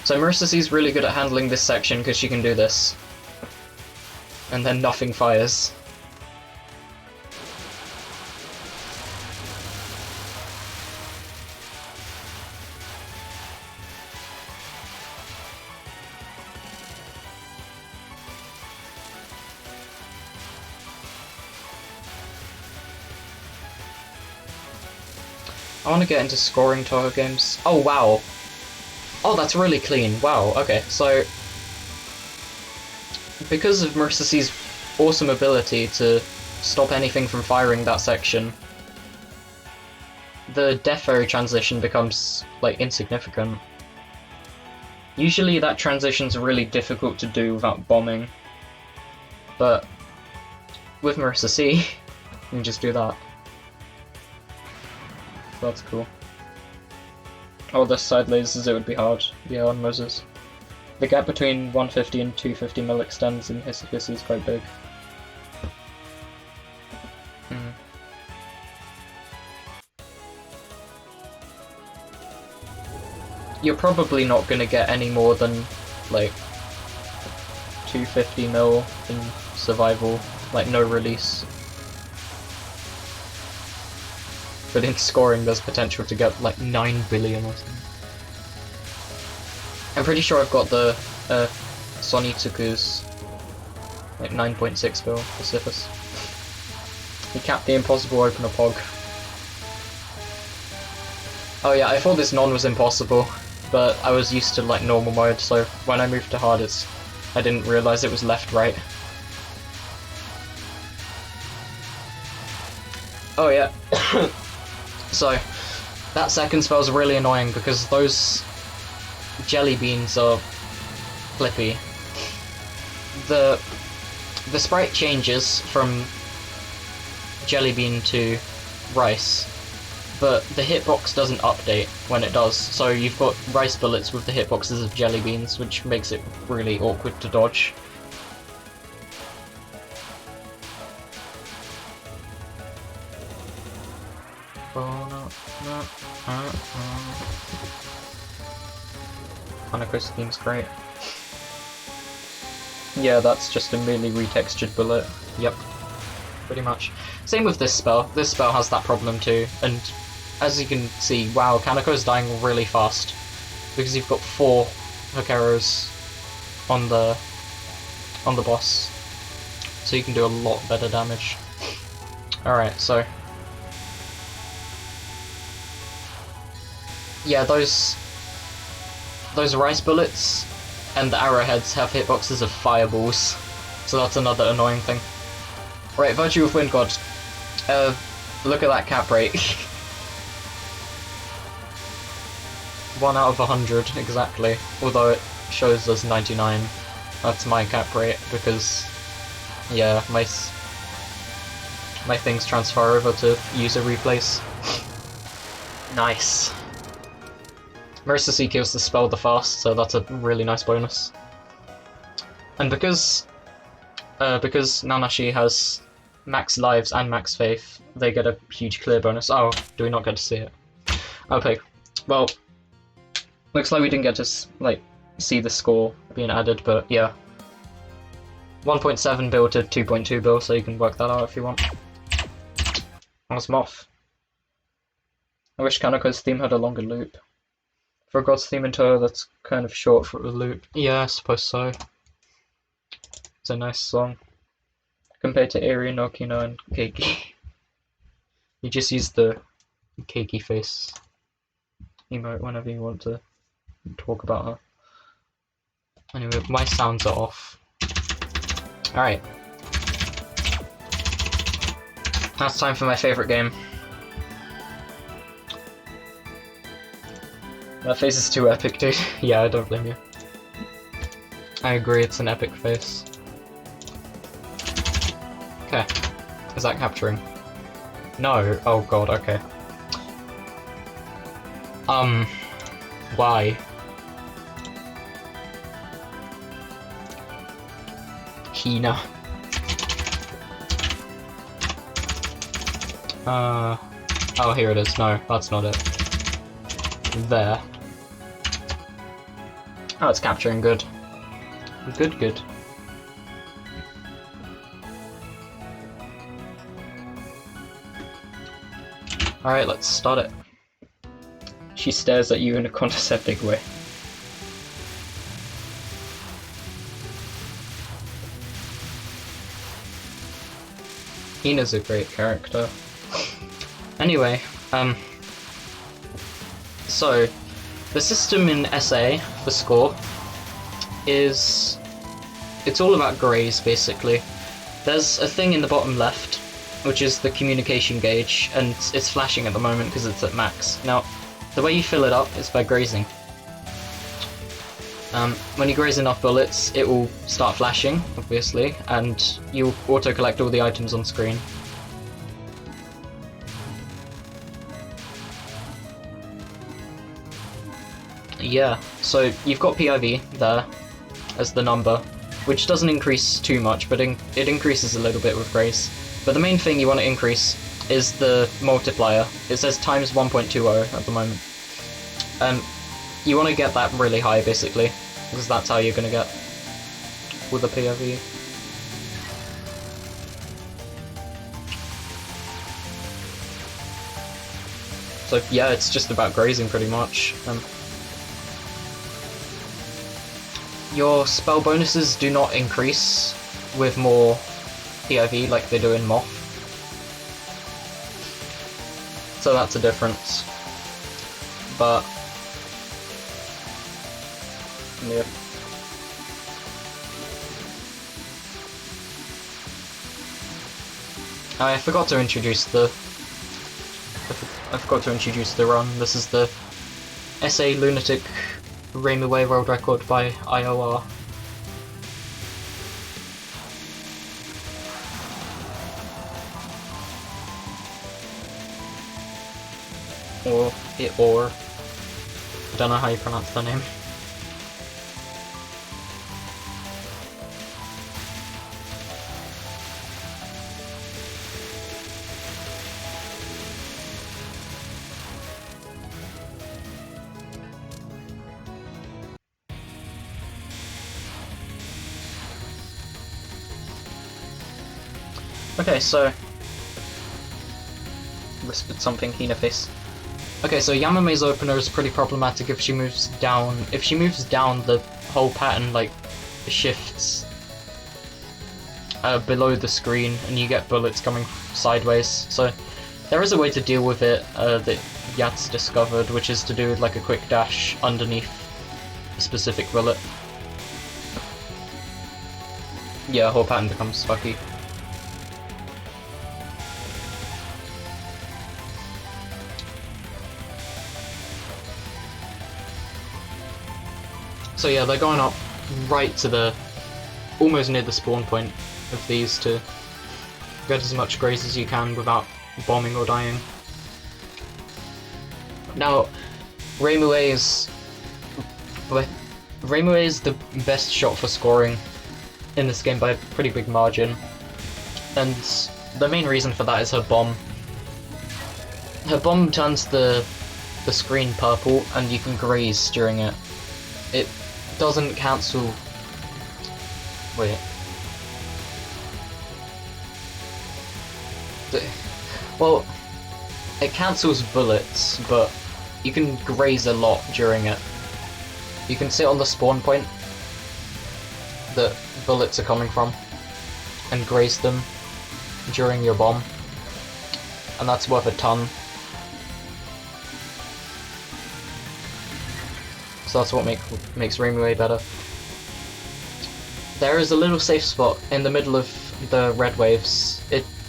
So Marissa C's really good at handling this section because she can do this. And then nothing fires. I want to get into scoring Toho games. Oh wow! Oh, that's really clean. Wow, okay, so... Because of Marissa C's awesome ability to stop anything from firing that section, the Death Fairy transition becomes, like, insignificant. Usually that transition's really difficult to do without bombing, but with Marissa C, you can just do that. That's cool. Oh, this side lasers, it would be hard. Yeah, on Moses. The gap between 150 and 250 mil extends in Hissy Fissy is quite big. You're probably not going to get any more than, like, 250 mil in survival, like no release. But in scoring there's potential to get like 9 billion or something. I'm pretty sure I've got the Sonitsuku's like 9.6 bill for Sifus. He capped the impossible opener pog. Oh yeah, I thought this non was impossible, but I was used to like normal mode, so when I moved to hard I didn't realise it was left-right. Oh yeah. So, that second spell is really annoying because those jelly beans are flippy. The sprite changes from jelly bean to rice, but the hitbox doesn't update when it does, so you've got rice bullets with the hitboxes of jelly beans, which makes it really awkward to dodge. Hanako's theme's great. Yeah, that's just a merely retextured bullet. Yep. Pretty much. Same with this spell. This spell has that problem too, and as you can see, wow, Kanako's dying really fast. Because you've got 4 Hekeros on the boss. So you can do a lot better damage. Alright, so yeah, those rice bullets and the arrowheads have hitboxes of fireballs, so that's another annoying thing. Right, Virtue of Wind God. Look at that cap rate. 1 out of 100, exactly. Although it shows us 99. That's my cap rate, because, yeah, my things transfer over to user replays. Nice. Mercy kills the spell the fast, so that's a really nice bonus. And because Nanashi has max lives and max faith, they get a huge clear bonus. Oh, do we not get to see it? Okay, well, looks like we didn't get to see the score being added, but yeah. 1.7 bill to 2.2 bill, so you can work that out if you want. That's Moth. I wish Kanako's theme had a longer loop. For God's theme in Toa, that's kind of short for a loop. Yeah, I suppose so. It's a nice song. Compared to Eri, Nokino, and Keiki. You just use the Keiki face emote whenever you want to talk about her. Anyway, my sounds are off. Alright. Now it's time for my favourite game. That face is too epic, dude. Yeah, I don't blame you. I agree, it's an epic face. Okay. Is that capturing? No. Oh god, okay. Why? Hina. Oh, here it is. No, that's not it. There. Oh, it's capturing good. Good. Alright, let's start it. She stares at you in a contraceptive way. Hina's a great character. Anyway, so, the system in SA, the score, is... it's all about greys, basically. There's a thing in the bottom left, which is the communication gauge, and it's flashing at the moment because it's at max. Now, the way you fill it up is by grazing. When you graze enough bullets, it will start flashing, obviously, and you'll auto-collect all the items on screen. Yeah, so you've got PIV there as the number, which doesn't increase too much, but it increases a little bit with grace. But the main thing you want to increase is the multiplier. It says times 1.20 at the moment. You want to get that really high, basically, because that's how you're going to get with the PIV. So yeah, it's just about grazing pretty much. Your spell bonuses do not increase with more PIV like they do in Moth. So that's a difference. But yeah. I forgot to introduce the I forgot to introduce the run. This is the SA Lunatic Raimue World Record by IOR. Or I don't know how you pronounce the name. Okay, so whispered something, Hina face. Okay, so Yamame's opener is pretty problematic if she moves down. If she moves down, the whole pattern like shifts below the screen, and you get bullets coming sideways. So there is a way to deal with it that Yats discovered, which is to do like a quick dash underneath a specific bullet. Yeah, whole pattern becomes fucky. So yeah, they're going up right to the, almost near the spawn point of these to get as much graze as you can without bombing or dying. Now, Raimue is the best shot for scoring in this game by a pretty big margin, and the main reason for that is her bomb. Her bomb turns the screen purple, and you can graze during it. It doesn't cancel. Wait. Well, it cancels bullets, but you can graze a lot during it. You can sit on the spawn point that bullets are coming from and graze them during your bomb, and that's worth a ton. So that's what makes Raimue better. There is a little safe spot in the middle of the red waves.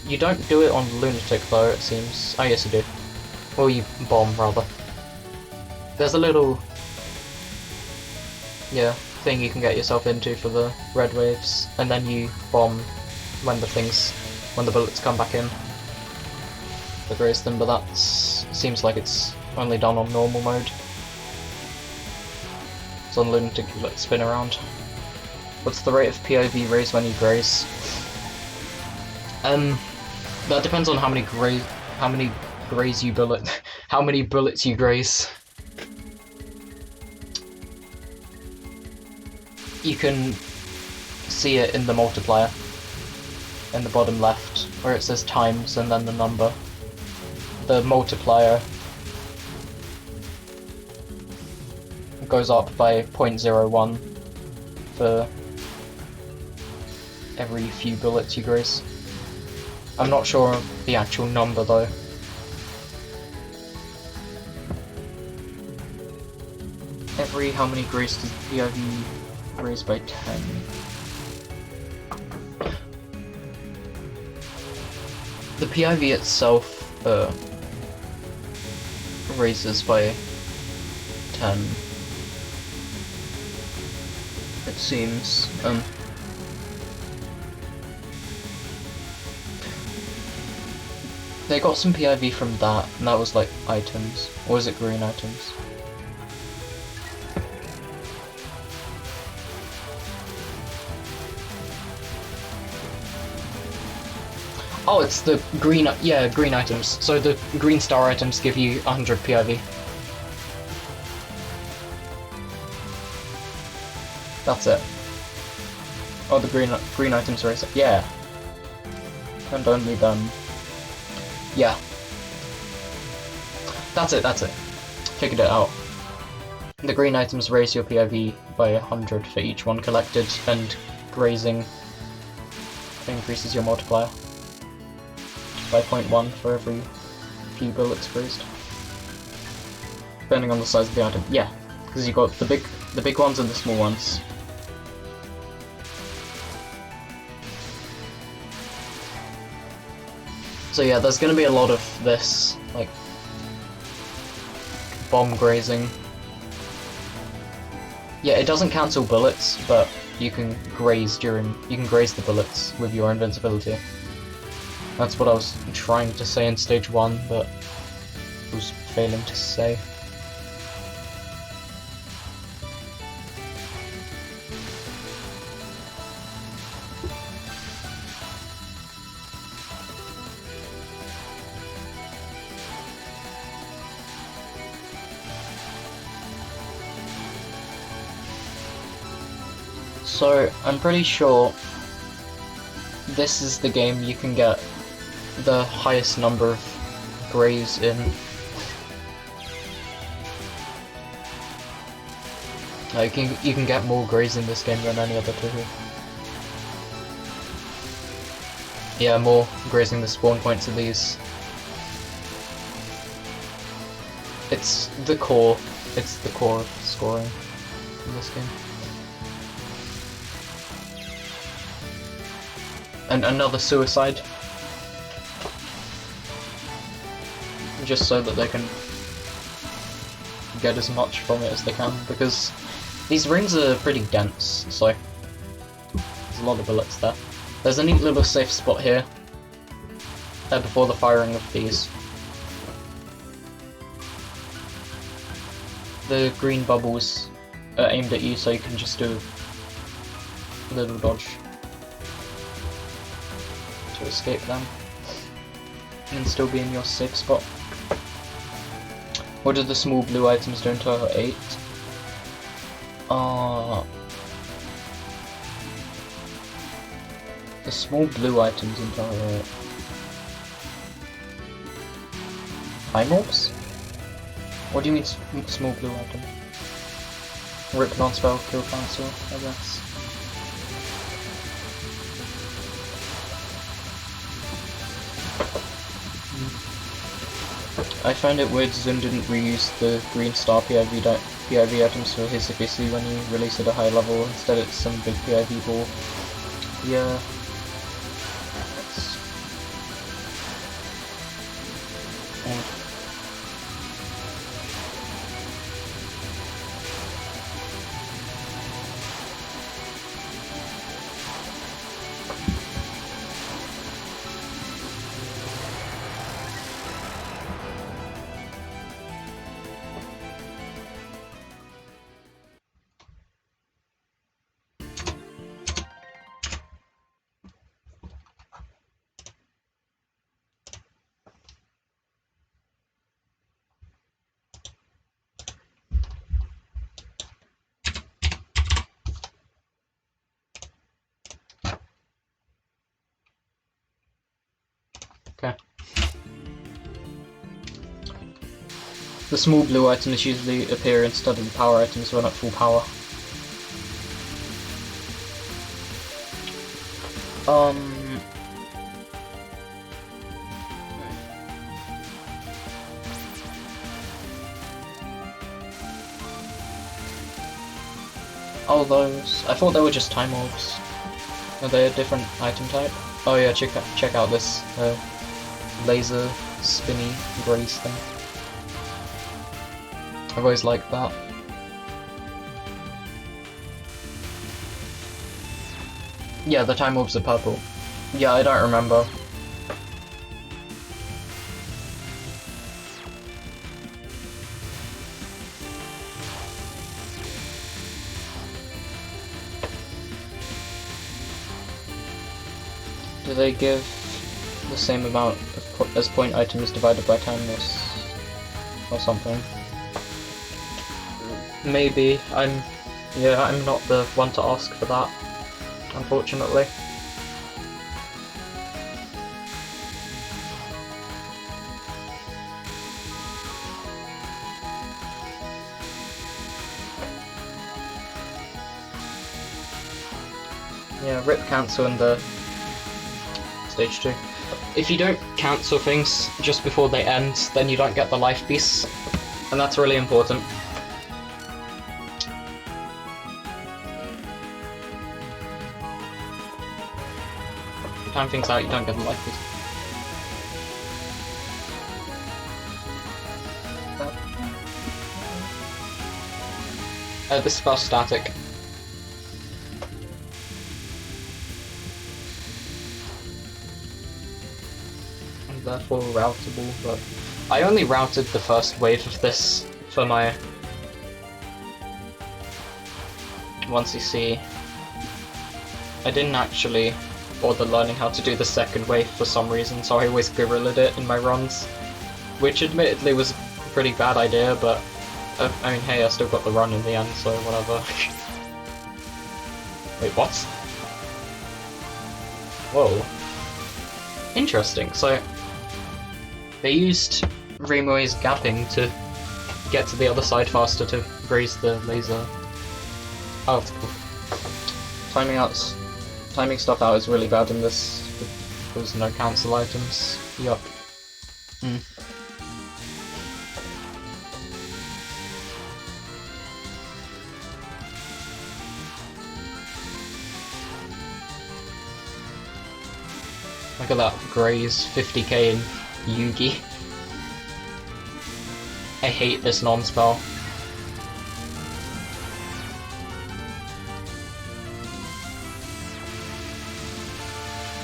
You don't do it on Lunatic though, it seems. Oh yes you do. Or you bomb, rather. There's a little thing you can get yourself into for the red waves, and then you bomb when the bullets come back in to graze them, but that seems like it's only done on normal mode. So on Lunatic you let it spin around. What's the rate of POV raise when you graze? That depends on how many bullets you graze. You can see it in the multiplier in the bottom left, where it says times and then the number. The multiplier goes up by 0.01 for every few bullets you graze. I'm not sure of the actual number though. Every how many graze does POV raise by 10? The POV itself raises by 10. It seems. They got some PIV from that, and that was like items. Or was it green items? Oh, it's the green, green items. So the green star items give you 100 PIV. That's it. Oh, the green items raise it. Yeah. And only them. Yeah. That's it. Figured it out. The green items raise your PIV by 100 for each one collected, and grazing increases your multiplier by 0.1 for every few bullets grazed. Depending on the size of the item. Yeah, because you got the big ones and the small ones. So yeah, there's gonna be a lot of this, like, bomb grazing. Yeah, it doesn't cancel bullets, but you can graze the bullets with your invincibility. That's what I was trying to say in stage 1, but was failing to say. So, I'm pretty sure this is the game you can get the highest number of grays in. Like, you can get more grays in this game than any other two. Yeah, more grazing the spawn points of these. It's the core of scoring in this game. And another suicide. Just so that they can get as much from it as they can, because these rings are pretty dense, so there's a lot of bullets there. There's a neat little safe spot here, before the firing of these. The green bubbles are aimed at you, so you can just do a little dodge to escape them and still be in your safe spot. What did the small blue items do in total? 8? The small blue items in total 8. Time orbs? What do you mean small blue item? Rip non-spell, kill cancel, I guess. I find it weird Zun didn't reuse the green star PIV items for his efficacy when he released at a high level. Instead it's some big PIV ball. Yeah. That's odd. Okay. The small blue items usually appear instead of the power items when at full power. Oh, those. I thought they were just time orbs. Are they a different item type? Oh yeah, check out this laser spinny graze thing. I've always liked that. Yeah, the time orbs are purple. Yeah, I don't remember. Do they give the same amount as point items divided by time or something? Maybe. I'm not the one to ask for that, unfortunately. Yeah, rip cancel in the stage 2. If you don't cancel things just before they end, then you don't get the life piece, and that's really important. If you time things out, you don't get the life piece. This is about static. And therefore routable, but I only routed the first wave of this for my 1cc. I didn't actually bother learning how to do the second wave for some reason, so I always guerrilla'd it in my runs, which admittedly was a pretty bad idea, but I mean, hey, I still got the run in the end, so whatever. Wait, what? Whoa. Interesting, so they used Rimue's gapping to get to the other side faster to graze the laser. Oh, that's cool. Timing stuff out is really bad in this. There's no cancel items. Yup. Look at that graze 50k in Yugi. I hate this non-spell.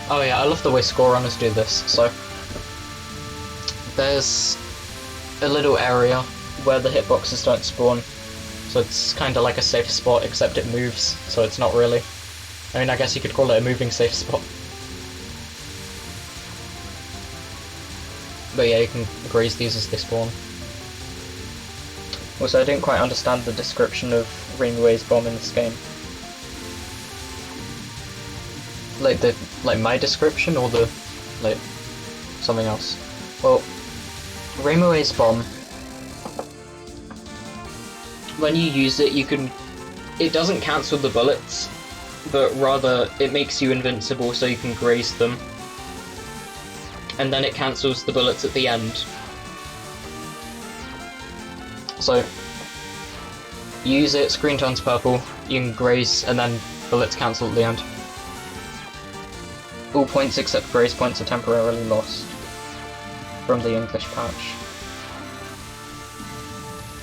Oh yeah, I love the way score runners do this. So there's a little area where the hitboxes don't spawn, so it's kind of like a safe spot, except it moves, so it's not really. I mean, I guess you could call it a moving safe spot. But yeah, you can graze these as they spawn. Also, I didn't quite understand the description of Rimue's bomb in this game. Like my description, or the like something else. Well, Rimue's bomb, when you use it, it doesn't cancel the bullets, but rather it makes you invincible so you can graze them, and then it cancels the bullets at the end. So you use it, screen turns purple, you can graze, and then bullets cancel at the end. All points except graze points are temporarily lost from the English patch.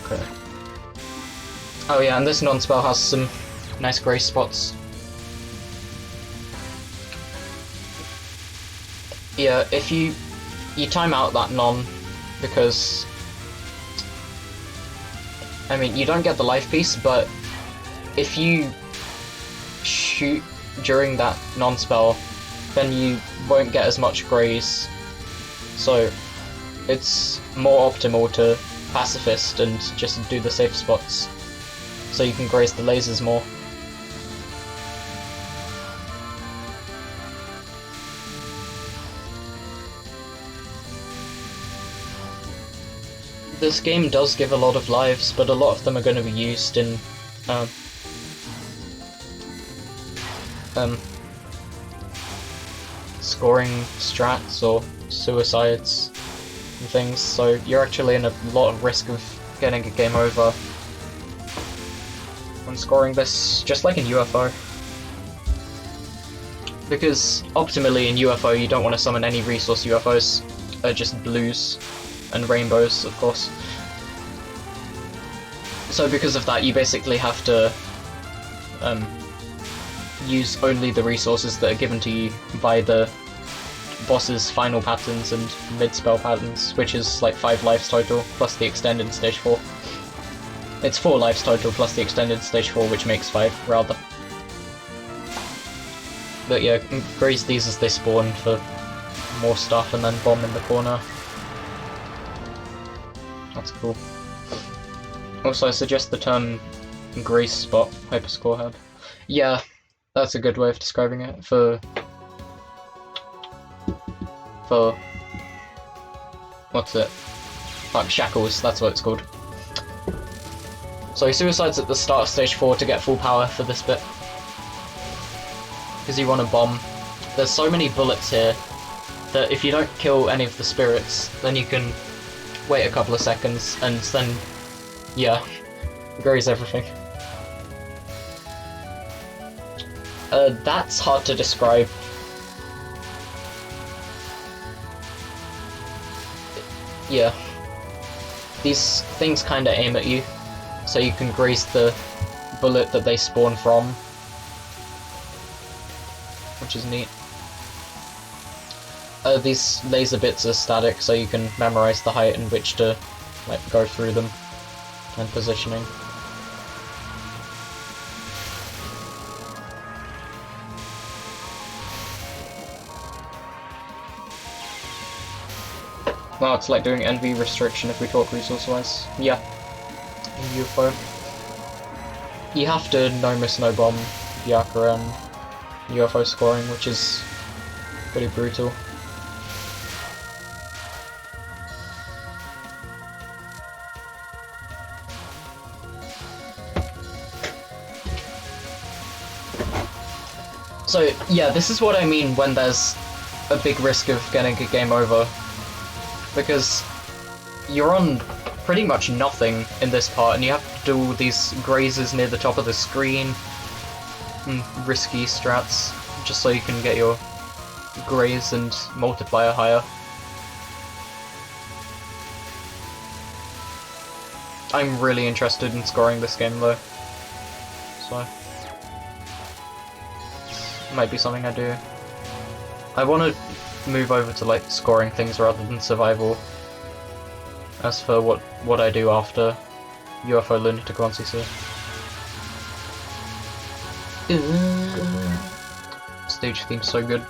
Okay. Oh yeah, and this non-spell has some nice graze spots. Yeah, if you time out that non, because I mean, you don't get the life piece, but if you shoot during that non-spell, then you won't get as much graze, so it's more optimal to pacifist and just do the safe spots, so you can graze the lasers more. This game does give a lot of lives, but a lot of them are going to be used in scoring strats or suicides and things, so you're actually in a lot of risk of getting a game over when scoring this, just like in UFO. Because optimally in UFO you don't want to summon any resource UFOs, just blues and rainbows, of course. So because of that, you basically have to use only the resources that are given to you by the boss's final patterns and mid-spell patterns, which is like 5 lives total, plus the extended in stage 4. It's 4 lives total plus the extended stage 4, which makes 5, rather. But yeah, graze these as they spawn for more stuff, and then bomb in the corner. That's cool. Also, I suggest the term graze spot, hyperscore head. Yeah, that's a good way of describing it for what's it? Like shackles, that's what it's called. So he suicides at the start of stage 4 to get full power for this bit, because you want to bomb. There's so many bullets here that if you don't kill any of the spirits, then you can wait a couple of seconds and then, yeah, graze everything. That's hard to describe. Yeah. These things kinda aim at you, so you can graze the bullet that they spawn from, which is neat. These laser bits are static, so you can memorize the height in which to like go through them and positioning. Wow, it's like doing NV restriction if we talk resource-wise. Yeah. UFO. You have to no miss no bomb Byakuren UFO scoring, which is pretty brutal. So yeah, this is what I mean when there's a big risk of getting a game over. Because you're on pretty much nothing in this part, and you have to do all these grazes near the top of the screen, and risky strats, just so you can get your graze and multiplier higher. I'm really interested in scoring this game though, so might be something I do. I want to move over to like scoring things rather than survival. As for what I do after UFO Lunatic 1cc. Stage theme's so good.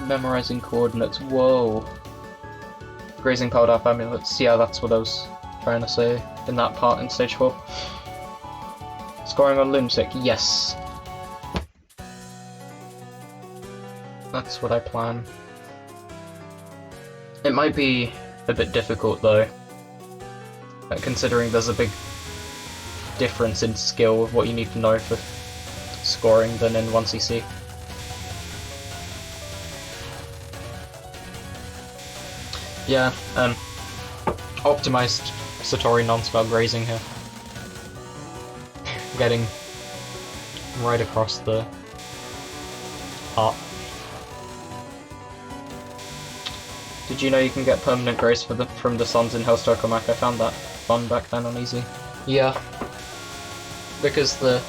Memorizing coordinates, whoa. Grazing powered up amulets, yeah, that's what I was trying to say in that part in stage 4. Scoring on Lunatic, yes. That's what I plan. It might be a bit difficult though, considering there's a big difference in skill of what you need to know for scoring than in 1cc. Yeah, optimized Satori non-spell grazing here. Getting right across the heart. Did you know you can get permanent grace from the suns in Hell's Tokamak? I found that fun back then on Easy. Yeah. Because the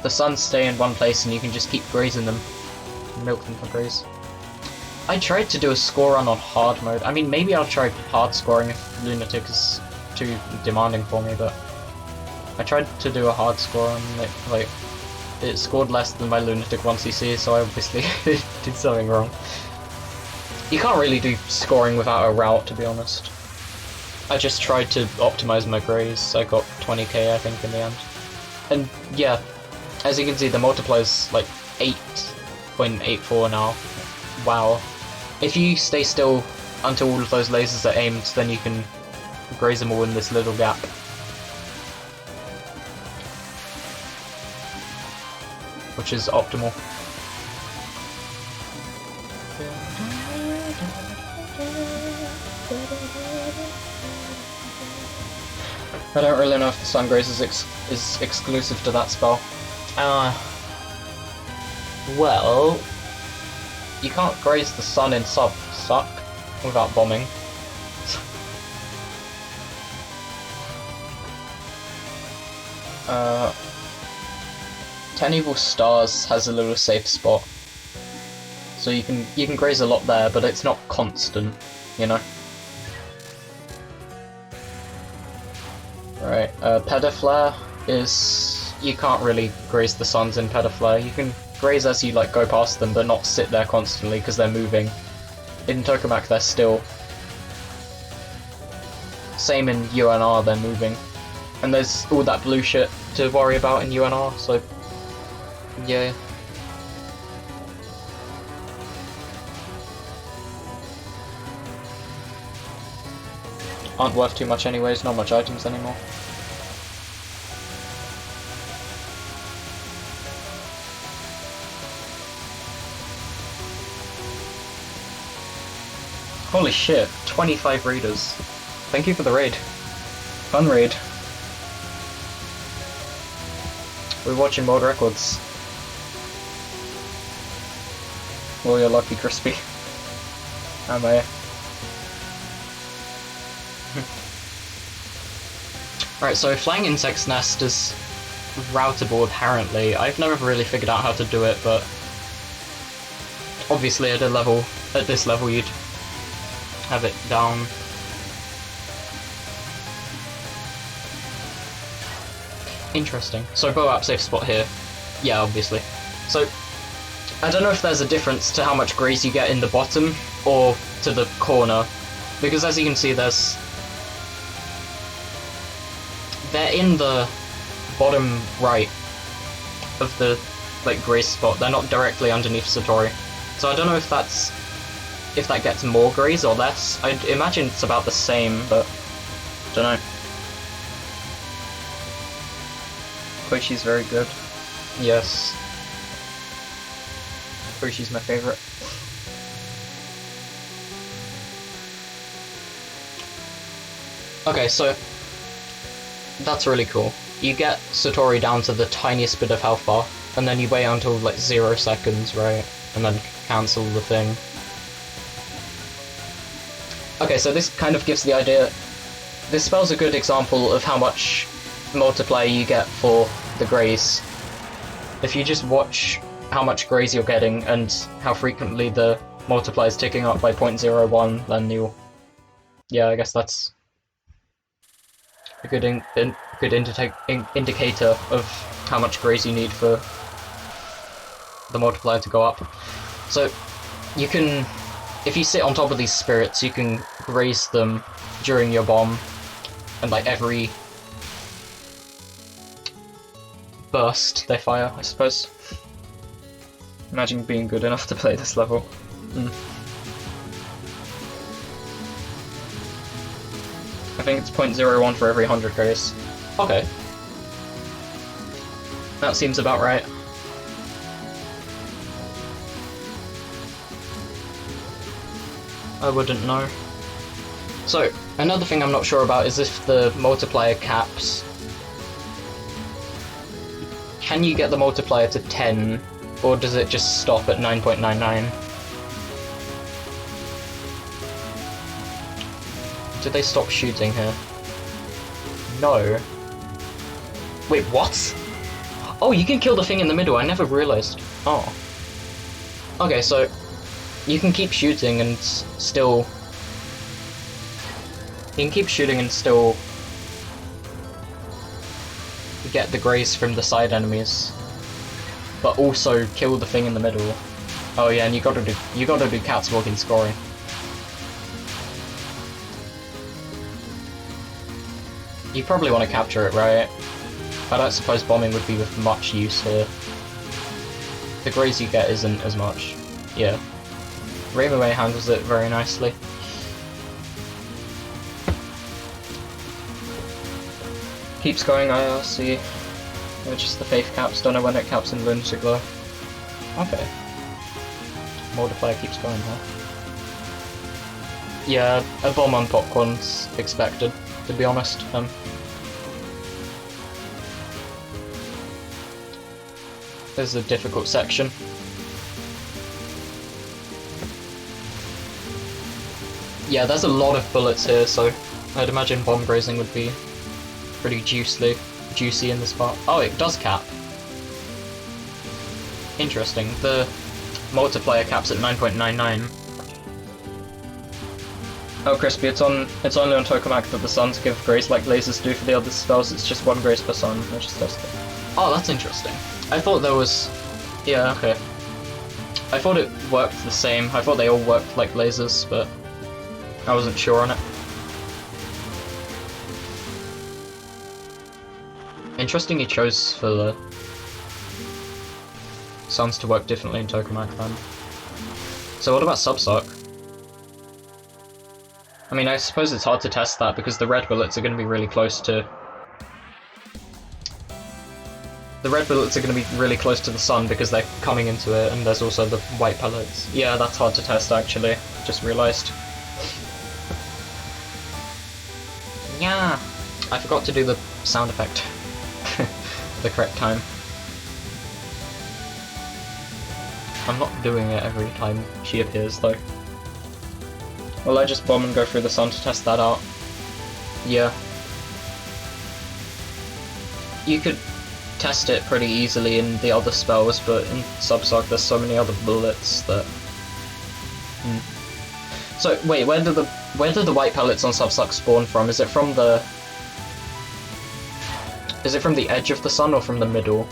suns stay in one place and you can just keep grazing them. Milk them for graze. I tried to do a score run on hard mode. I mean, maybe I'll try hard scoring if Lunatic is too demanding for me, but I tried to do a hard score and it scored less than my Lunatic 1cc, so I obviously did something wrong. You can't really do scoring without a route, to be honest. I just tried to optimize my graze. I got 20k, I think, in the end. And yeah, as you can see, the multiplier's like 8.84 now. Wow. If you stay still until all of those lasers are aimed, then you can graze them all in this little gap. Which is optimal. I don't really know if the Sun Graze is exclusive to that spell. Well, you can't graze the sun in Suck without bombing. Ten Evil Stars has a little safe spot, so you can graze a lot there, but it's not constant, you know. Right, Pediflare is... you can't really graze the suns in Pediflare. You can graze as you like go past them, but not sit there constantly because they're moving. In Tokamak they're still. Same in UNR, they're moving. And there's all that blue shit to worry about in UNR, so... yeah. Aren't worth too much anyways, not much items anymore. Holy shit, 25 readers. Thank you for the raid. Fun raid. We're watching World Records. Oh, you're lucky, Crispy. Am I? Right, so Flying Insect's Nest is routable apparently. I've never really figured out how to do it, but obviously at this level you'd have it down. Interesting. So Boap safe spot here. Yeah, obviously. So I don't know if there's a difference to how much graze you get in the bottom or to the corner, because as you can see they're in the bottom right of the graze spot. They're not directly underneath Satori. So I don't know if that gets more graze or less. I'd imagine it's about the same, but don't know. Koishi's very good. Yes. Koishi's my favorite. Okay, so that's really cool. You get Satori down to the tiniest bit of health bar, and then you wait until like 0 seconds, right? And then cancel the thing. Okay, so this kind of gives the idea. This spell's a good example of how much multiplier you get for the graze. If you just watch how much graze you're getting and how frequently the multiplier is ticking up by 0.01, then you'll... Yeah, I guess that's a good indicator of how much graze you need for the multiplier to go up. So you can, if you sit on top of these spirits, you can graze them during your bomb, and like every burst they fire, I suppose. Imagine being good enough to play this level. I think it's 0.01 for every 100 graze. Okay. That seems about right. I wouldn't know. So, another thing I'm not sure about is if the multiplier caps. Can you get the multiplier to 10, or does it just stop at 9.99? Did they stop shooting here? No. Wait, what? Oh, you can kill the thing in the middle, I never realized. Oh. Okay, so you can keep shooting and still... You can keep shooting and still get the graze from the side enemies, but also kill the thing in the middle. Oh yeah, and you gotta do Catwalk in scoring. You probably want to capture it, right? I don't suppose bombing would be of much use here. The graze you get isn't as much. Yeah. Ravenway handles it very nicely. Keeps going IRC. Which is the Faith caps, don't know when it caps in Lunatic Glow. Okay. Multiplier keeps going there. Yeah, a bomb on Popcorn's expected, to be honest. This is a difficult section. Yeah, there's a lot of bullets here, so I'd imagine bomb grazing would be pretty juicy in this part. Oh, it does cap. Interesting. The multiplier caps at 9.99. Oh, Crispy, it's only on Tokamak that the suns give grace like lasers do for the other spells. It's just 1 grace per sun. I just tested it. Oh, that's interesting. I thought there was... Yeah, okay. I thought it worked the same. I thought they all worked like lasers, but I wasn't sure on it. Interesting he chose for the suns to work differently in Tokamak then. So what about Subsock? I mean, I suppose it's hard to test that because the red bullets are going to be really close to... The red bullets are going to be really close to the sun because they're coming into it, and there's also the white pellets. Yeah, that's hard to test actually, just realised. Yeah, I forgot to do the sound effect. The correct time. I'm not doing it every time she appears though. Well, I just bomb and go through the sun to test that out. Yeah. you could test it pretty easily in the other spells, but in Subsock there's so many other bullets that... So, wait, where do the white pellets on Subsock spawn from? Is it from the... Is it from the edge of the sun or from the middle?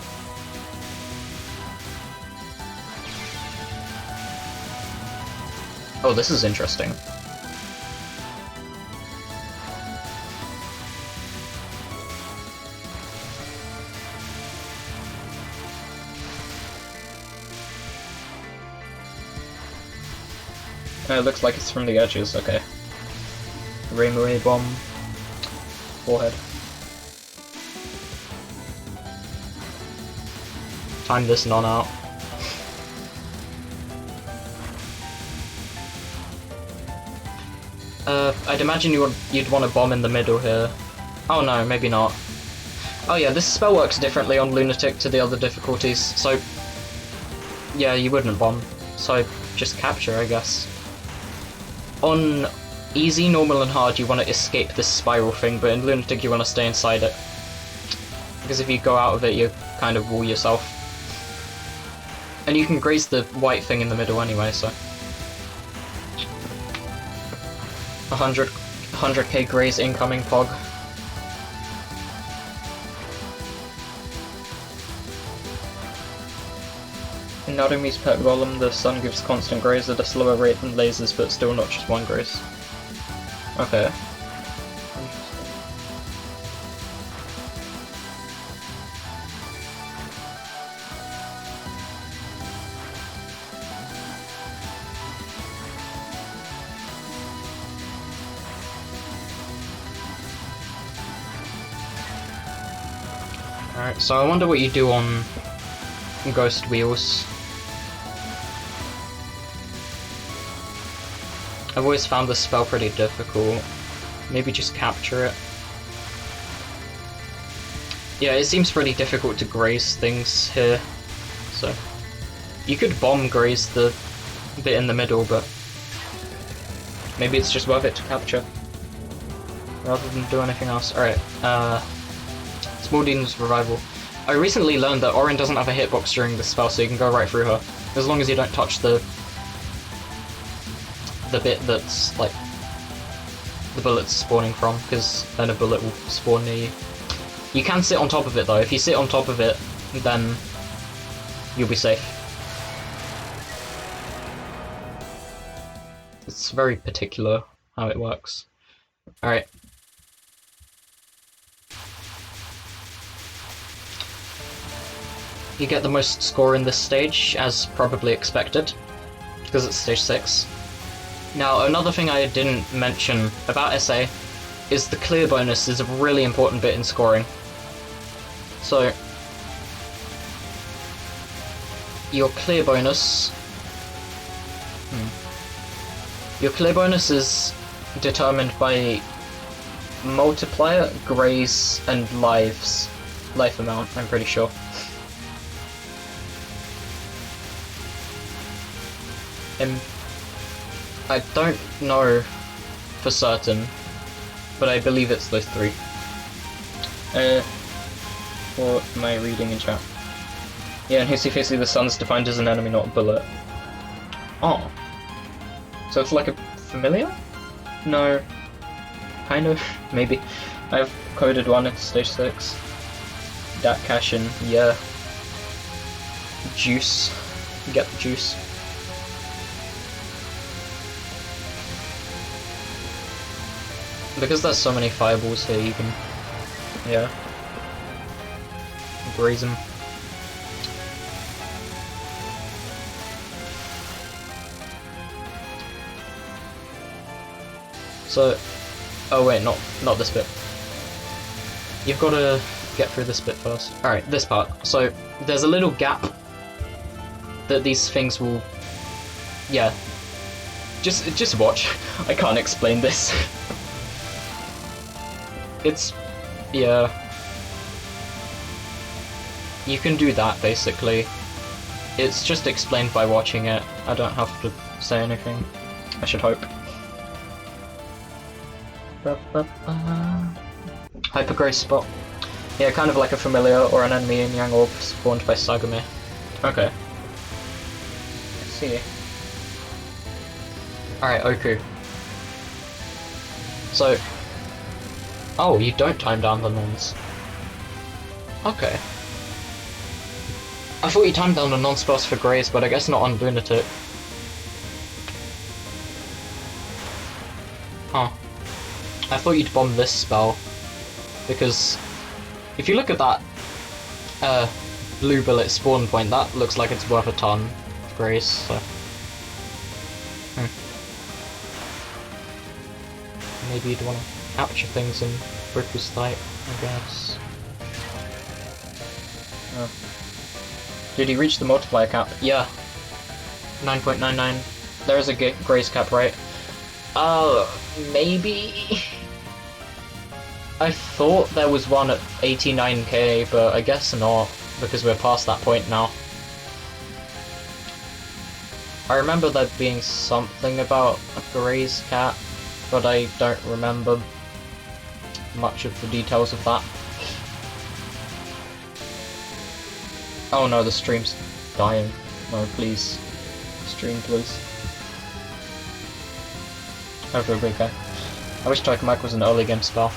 Oh, this is interesting. It looks like it's from the edges, okay. Rainbow bomb. Forehead. Time this non out. I'd imagine you'd want to bomb in the middle here. Oh no, maybe not. Oh yeah, this spell works differently on Lunatic to the other difficulties, so... Yeah, you wouldn't bomb. So just capture, I guess. On easy, normal, and hard, you want to escape this spiral thing, but in Lunatic you want to stay inside it. Because if you go out of it, you kind of wall yourself. And you can graze the white thing in the middle anyway, so... 100k graze incoming, Pog. In Narumi's pet golem, the sun gives constant graze at a slower rate than lasers, but still not just one graze. Okay. Alright, so I wonder what you do on Ghost Wheels. I've always found this spell pretty difficult. Maybe just capture it. Yeah, it seems pretty difficult to graze things here. So, you could bomb graze the bit in the middle, but maybe it's just worth it to capture rather than do anything else. Alright, Small Demon's Revival. I recently learned that Orin doesn't have a hitbox during this spell, so you can go right through her. As long as you don't touch the bit that's, like, the bullet's spawning from, because then a bullet will spawn near you. You can sit on top of it, though. If you sit on top of it, then you'll be safe. It's very particular how it works. Alright. You get the most score in this stage, as probably expected, because it's stage 6. Now, another thing I didn't mention about SA is the clear bonus is a really important bit in scoring. So, your clear bonus... Your clear bonus is determined by multiplier, graze, and lives. Life amount, I'm pretty sure. I don't know for certain, but I believe it's those three. For my reading in chat. Yeah, in Hissy Fissy the sun's defined as an enemy, not a bullet. Oh. So it's like a familiar? No. Kind of. Maybe. I've coded one at stage 6. Dat cash in, yeah. Juice. Get the juice. Because there's so many fireballs here, you can, yeah, graze them. So, oh wait, not this bit. You've got to get through this bit first. Alright, this part. So, there's a little gap that these things will, yeah, just watch. I can't explain this. It's... yeah. You can do that, basically. It's just explained by watching it. I don't have to say anything. I should hope. Hypergrace spot. Yeah, kind of like a familiar or an enemy in Yang Orb spawned by Sagami. Okay. Let's see. Alright, Oku. So... Oh, you don't time down the nons. Okay. I thought you timed down the non-spells for Graze, but I guess not on Lunatic. Huh. I thought you'd bomb this spell, because if you look at that blue bullet spawn point, that looks like it's worth a ton of Grace, so... Maybe you'd want to capture things in Riku's Light, I guess. Oh. Did he reach the multiplier cap? Yeah. 9.99. There is a Grace cap, right? Maybe? I thought there was one at 89k, but I guess not, because we're past that point now. I remember there being something about a Grace cap, but I don't remember much of the details of that. Oh no, the stream's dying. No, please. Stream, please. Okay. I wish Tokamak was an early game spell.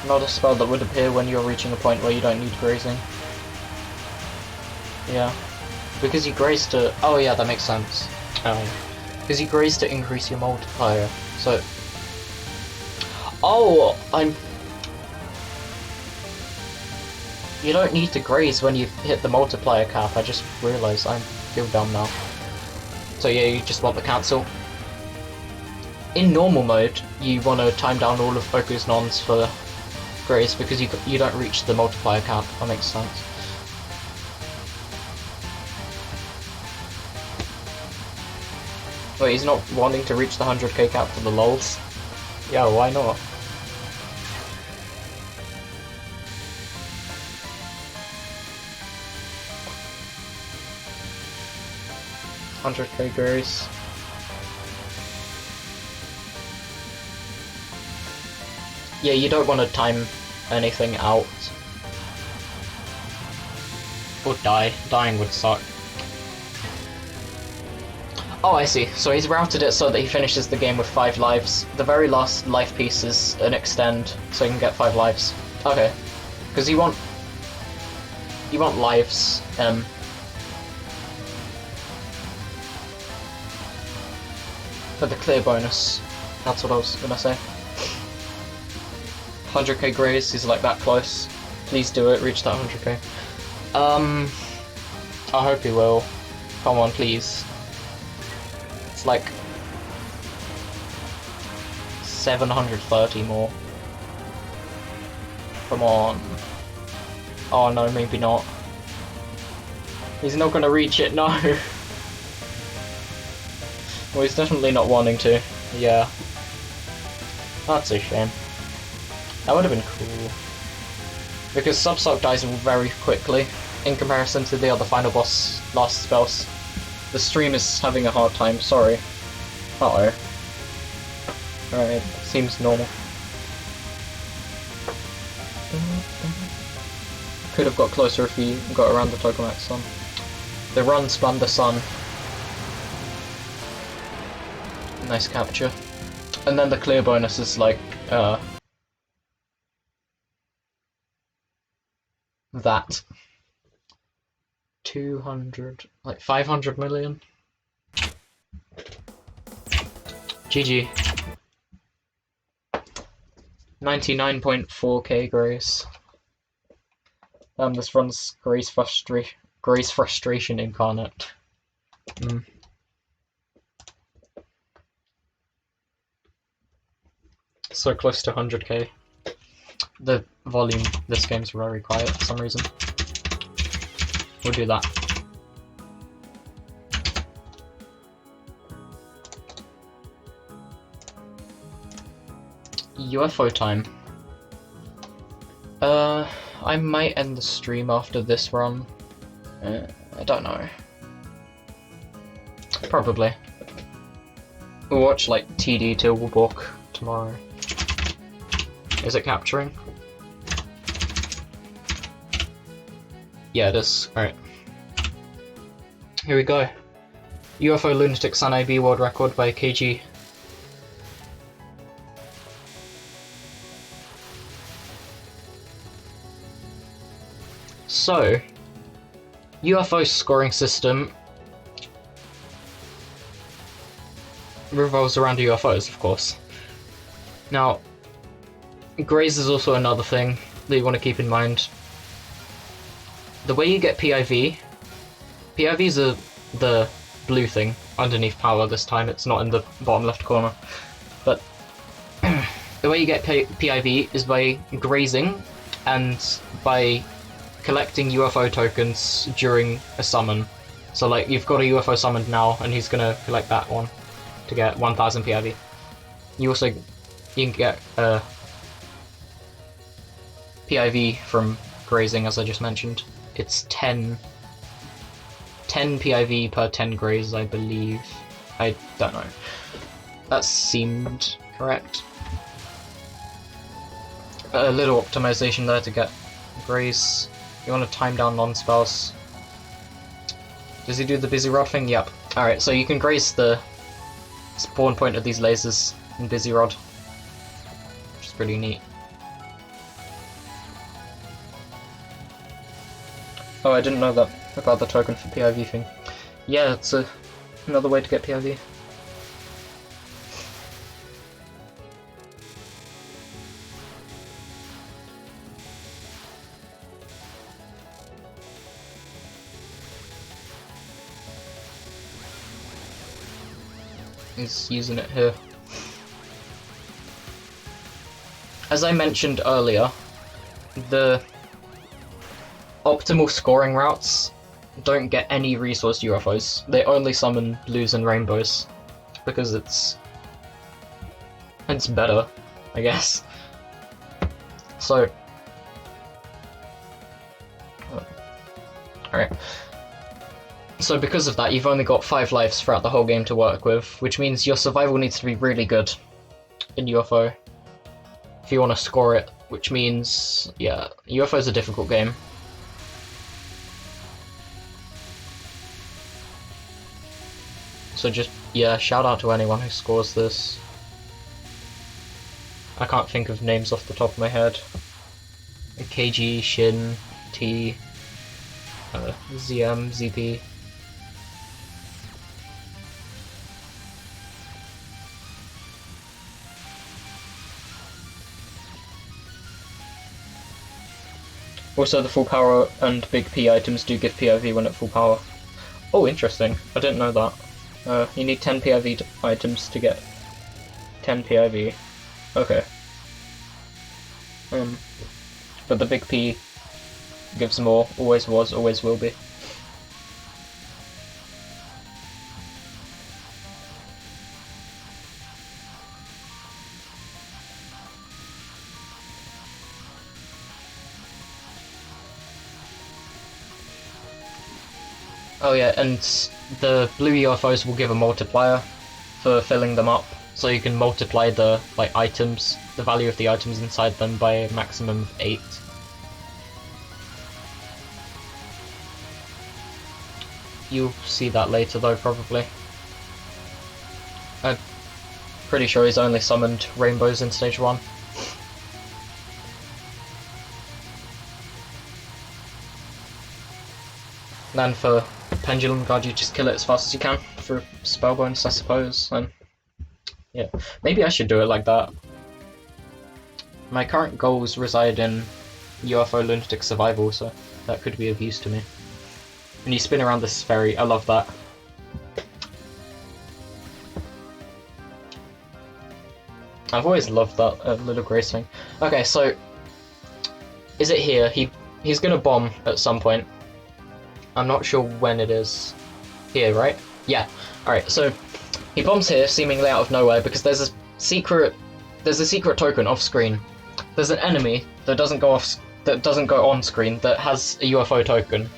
Not a spell that would appear when you're reaching a point where you don't need grazing. Yeah. Because you graze to... Oh yeah, that makes sense. Because you graze to increase your multiplier, so... Oh! You don't need to graze when you hit the multiplier cap, I just realised I feel dumb now. So yeah, you just want the cancel. In normal mode, you want to time down all of Oku's nons for graze because you don't reach the multiplier cap, that makes sense. Wait, he's not wanting to reach the 100k cap for the lols? Yeah, why not? $100k grace. Yeah, you don't want to time anything out. Or die. Dying would suck. Oh, I see. So he's routed it so that he finishes the game with 5 lives. The very last life piece is an extend, so he can get 5 lives. Okay. Because you want lives, for the clear bonus. That's what I was gonna say. 100k grace, he's like that close. Please do it, reach that 100k. I hope he will. Come on, please. It's like 730 more. Come on. Oh no, maybe not. He's not gonna reach it, no. Well, he's definitely not wanting to. Yeah. That's a shame. That would have been cool. Because Subsock dies very quickly in comparison to the other final boss last spells. The stream is having a hard time, sorry. Uh-oh. Alright, seems normal. Could have got closer if he got around the Tokamak Sun. The run spun the sun. Nice capture. And then the clear bonus is like, that. 200, like 500 million. GG. 99.4k grace. This runs Grace Frustration Incarnate. So close to 100k. The volume, this game's very quiet for some reason. We'll do that. UFO time. I might end the stream after this run. I don't know. Probably. We'll watch like TD Tilburg tomorrow. Is it capturing? Yeah, it is. Alright. Here we go. UFO Lunatic Sun IB world record by KG. So, UFO scoring system revolves around UFOs, of course. Now, Grays is also another thing that you want to keep in mind. The way you get PIV, PIVs are the blue thing underneath power this time, it's not in the bottom left corner. But the way you get PIV is by grazing and by collecting UFO tokens during a summon. So like, you've got a UFO summoned now, and he's gonna collect that one to get 1000 PIV. You can get PIV from grazing, as I just mentioned. It's 10 PIV per 10 grazes, I believe. I don't know. That seemed correct. A little optimization there to get graze. You want to time down non-spells. Does he do the Busy Rod thing? Yep. Alright, so you can graze the spawn point of these lasers in Busy Rod, which is pretty neat. Oh, I didn't know that about the token for PIV thing. Yeah, it's another way to get PIV. He's using it here. As I mentioned earlier, the optimal scoring routes don't get any resource UFOs. They only summon blues and rainbows because it's better, I guess. So, alright. So because of that, you've only got 5 lives throughout the whole game to work with, which means your survival needs to be really good in UFO if you want to score it, which means, yeah, UFO is a difficult game. So just, yeah, shout out to anyone who scores this. I can't think of names off the top of my head. KG, Shin, T, ZM, ZP. Also, the full power and big P items do give PIV when at full power. Oh, interesting. I didn't know that. You need 10 PIV items to get 10 PIV. Okay. But the big P gives more. Always was, always will be. Oh yeah, and the blue UFOs will give a multiplier for filling them up, so you can multiply the items, the value of the items inside them by a maximum of 8. You'll see that later though, probably. I'm pretty sure he's only summoned rainbows in stage 1. Then for Pendulum Guard, you just kill it as fast as you can for spell bonus, I suppose. And yeah, maybe I should do it like that. My current goals reside in UFO Lunatic Survival, so that could be of use to me. And you spin around this ferry, I love that. I've always loved that little grace thing. Okay, so is it here? He's gonna bomb at some point. I'm not sure when it is. Here, right? Yeah. Alright, so he bombs here, seemingly out of nowhere, because there's a secret token off screen. There's an enemy that doesn't go on screen that has a UFO token.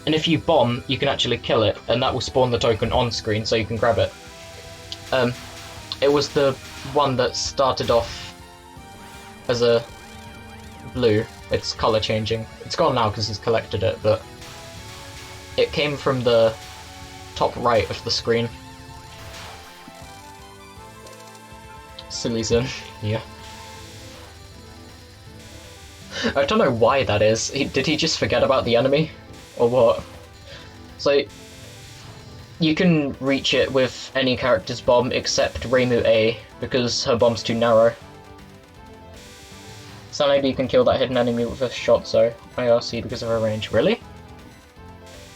And if you bomb, you can actually kill it, and that will spawn the token on screen so you can grab it. It was the one that started off as a blue. It's color changing. It's gone now because he's collected it, but it came from the top right of the screen. Silly Zin, yeah. I don't know why that is. Did he just forget about the enemy? Or what? So, you can reach it with any character's bomb except Reimu A, because her bomb's too narrow. So maybe you can kill that hidden enemy with a shot, so IRC because of her range. Really?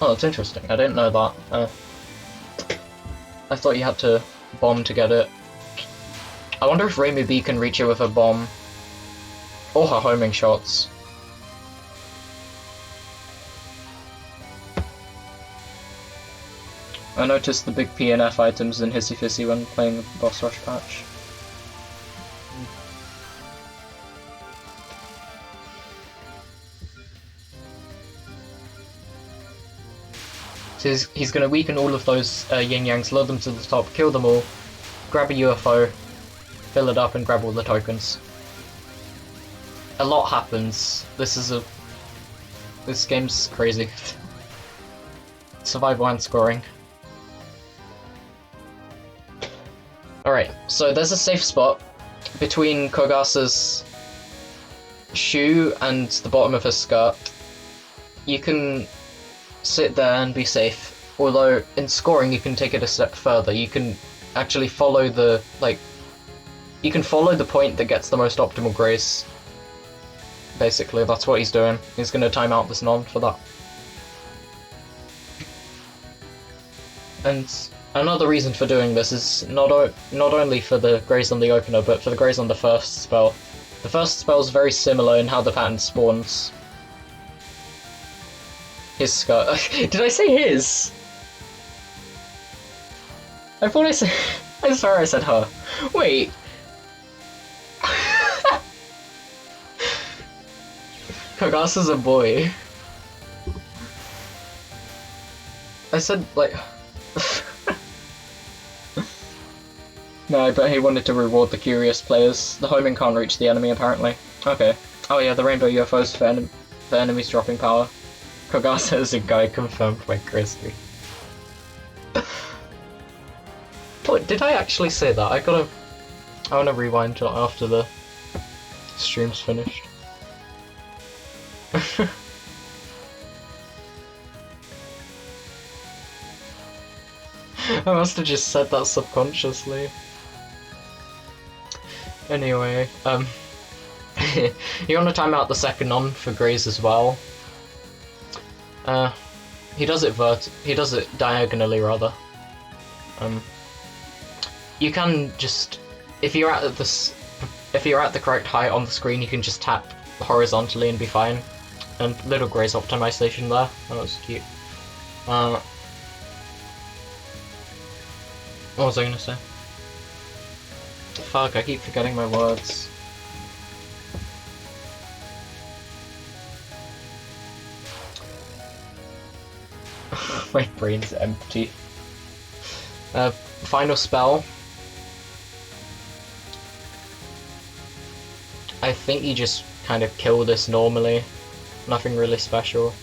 Oh, that's interesting. I didn't know that. I thought you had to bomb to get it. I wonder if Reimu B can reach it with a bomb. Or her homing shots. I noticed the big PNF items in Hissy Fissy when playing the Boss Rush patch. So he's going to weaken all of those yin-yangs, load them to the top, kill them all, grab a UFO, fill it up and grab all the tokens. A lot happens. This game's crazy. Survival and scoring. Alright, so there's a safe spot between Kogasa's shoe and the bottom of her skirt. You can sit there and be safe, although in scoring you can take it a step further. You can actually follow the, you can follow the point that gets the most optimal grace. Basically, that's what he's doing. He's going to time out this non for that. And another reason for doing this is not only for the graze on the opener, but for the graze on the first spell. The first spell is very similar in how the pattern spawns. His skirt. Did I say his? I thought I said. I swear I said her. Wait. Kogasa's a boy. I said, like... No, I bet he wanted to reward the curious players. The homing can't reach the enemy, apparently. Okay. Oh yeah, the rainbow UFOs for enemies dropping power. Kogasa is a guy confirmed by Crispy. What, did I actually say that? I wanna rewind to after the stream's finished. I must have just said that subconsciously. Anyway, you want to time out the second on for Graze as well. He does it diagonally rather. You can just, if you're at the correct height on the screen, you can just tap horizontally and be fine. And little Graze optimization there. That was cute. What was I gonna say? Fuck, I keep forgetting my words. My brain's empty. Final spell. I think you just kind of kill this normally. Nothing really special.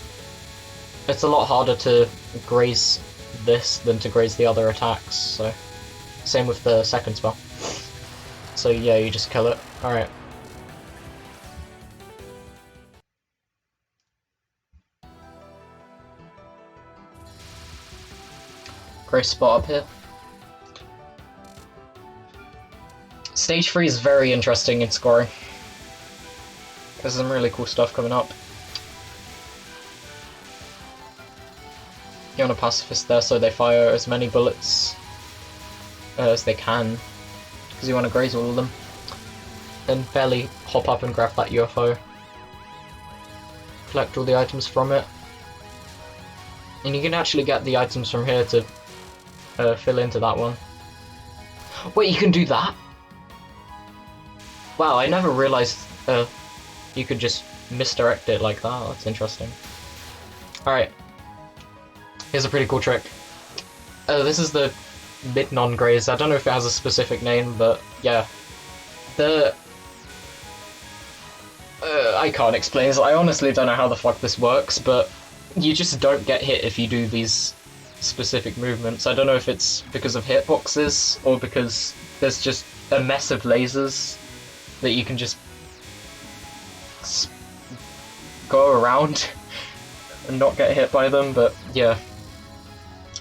It's a lot harder to graze this than to graze the other attacks, so same with the second spell. So yeah, you just kill it. Alright. Great spot up here. Stage 3 is very interesting in scoring. There's some really cool stuff coming up. You want a pacifist there so they fire as many bullets as they can, because you want to graze all of them. Then barely hop up and grab that UFO. Collect all the items from it. And you can actually get the items from here to fill into that one. Wait, you can do that? Wow, I never realized you could just misdirect it like that. That's interesting. Alright. Here's a pretty cool trick. This is the Midnon Graze. I don't know if it has a specific name, but yeah. I can't explain this. I honestly don't know how the fuck this works, but you just don't get hit if you do these specific movements. I don't know if it's because of hitboxes or because there's just a mess of lasers that you can just go around and not get hit by them, but yeah.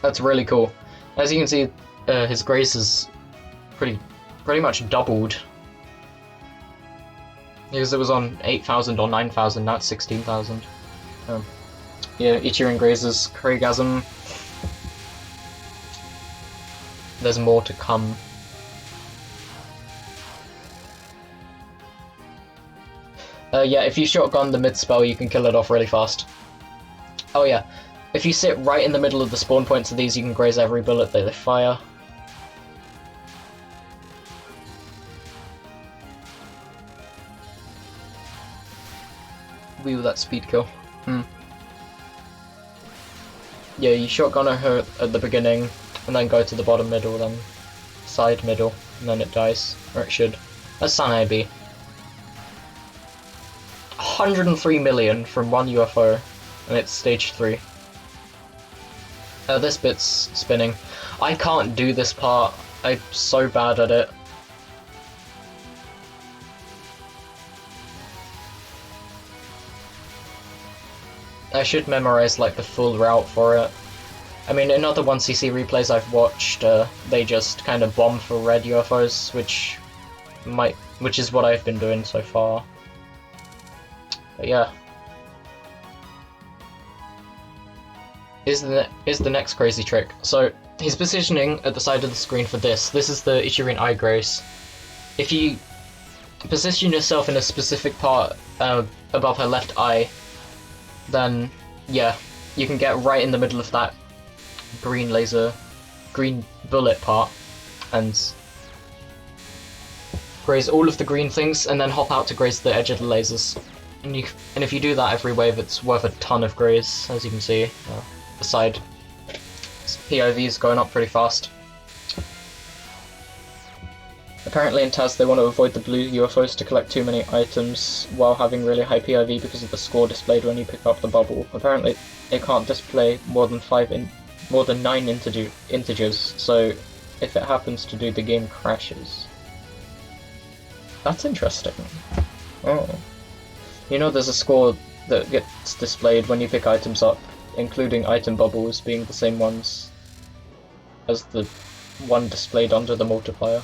That's really cool. As you can see, his grace is pretty much doubled. Because it was on 8,000 or 9,000, now it's 16,000. Yeah, Ichirin grazes Craigasm. There's more to come. Yeah, if you shotgun the mid spell, you can kill it off really fast. Oh yeah, if you sit right in the middle of the spawn points of these, you can graze every bullet that they fire. Woo, that speed kill. Yeah, you shotgun her at the beginning, and then go to the bottom middle, then side middle, and then it dies. Or it should. That's Sanae 103 million from one UFO, and it's stage 3. This bit's spinning. I can't do this part. I'm so bad at it. I should memorize like the full route for it. I mean, in other 1cc replays I've watched, they just kind of bomb for red UFOs, which is what I've been doing so far. But yeah. Is the next crazy trick. So he's positioning at the side of the screen for this. This is the Ichirin Eye Grace. If you position yourself in a specific part above her left eye, then yeah, you can get right in the middle of that green bullet part and graze all of the green things, and then hop out to graze the edge of the lasers. And if you do that every wave, it's worth a ton of graze, as you can see. The side POV is going up pretty fast. Apparently in Taz they want to avoid the blue UFOs to collect too many items while having really high POV because of the score displayed when you pick up the bubble. Apparently it can't display more than 9 integers, so if it happens to do, the game crashes. That's interesting. Oh. You know, there's a score that gets displayed when you pick items up, including item bubbles being the same ones as the one displayed under the multiplier.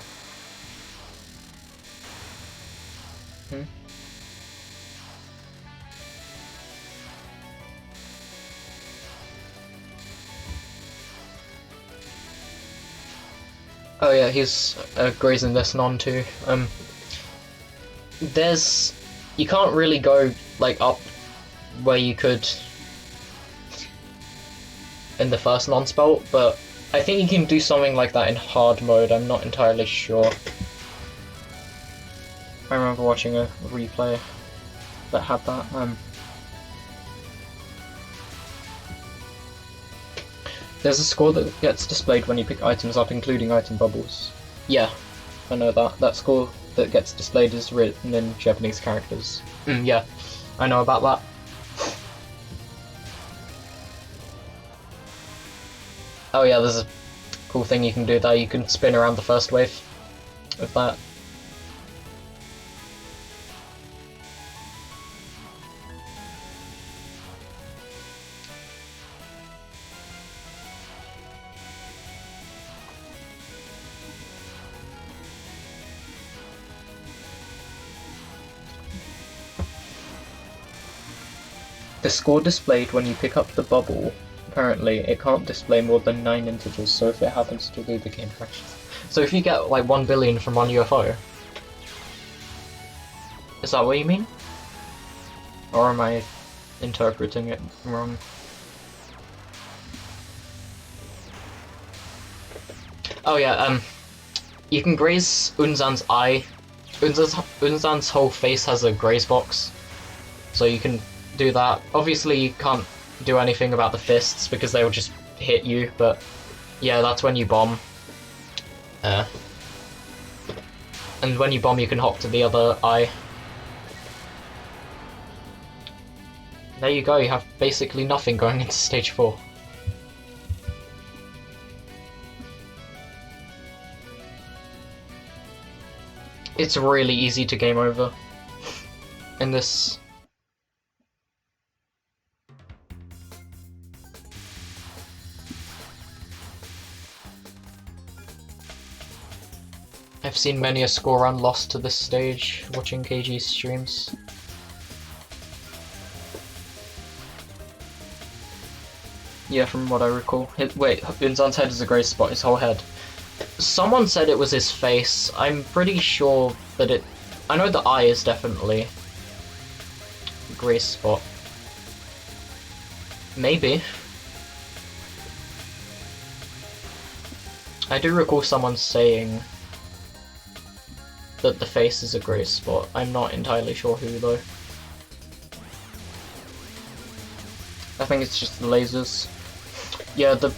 Oh yeah, he's grazing this non too. You can't really go like up where you could in the first non-spell, but I think you can do something like that in hard mode. I'm not entirely sure. I remember watching a replay that had that. There's a score that gets displayed when you pick items up, including item bubbles. Yeah, I know that. That score that gets displayed is written in Japanese characters. Yeah, I know about that. Oh yeah, there's a cool thing you can do there. You can spin around the first wave with that. The score displayed when you pick up the bubble, apparently it can't display more than 9 integers, so if it happens to do, the game crashes. So if you get like 1 billion from one UFO, is that what you mean? Or am I interpreting it wrong? Oh yeah, you can graze Unzan's eye. Unzan's whole face has a graze box, so you can do that. Obviously you can't do anything about the fists because they will just hit you, but yeah, that's when you bomb. And when you bomb, you can hop to the other eye. There you go, you have basically nothing going into stage 4. It's really easy to game over in this. I've seen many a score run lost to this stage watching KG's streams. Yeah, from what I recall. Wait, Binzan's head is a grey spot, his whole head. Someone said it was his face. I'm pretty sure that it... I know the eye is definitely a grey spot. Maybe. I do recall someone saying that the face is a grey spot. I'm not entirely sure who though. I think it's just the lasers. Yeah, the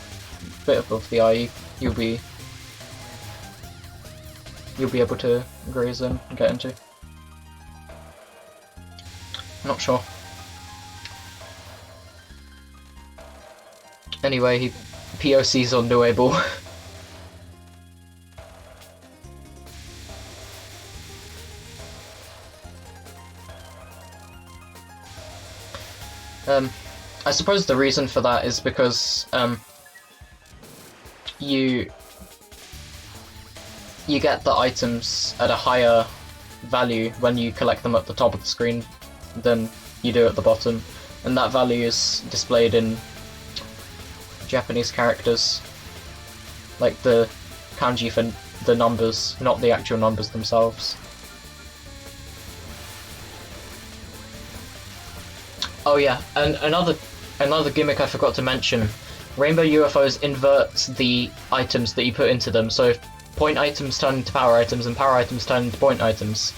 bit above the eye, you'll be able to graze in and get into. Not sure. Anyway, he POCs on Nuable. I suppose the reason for that is because you get the items at a higher value when you collect them at the top of the screen than you do at the bottom, and that value is displayed in Japanese characters, like the kanji for the numbers, not the actual numbers themselves. Oh yeah, and another gimmick I forgot to mention. Rainbow UFOs invert the items that you put into them, so if point items turn into power items and power items turn into point items.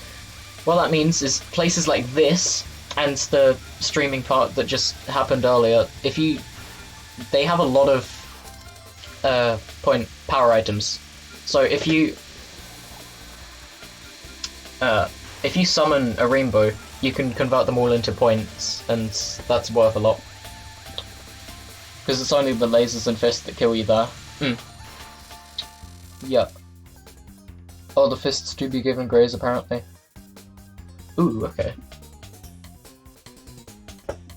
What that means is places like this and the streaming part that just happened earlier, they have a lot of point power items. So if you summon a rainbow, you can convert them all into points, and that's worth a lot. Because it's only the lasers and fists that kill you there. Yeah. Oh, the fists do be given graze apparently. Ooh, okay.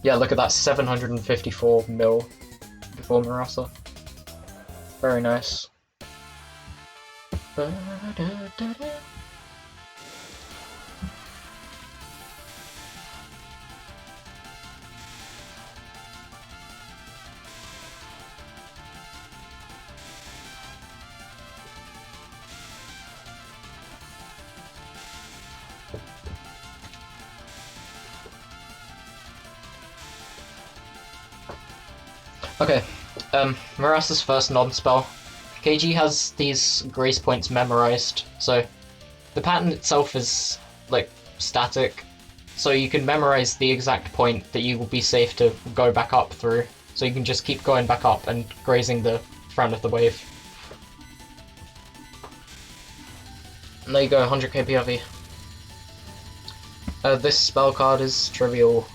Yeah, look at that, 754 mil before Murasa. Very nice. Okay, Murasa's first non-spell. KG has these grace points memorized, so the pattern itself is, like, static, so you can memorize the exact point that you will be safe to go back up through, so you can just keep going back up and grazing the front of the wave. And there you go, 100k PRV. This spell card is trivial.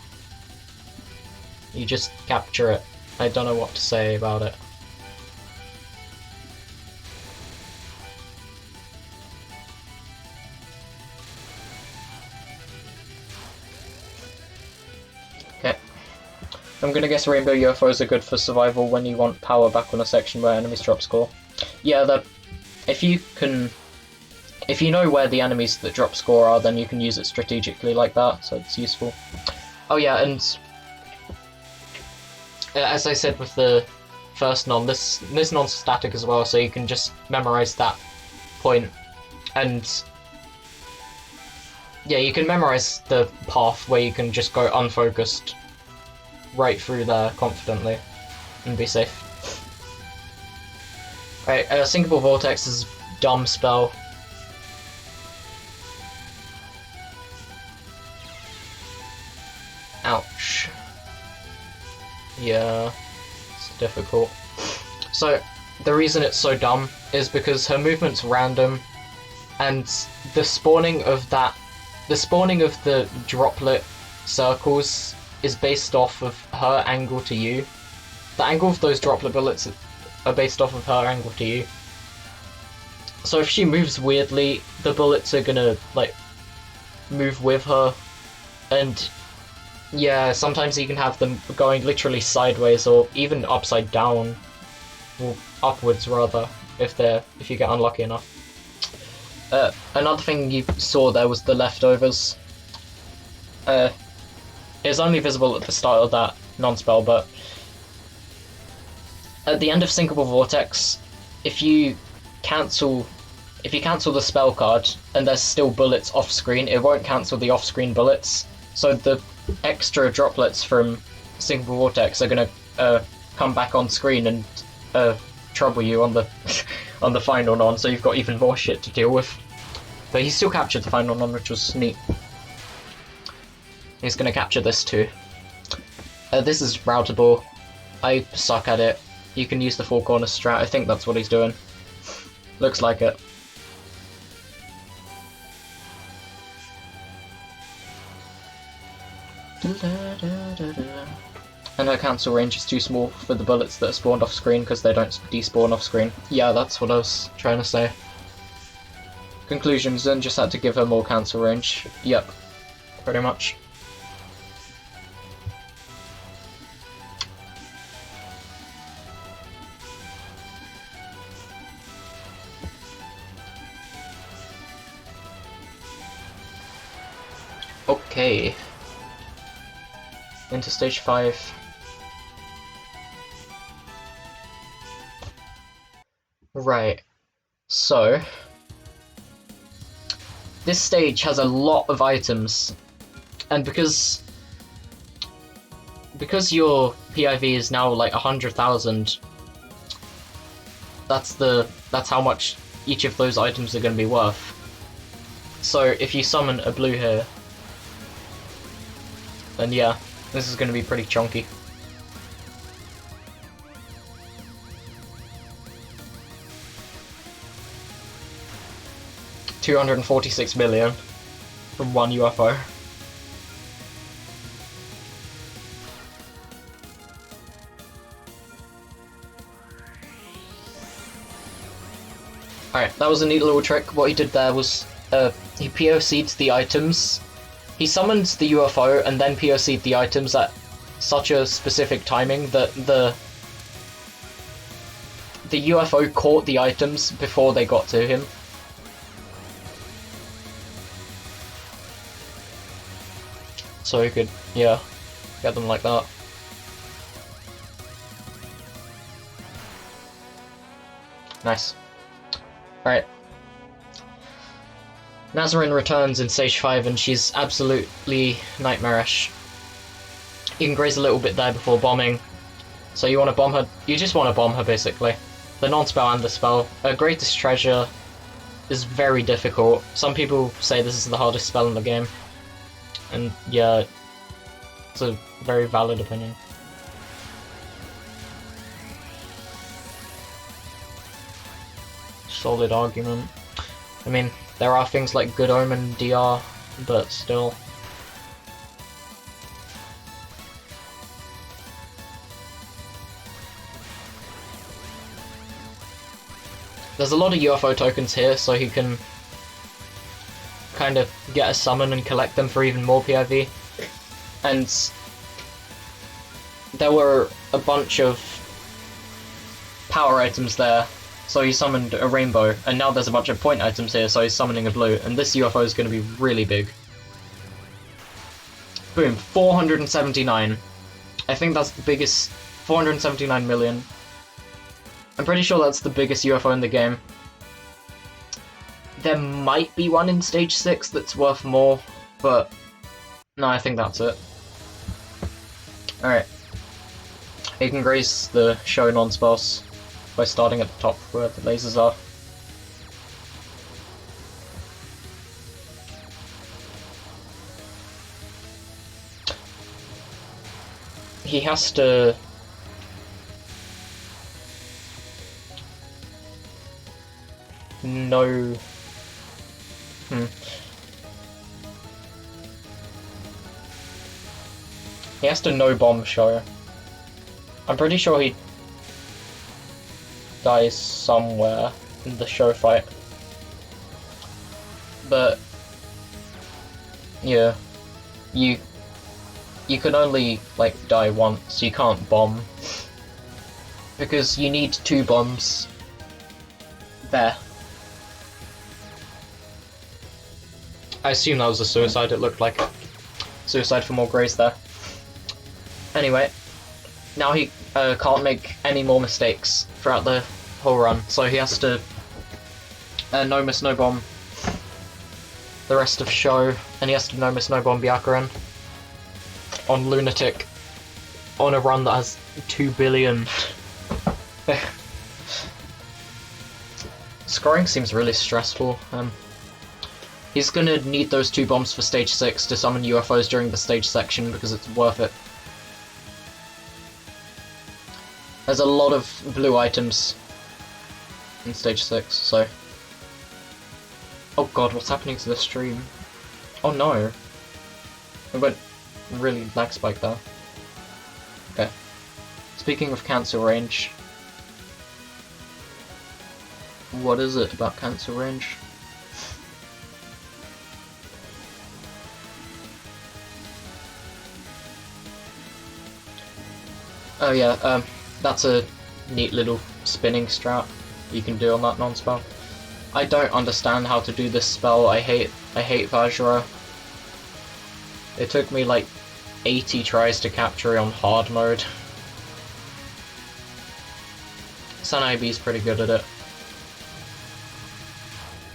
You just capture it. I don't know what to say about it. Okay. I'm gonna guess Rainbow UFOs are good for survival when you want power back on a section where enemies drop score. Yeah, if you know where the enemies that drop score are, then you can use it strategically like that, so it's useful. Oh yeah, and as I said with the first non, this non's static as well, so you can just memorize that point, and yeah, you can memorize the path where you can just go unfocused right through there confidently and be safe. Right, Syncable Vortex is dumb spell. Ouch. Yeah, it's difficult. So, the reason it's so dumb is because her movement's random, and the spawning of the droplet circles is based off of her angle to you. The angle of those droplet bullets are based off of her angle to you. So if she moves weirdly, the bullets are gonna, like, move with her, and yeah, sometimes you can have them going literally sideways or even upside down, or upwards rather, if you get unlucky enough. Another thing you saw there was the leftovers. It's only visible at the start of that non-spell, but at the end of Syncable Vortex, if you cancel the spell card and there's still bullets off screen, it won't cancel the off-screen bullets. So the extra droplets from Syncable Vortex are gonna come back on screen and trouble you on the on the final non. So you've got even more shit to deal with. But he still captured the final non, which was neat. He's gonna capture this too. This is routable. I suck at it. You can use the four corner strat. I think that's what he's doing. Looks like it. And her cancel range is too small for the bullets that are spawned off screen because they don't despawn off screen. Yeah, that's what I was trying to say. Conclusions, then just had to give her more cancel range. Yep, pretty much. Okay. Into stage 5. Right. So this stage has a lot of items, and because your PIV is now like 100,000, that's how much each of those items are going to be worth. So if you summon a blue here, then yeah, this is going to be pretty chunky. $246 million from one UFO. Alright, that was a neat little trick. What he did there was he POC'd the items. He summoned the UFO and then POC'd the items at such a specific timing that the UFO caught the items before they got to him. So he could, yeah, get them like that. Nice. Alright. Nazarene returns in stage 5 and she's absolutely nightmarish. You can graze a little bit there before bombing. So you want to bomb her, you just want to bomb her basically. The non-spell and the spell. Her greatest treasure is very difficult. Some people say this is the hardest spell in the game. And yeah, it's a very valid opinion. Solid argument. I mean, there are things like Good Omen DR, but still. There's a lot of UFO tokens here, so he can kind of get a summon and collect them for even more PIV. And there were a bunch of power items there, so he summoned a rainbow, and now there's a bunch of point items here, so he's summoning a blue, and this UFO is going to be really big. Boom, 479. I think that's the biggest, 479 million. I'm pretty sure that's the biggest UFO in the game. There might be one in stage 6 that's worth more, but no, I think that's it. Alright. You can graze the show non-spells by starting at the top where the lasers are. He has to no... He has to no-bomb show. I'm pretty sure he dies somewhere in the show fight. But yeah, you can only like die once. You can't bomb because you need 2 bombs. There. I assume that was a suicide. It looked like it. Suicide for more grays there. Anyway, now he can't make any more mistakes throughout the whole run, so he has to no miss no bomb the rest of show, and he has to no miss no bomb Byakuren on Lunatic on a run that has 2 billion. Scoring seems really stressful. He's gonna need those 2 bombs for stage 6 to summon UFOs during the stage section because it's worth it. There's a lot of blue items in stage 6, so... Oh god, what's happening to the stream? Oh no! It went really lag spike there. Okay. Speaking of cancel range... What is it about cancel range? Oh yeah, that's a neat little spinning strat you can do on that non-spell. I don't understand how to do this spell. I hate Vajra. It took me like 80 tries to capture it on hard mode. Sanaibi's pretty good at it.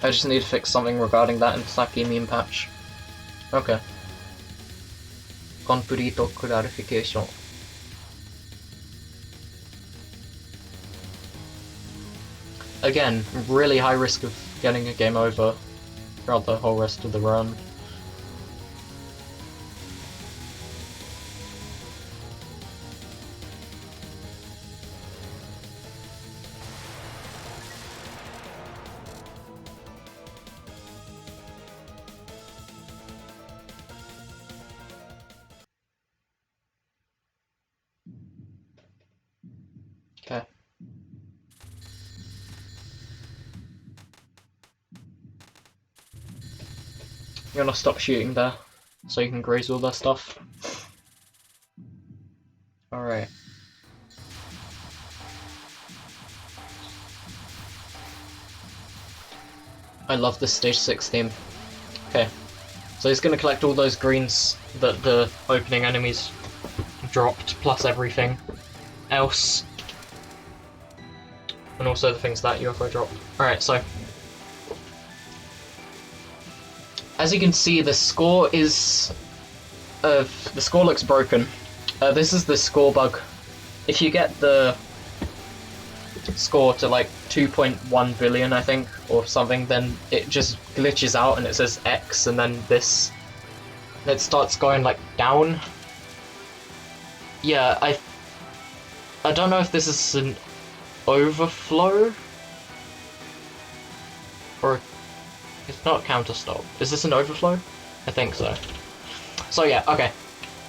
I just need to fix something regarding that in Saki meme patch. Okay. Complete clarification. Again, really high risk of getting a game over throughout the whole rest of the run. Okay. I'm gonna stop shooting there, so you can graze all their stuff. Alright. I love this stage 6 theme. Okay. So he's gonna collect all those greens that the opening enemies dropped, plus everything else. And also the things that UFO dropped. Alright, so... As you can see, the score is... the score looks broken. This is the score bug. If you get the score to like 2.1 billion, I think, or something, then it just glitches out and it says X, and then this... It starts going like down. Yeah, I don't know if this is an overflow? Or... It's not counter stop. Is this an overflow? I think so. So yeah, okay.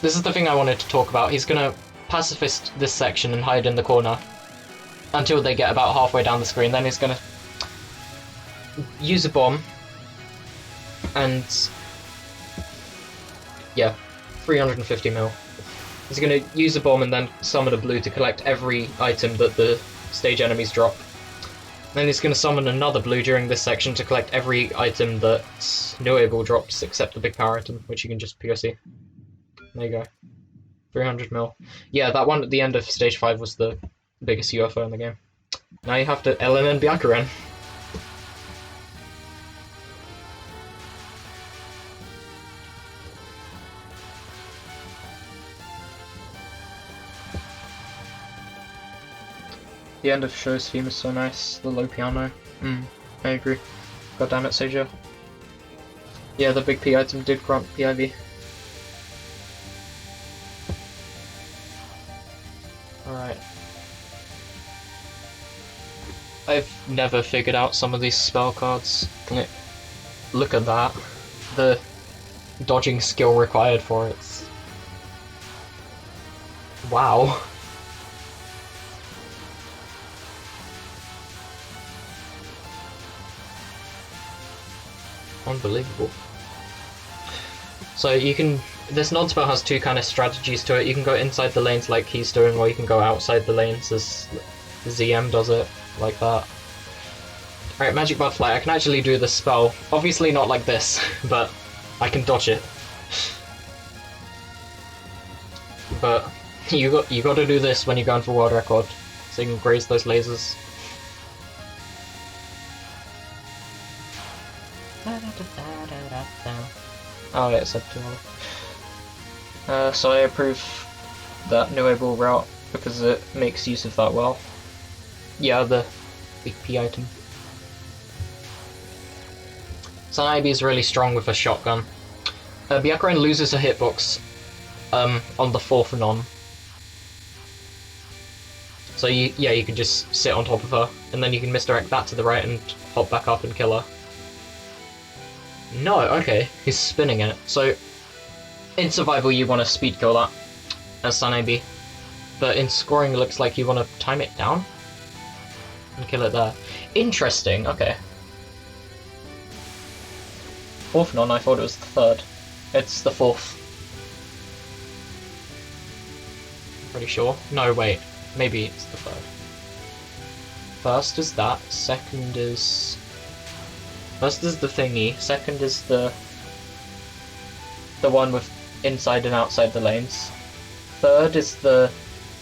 This is the thing I wanted to talk about. He's gonna pacifist this section and hide in the corner until they get about halfway down the screen. Then he's gonna use a bomb and yeah, 350 mil. He's gonna use a bomb and then summon a blue to collect every item that the stage enemies drop. Then he's going to summon another blue during this section to collect every item that Nuable drops except the big power item, which you can just POC. There you go. 300 mil. Yeah, that one at the end of stage 5 was the biggest UFO in the game. Now you have to LMN Byakuren. The end of show's theme is so nice. The low piano. I agree. God damn it, Seija. Yeah, the big P item did grant PIV. Alright. I've never figured out some of these spell cards. Look at that. The dodging skill required for it. Wow. Unbelievable. So you can... This non-spell has two kind of strategies to it. You can go inside the lanes like he's doing, or you can go outside the lanes as ZM does it, like that. Alright, Magic Butterfly, I can actually do this spell. Obviously not like this, but I can dodge it. But you got to do this when you're going for world record, so you can graze those lasers. Oh yeah, it's up to so I approve that new able route because it makes use of that well. Yeah, the big P item. Sanabi is really strong with a shotgun. Byakuren loses a hitbox on the 4th non. So you can just sit on top of her, and then you can misdirect that to the right and hop back up and kill her. No, okay, he's spinning it. So, in survival you want to speed kill that as Sanabi, but in scoring it looks like you want to time it down and kill it there. Interesting, okay. 4th non, I thought it was the 3rd. It's the 4th. Pretty sure. No, wait. Maybe it's the 3rd. First is that, second is... First is the thingy, second is the one with inside and outside the lanes. Third is the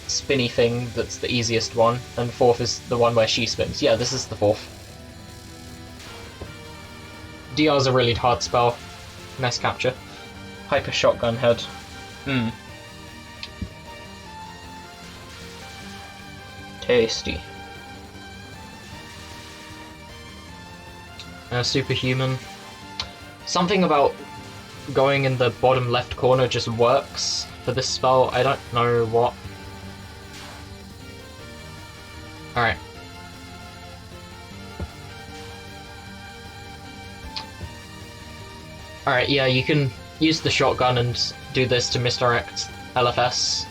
spinny thing that's the easiest one, and 4th is the one where she spins. Yeah, this is the 4th. DR is a really hard spell. Nice capture. Hyper Shotgun Head. Tasty. Superhuman. Something about going in the bottom left corner just works for this spell. I don't know what. Alright. Alright, yeah, you can use the shotgun and do this to misdirect LFS.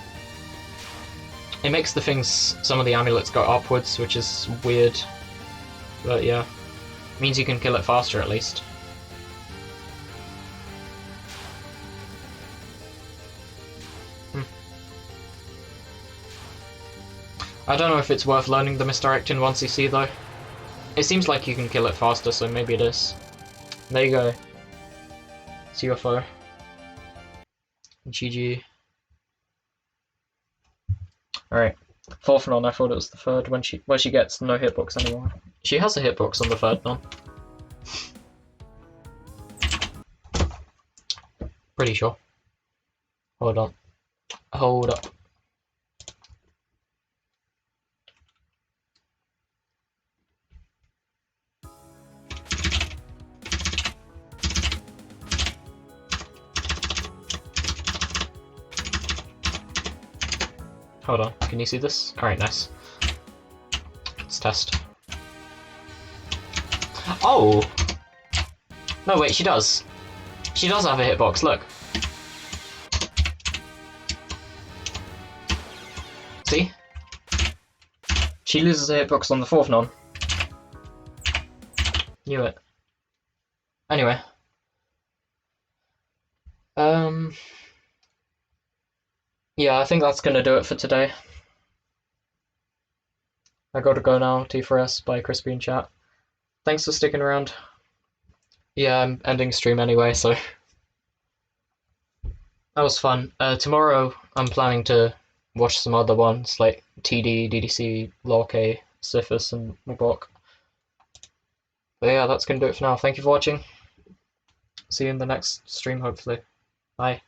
It makes the things, some of the amulets go upwards, which is weird. But yeah. Means you can kill it faster at least. I don't know if it's worth learning the misdirect in 1cc though. It seems like you can kill it faster, so maybe it is. There you go. It's UFO. GG. Alright. 4th non, I thought it was the 3rd when she gets no hitbox anymore. She has a hitbox on the 3rd non. Pretty sure. Hold on. Hold up. Hold on, can you see this? Alright, nice. Let's test. Oh! No, wait, she does. She does have a hitbox, look. See? She loses a hitbox on the 4th non. Knew it. Anyway. Yeah, I think that's gonna do it for today. I gotta go now. T4S, bye Crispy in chat. Thanks for sticking around. Yeah, I'm ending stream anyway, so... That was fun. Tomorrow I'm planning to watch some other ones, like TD, DDC, Lork, Sifus, and Mugok. But yeah, that's gonna do it for now. Thank you for watching. See you in the next stream, hopefully. Bye.